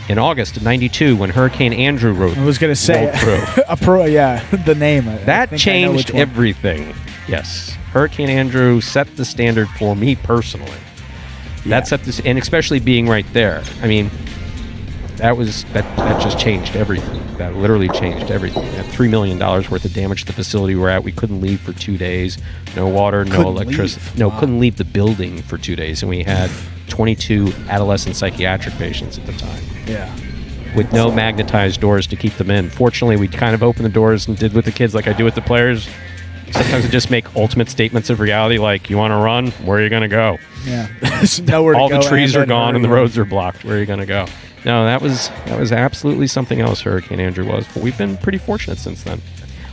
In August of 92, when Hurricane Andrew rolled through. The name. That changed everything. Yes. Hurricane Andrew set the standard for me personally. Yeah. That set this, and especially being right there. I mean, that just changed everything. That literally changed everything. That $3 million worth of damage to the facility we're at. We couldn't leave for 2 days. No water, no electricity. Couldn't leave the building for 2 days. And we had 22 adolescent psychiatric patients at the time. Yeah. With no magnetized doors to keep them in. Fortunately, we kind of opened the doors and did with the kids like I do with the players. Sometimes I just make ultimate statements of reality, like, you want to run? Where are you going to go? Yeah. Nowhere to All go the trees are gone and the hurry. roads are blocked. Where are you going to go? No, that was absolutely something else, Hurricane Andrew was. But we've been pretty fortunate since then.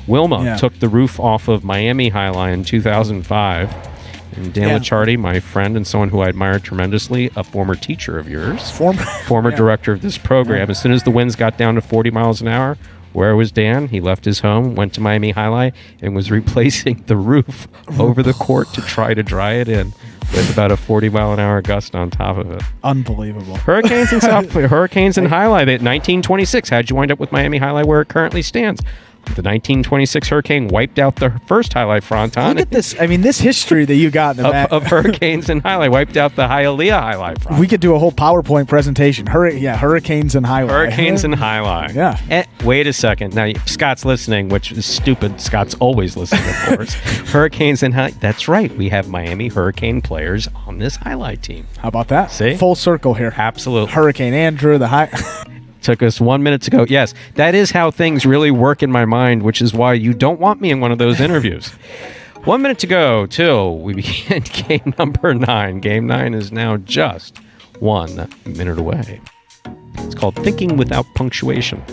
Wilma took the roof off of Miami Highline in 2005. And Dan Licciardi, my friend and someone who I admire tremendously, a former teacher of yours, former director of this program. As soon as the winds got down to 40 miles an hour, where was Dan? He left his home, went to Miami Highlight, and was replacing the roof over the court to try to dry it in with about a 40-mile-an-hour gust on top of it. Unbelievable. Hurricanes in Highlight at 1926. How'd you wind up with Miami Highlight where it currently stands? The 1926 hurricane wiped out the first Highlight fronton. Look at this. I mean, this history that you got in the back. Of hurricanes in Highlight wiped out the Hialeah Highlight fronton. We could do a whole PowerPoint prepresentation. Hurricanes and Highlight. Hurricanes and Highlight. Yeah. Wait a second. Now, Scott's listening, which is stupid. Scott's always listening, of course. Hurricanes and Highlight. That's right. We have Miami Hurricane players on this Highlight team. How about that? See? Full circle here. Absolutely. Hurricane Andrew, the Took us 1 minute to go. Yes, that is how things really work in my mind, which is why you don't want me in one of those interviews. 1 minute to go till we begin game number 9. Game 9 is now just 1 minute away. It's called Thinking Without Punctuation.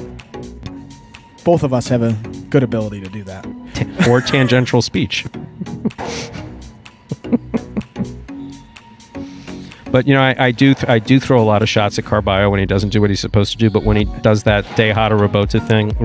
Both of us have a good ability to do that. Or tangential speech. But, you know, I do throw a lot of shots at Carballo when he doesn't do what he's supposed to do. But when he does that Tejada Rabota thing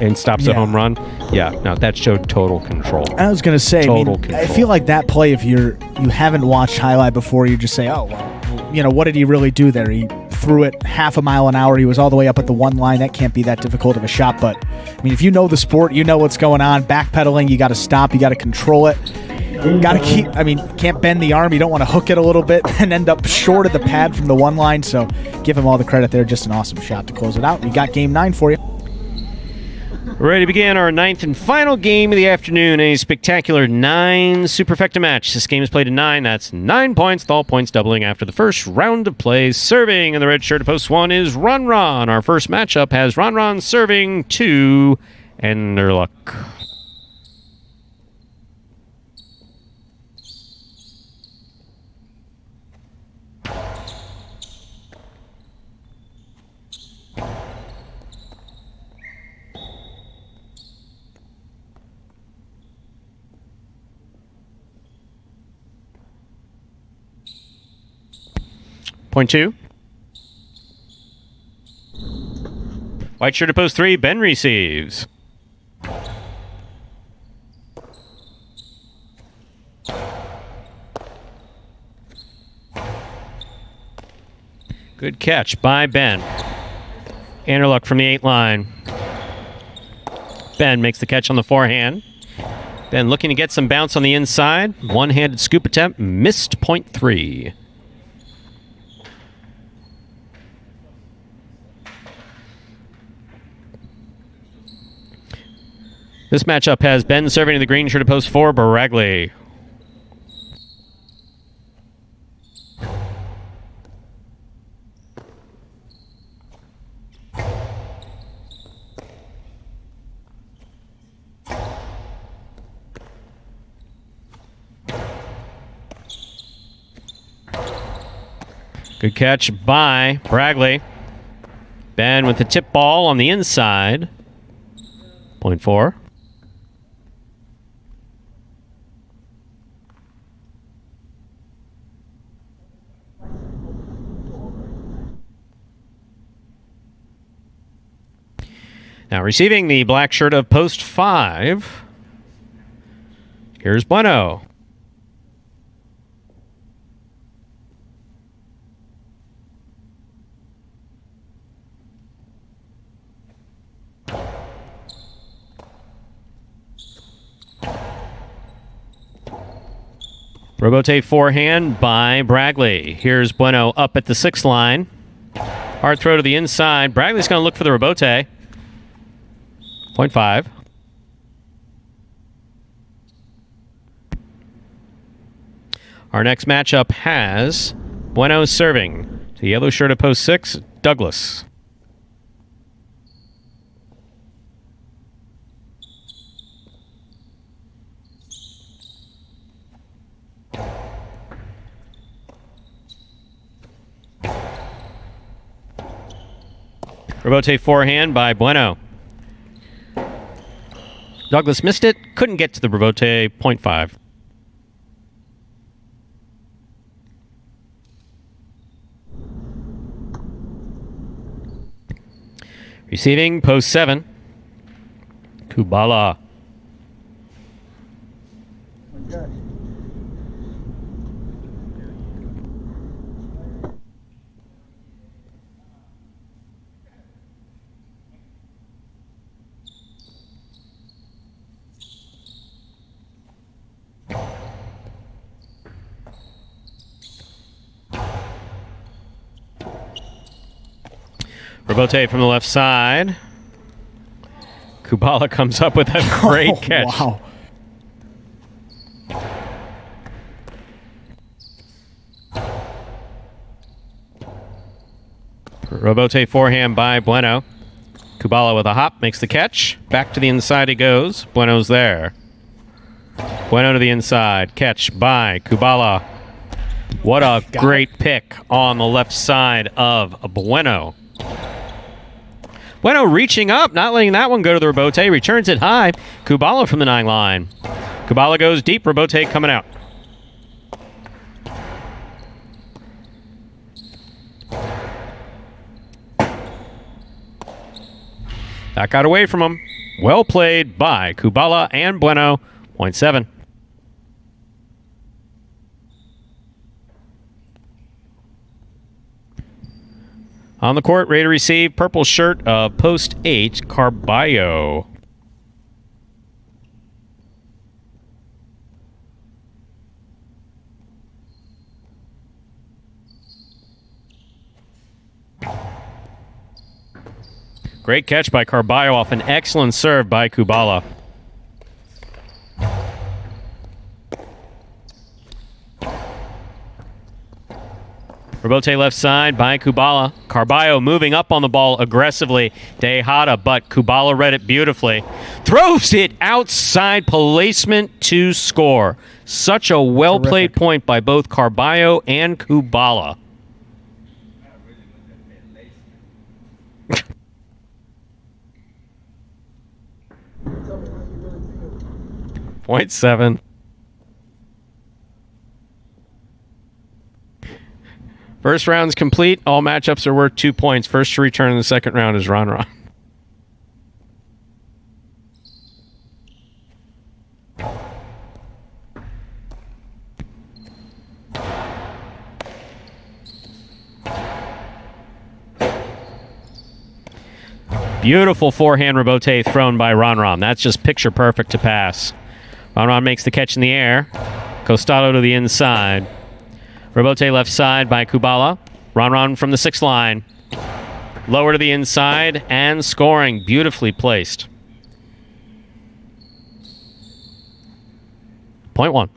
and stops a home run, that showed total control. I was going to say, I feel like that play, if you haven't watched Highlight before, you just say, oh, well, you know, what did he really do there? He threw it half a mile an hour. He was all the way up at the one line. That can't be that difficult of a shot. But, I mean, if you know the sport, you know what's going on. Backpedaling, you got to stop. You got to control it. Got to can't bend the arm. You don't want to hook it a little bit and end up short of the pad from the one line. So give him all the credit there. Just an awesome shot to close it out. We got game 9 for you. Ready to begin our 9th and final game of the afternoon. A spectacular 9 superfecta match. This game is played in 9. That's 9 points, with all points doubling after the first round of play. Serving in the red shirt at post 1 is Ron Ron. Our first matchup has Ron Ron serving to Enderluck. Point 2. White shirt at post 3. Ben receives. Good catch by Ben. Anderluck from the 8 line. Ben makes the catch on the forehand. Ben looking to get some bounce on the inside. One-handed scoop attempt. Missed point 3. This matchup has Ben serving to the green shirt at post 4, Baregley. Good catch by Baregley. Ben with the tip ball on the inside. Point 4. Now receiving the black shirt of post 5, here's Bueno. Robote forehand by Bragley. Here's Bueno up at the 6th line. Hard throw to the inside. Bragley's going to look for the Robote. 0.5. Our next matchup has Bueno serving to the yellow shirt at post 6, Douglas. Robote forehand by Bueno. Douglas missed it. Couldn't get to the Robote. 0.5. Receiving post 7. Kubala. Robote from the left side. Kubala comes up with a great catch. Wow. Robote forehand by Bueno. Kubala with a hop makes the catch. Back to the inside he goes. Bueno's there. Bueno to the inside. Catch by Kubala. What a great pick on the left side of Bueno. Bueno reaching up, not letting that one go to the Robote. Returns it high. Kubala from the 9 line. Kubala goes deep. Robote coming out. That got away from him. Well played by Kubala and Bueno. 0.7. On the court, ready to receive, purple shirt of post 8, Carballo. Great catch by Carballo off an excellent serve by Kubala. Robote left side by Kubala. Carballo moving up on the ball aggressively. Tejada, but Kubala read it beautifully. Throws it outside placement to score. Such a well-played point by both Carballo and Kubala. Point 7. First round's complete. All matchups are worth 2 points. First to return in the second round is Ron Ron. Beautiful forehand Robote thrown by Ron Ron. That's just picture perfect to pass. Ron Ron makes the catch in the air. Costado to the inside. Robote left side by Kubala. Ron Ron from the 6th line. Lower to the inside and scoring. Beautifully placed. 0.1.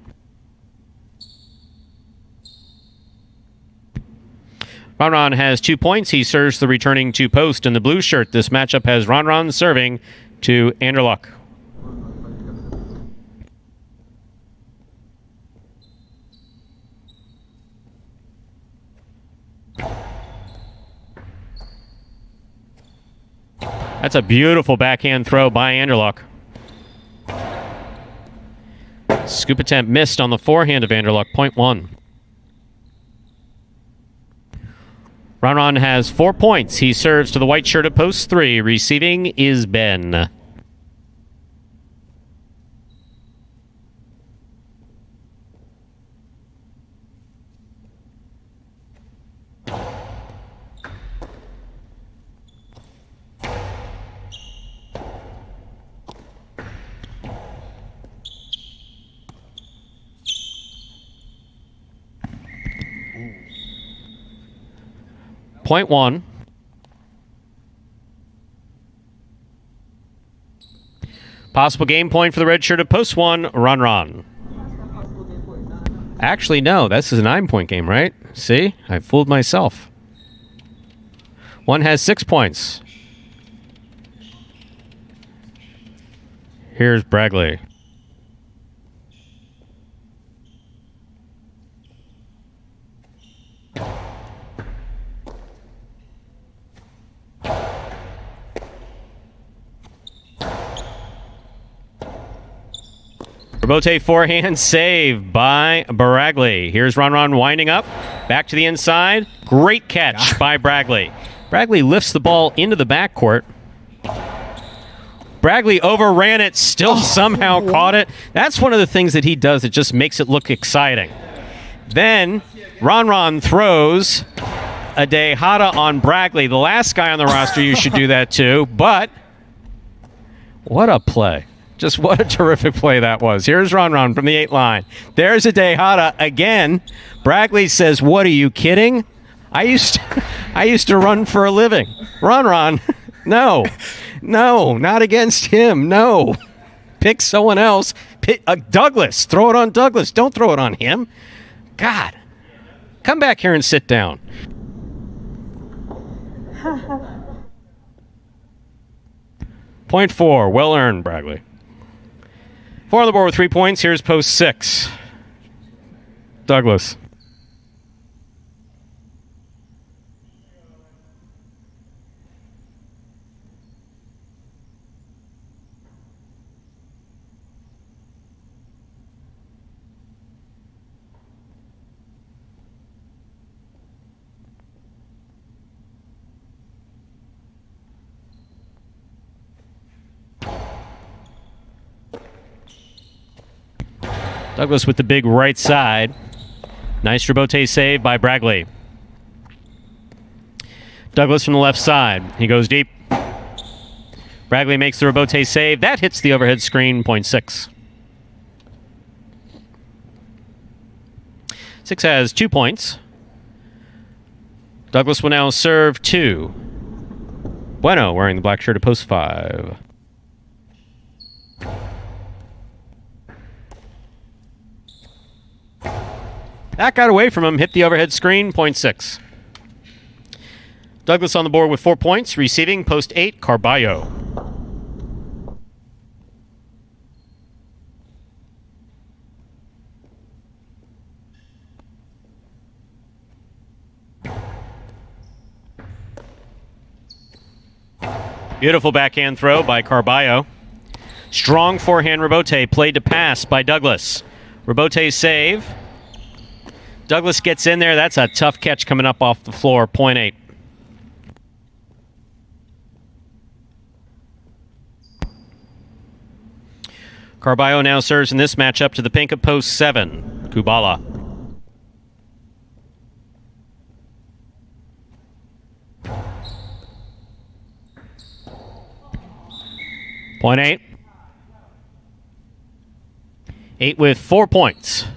Ron Ron has 2 points. He serves the returning 2 post in the blue shirt. This matchup has Ron Ron serving to Anderluck. That's a beautiful backhand throw by Anderluck. Scoop attempt missed on the forehand of Anderluck. 0.1. Ron Ron has 4 points. He serves to the white shirt at post 3. Receiving is Ben. Point one. Possible game point for the red shirt of post one, Ron. Actually, no, this is a 9-point game, right? See? I fooled myself. One has 6 points. Here's Bragley. Robote forehand save by Bragley. Here's Ron winding up. Back to the inside. Great catch by Bragley. Bragley lifts the ball into the backcourt. Bragley overran it, still somehow caught it. That's one of the things that he does that just makes it look exciting. Then Ron throws a Dejada on Bragley. The last guy on the roster you should do that to, but what a play. Just what a terrific play that was. Here's Ron from the 8 line. There's a Dejada again. Bragley says, "What are you kidding? I used to run for a living." Ron, no, not against him. No, pick someone else. Pick Douglas. Throw it on Douglas. Don't throw it on him. God, come back here and sit down. Point 4, well earned, Bragley. 4 on the board with 3 points. Here's post 6. Douglas. Douglas with the big right side. Nice Robote save by Bragley. Douglas from the left side. He goes deep. Bragley makes the Robote save. That hits the overhead screen, point 6. 6 has 2 points. Douglas will now serve 2. Bueno wearing the black shirt at post 5. That got away from him, hit the overhead screen, point 6. Douglas on the board with 4 points, receiving post 8, Carballo. Beautiful backhand throw by Carballo. Strong forehand Robote played to pass by Douglas. Robote save. Douglas gets in there. That's a tough catch coming up off the floor. Point 8. Carballo now serves in this matchup to the pink of post 7, Kubala. Point 8. 8 with 4 points.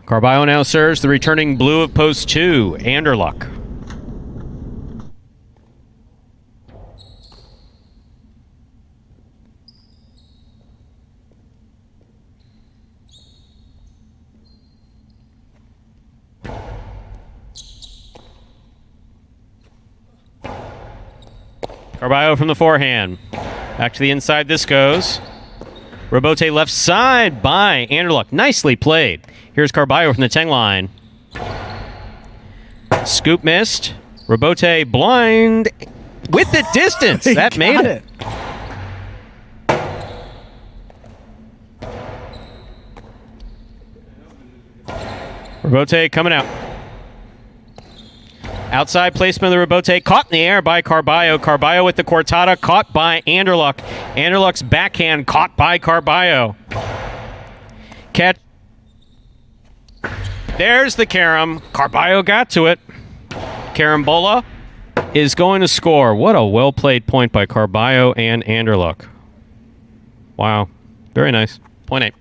Carballo now serves the returning blue of post 2, Anderluck. Carballo from the forehand. Back to the inside this goes. Robote left side by Anderluck. Nicely played. Here's Carballo from the 10 line. Scoop missed. Robote blind with the distance. That made it. Robote coming out. Outside placement of the Robote, caught in the air by Carballo. Carballo with the cortada, caught by Anderluck. Anderluck's backhand, caught by Carballo. Catch. There's the carom. Carballo got to it. Carambola is going to score. What a well-played point by Carballo and Anderluck. Wow. Very nice. Point 8.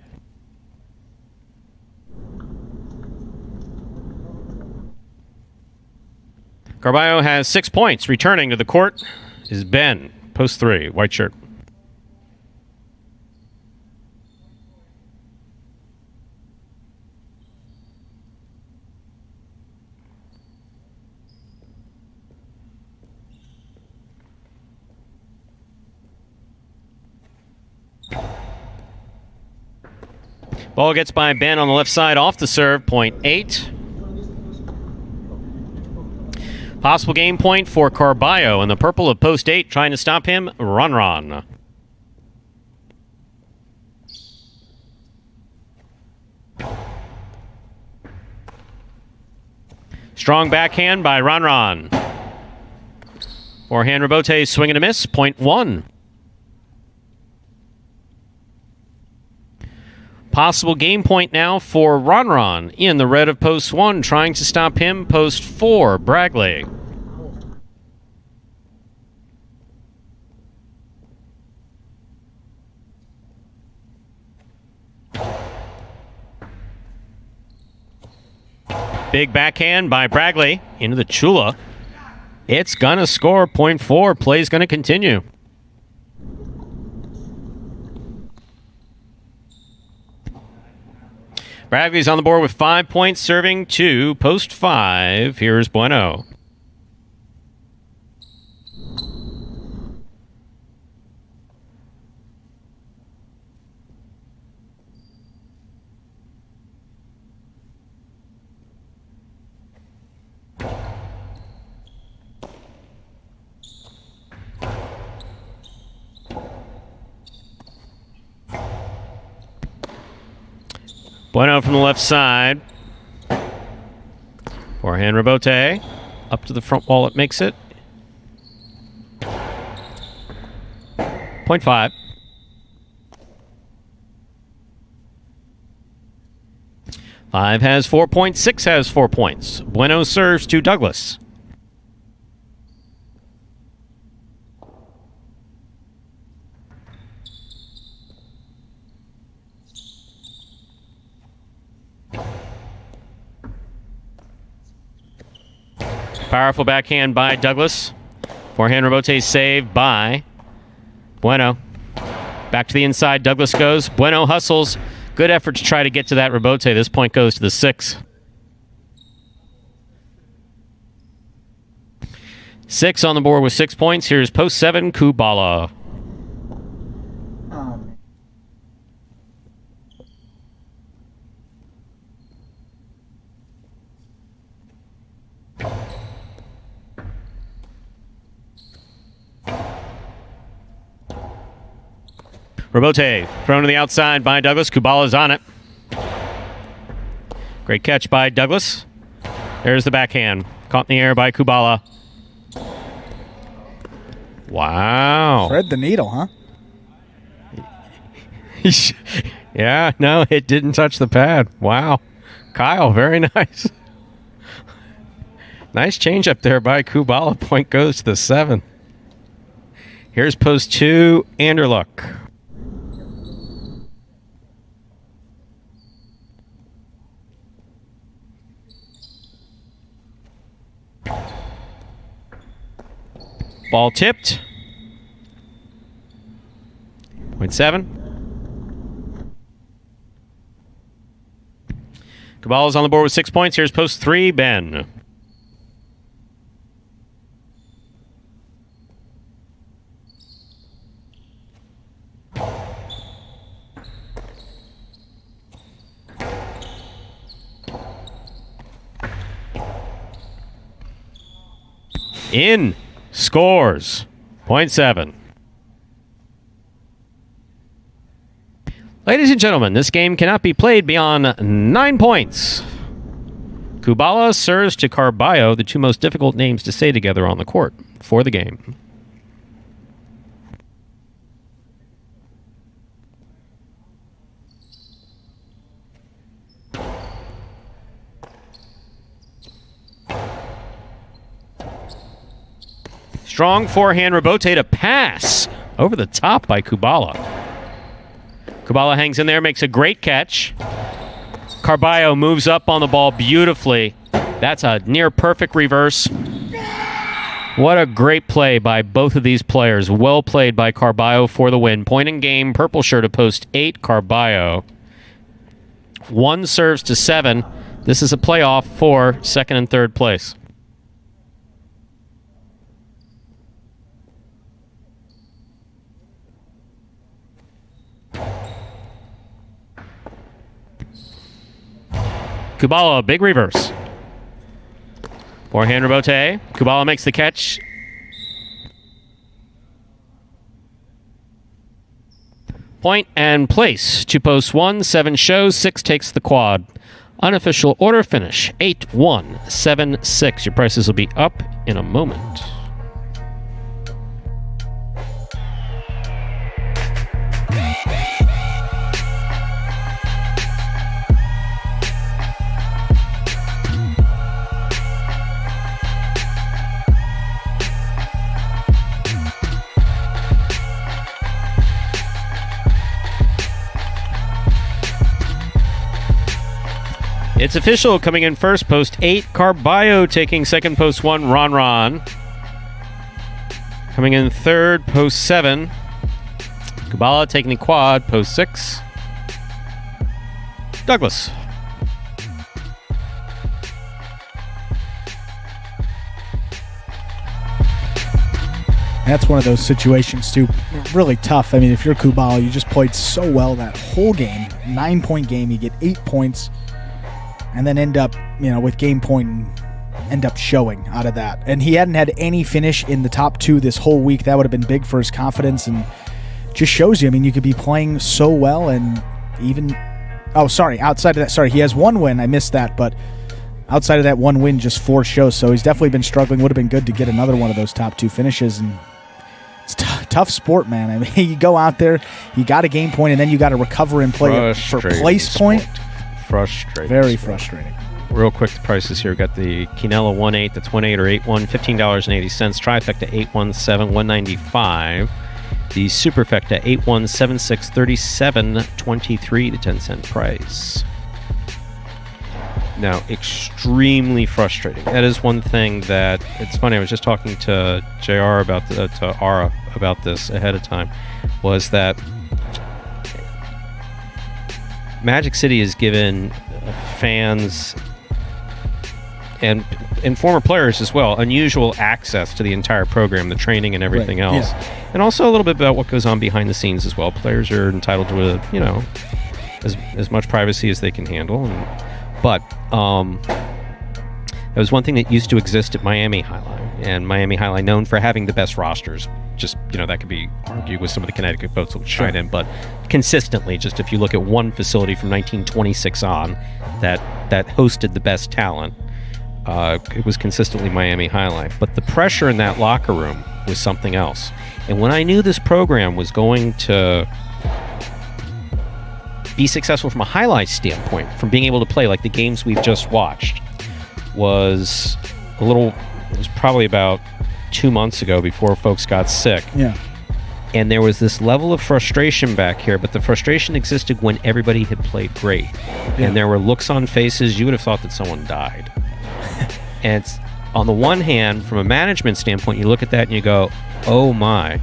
Carballo has 6 points. Returning to the court is Ben, post 3, white shirt. Ball gets by Ben on the left side off the serve, point 8. Possible game point for Carballo in the purple of post 8, trying to stop him, Ron. Strong backhand by Ron. Forehand rebote, swing and a miss, point 1. Possible game point now for Ron in the red of post 1, trying to stop him, post 4, Bragley. Big backhand by Bragley into the Chula. It's gonna score, point 4, play's gonna continue. Bragley's on the board with 5 points, serving to post 5. Here's Bueno. Bueno from the left side. Forehand rebote. Up to the front wall, it makes it. Point 5. Five has 4 points. 6 has 4 points. Bueno serves to Douglas. Powerful backhand by Douglas. Forehand rebote saved by Bueno. Back to the inside, Douglas goes. Bueno hustles. Good effort to try to get to that rebote. This point goes to the 6. 6 on the board with 6 points. Here's post 7, Kubala. Rebote thrown to the outside by Douglas. Kubala's on it. Great catch by Douglas. There's the backhand. Caught in the air by Kubala. Wow. Thread the needle, huh? Yeah, no, it didn't touch the pad. Wow. Kyle, very nice. Nice change up there by Kubala. Point goes to the 7. Here's post 2, Anderluck. Ball tipped. Point 7. Kubala's on the board with 6 points. Here's post 3, Ben. In. Scores. Point 7. Ladies and gentlemen, this game cannot be played beyond 9 points. Kubala serves to Carballo, the two most difficult names to say together on the court for the game. Strong forehand rebote to pass over the top by Kubala. Kubala hangs in there, makes a great catch. Carballo moves up on the ball beautifully. That's a near perfect reverse. What a great play by both of these players. Well played by Carballo for the win. Point in game, purple shirt at post 8, Carballo. 1 serves to 7. This is a playoff for second and third place. Kubala, big reverse. Forehand rebote. Kubala makes the catch. Point and place. 2 posts 1, 7 shows, 6 takes the quad. Unofficial order finish 8-1, 7-6. Your prices will be up in a moment. It's official. Coming in first, post 8, Carballo. Taking second, post 1, Ron. Coming in third, post 7, Kubala taking the quad, post 6, Douglas. That's one of those situations, too. Really tough. I mean, if you're Kubala, you just played so well that whole game. 9-point game, you get 8 points, and then end up, with game point and end up showing out of that. And he hadn't had any finish in the top 2 this whole week. That would have been big for his confidence, and just shows you. I mean, you could be playing so well, and even... Oh, sorry, outside of that... Sorry, he has 1 win. I missed that, but outside of that 1 win, just 4 shows. So he's definitely been struggling. Would have been good to get another one of those top 2 finishes, and it's tough sport, man. I mean, you go out there, you got a game point, and then you got to recover and play for place point. Frustrating. Very frustrating. Real quick, the prices here. Got the Quinella 1-8, that's 1-8 or 8-1, $15.80. Trifecta 8-1-7, $195. The Superfecta 8-1, 7-6, $37.23, the 10-cent price. Now, extremely frustrating. That is one thing that, it's funny, I was just talking to JR about, to Ara about this ahead of time, was that Magic City has given fans and former players as well unusual access to the entire program, the training and everything else. Yeah. And also a little bit about what goes on behind the scenes as well. Players are entitled to, as much privacy as they can handle. But there was one thing that used to exist at Miami Highline, and Miami Highline known for having the best rosters. Just, that could be argued with some of the Connecticut folks that chime in, but consistently, just if you look at one facility from 1926 on that hosted the best talent, it was consistently Miami Highline. But the pressure in that locker room was something else. And when I knew this program was going to be successful from a highlight standpoint, from being able to play like the games we've just watched, it was probably about 2 months ago before folks got sick. Yeah. And there was this level of frustration back here, but the frustration existed when everybody had played great. Yeah. And there were looks on faces, you would have thought that someone died. And it's, on the one hand, from a management standpoint, you look at that and you go, oh my,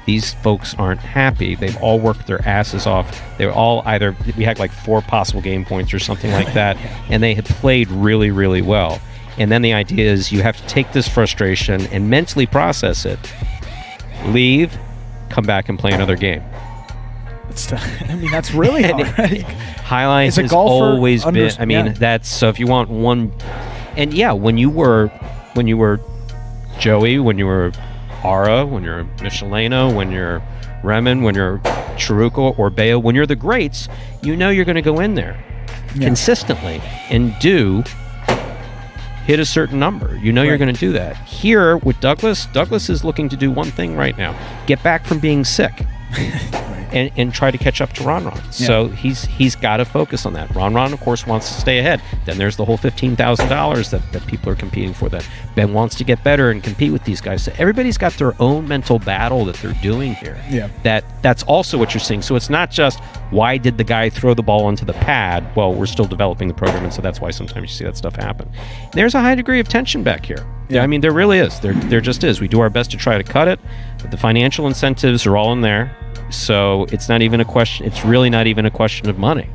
these folks aren't happy. They've all worked their asses off. They were all either, we had like 4 possible game points or something like that, and they had played really, really well. And then the idea is you have to take this frustration and mentally process it, leave, come back and play another game. That's really hard. Highlights has always been, that's, so if you want one, and yeah, when you were Joey, when you were Ara, when you're Micheleno, when you're Remen, when you're Chiruko or Bayo, when you're the greats, you're going to go in there consistently and hit a certain number. You're going to do that. Here with Douglas is looking to do one thing right now: get back from being sick. And try to catch up to Ron. Yeah. So he's got to focus on that. Ron, of course, wants to stay ahead. Then there's the whole $15,000 that people are competing for. That Ben wants to get better and compete with these guys. So everybody's got their own mental battle that they're doing here. Yeah. That's also what you're seeing. So it's not just, why did the guy throw the ball onto the pad? Well, we're still developing the program, and so that's why sometimes you see that stuff happen. There's a high degree of tension back here. Yeah, I mean, there really is. There just is. We do our best to try to cut it, but the financial incentives are all in there. So it's not even a question. It's really not even a question of money.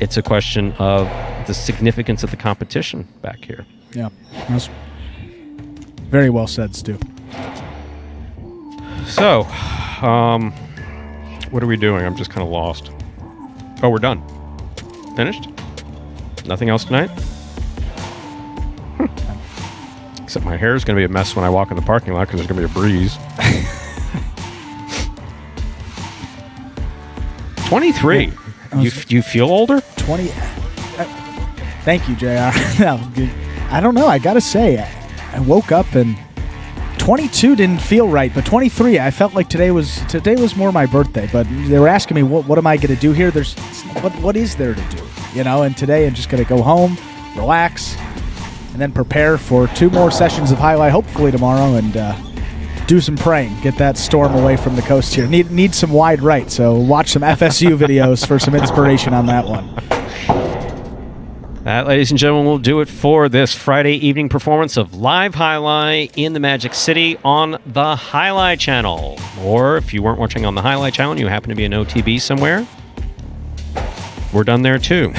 It's a question of the significance of the competition back here. Yeah, that's very well said, Stu. So, what are we doing? I'm just kind of lost. Oh, we're done. Finished? Nothing else tonight? Except my hair is going to be a mess when I walk in the parking lot because there's going to be a breeze. 23. You feel older? 20. Thank you, JR. I don't know. I got to say, I woke up and 22 didn't feel right, but 23, I felt like today was more my birthday. But they were asking me, what am I going to do here? What is there to do? And today I'm just going to go home, relax, and then prepare for 2 more sessions of highlight, hopefully tomorrow, and do some praying. Get that storm away from the coast here. Need some wide right, so watch some FSU videos for some inspiration on that one. That, ladies and gentlemen, will do it for this Friday evening performance of Live Highlight in the Magic City on the Jai-Alai Channel. Or if you weren't watching on the Jai-Alai Channel and you happen to be an OTB somewhere, we're done there too.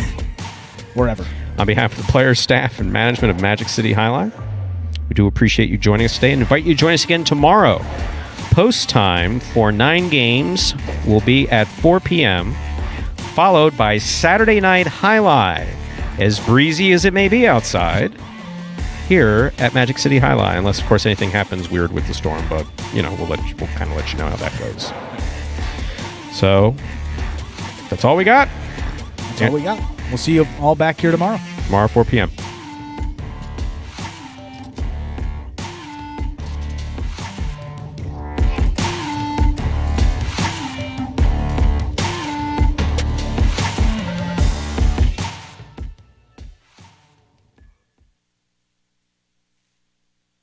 Wherever. On behalf of the players, staff, and management of Magic City Jai-Alai, we do appreciate you joining us today and invite you to join us again tomorrow. Post time for 9 games will be at 4 p.m., followed by Saturday Night Jai-Alai, as breezy as it may be outside, here at Magic City Jai-Alai, unless, of course, anything happens weird with the storm, but, we'll kind of let you know how that goes. So, that's all we got. That's all we got. We'll see you all back here tomorrow. Tomorrow, 4 p.m.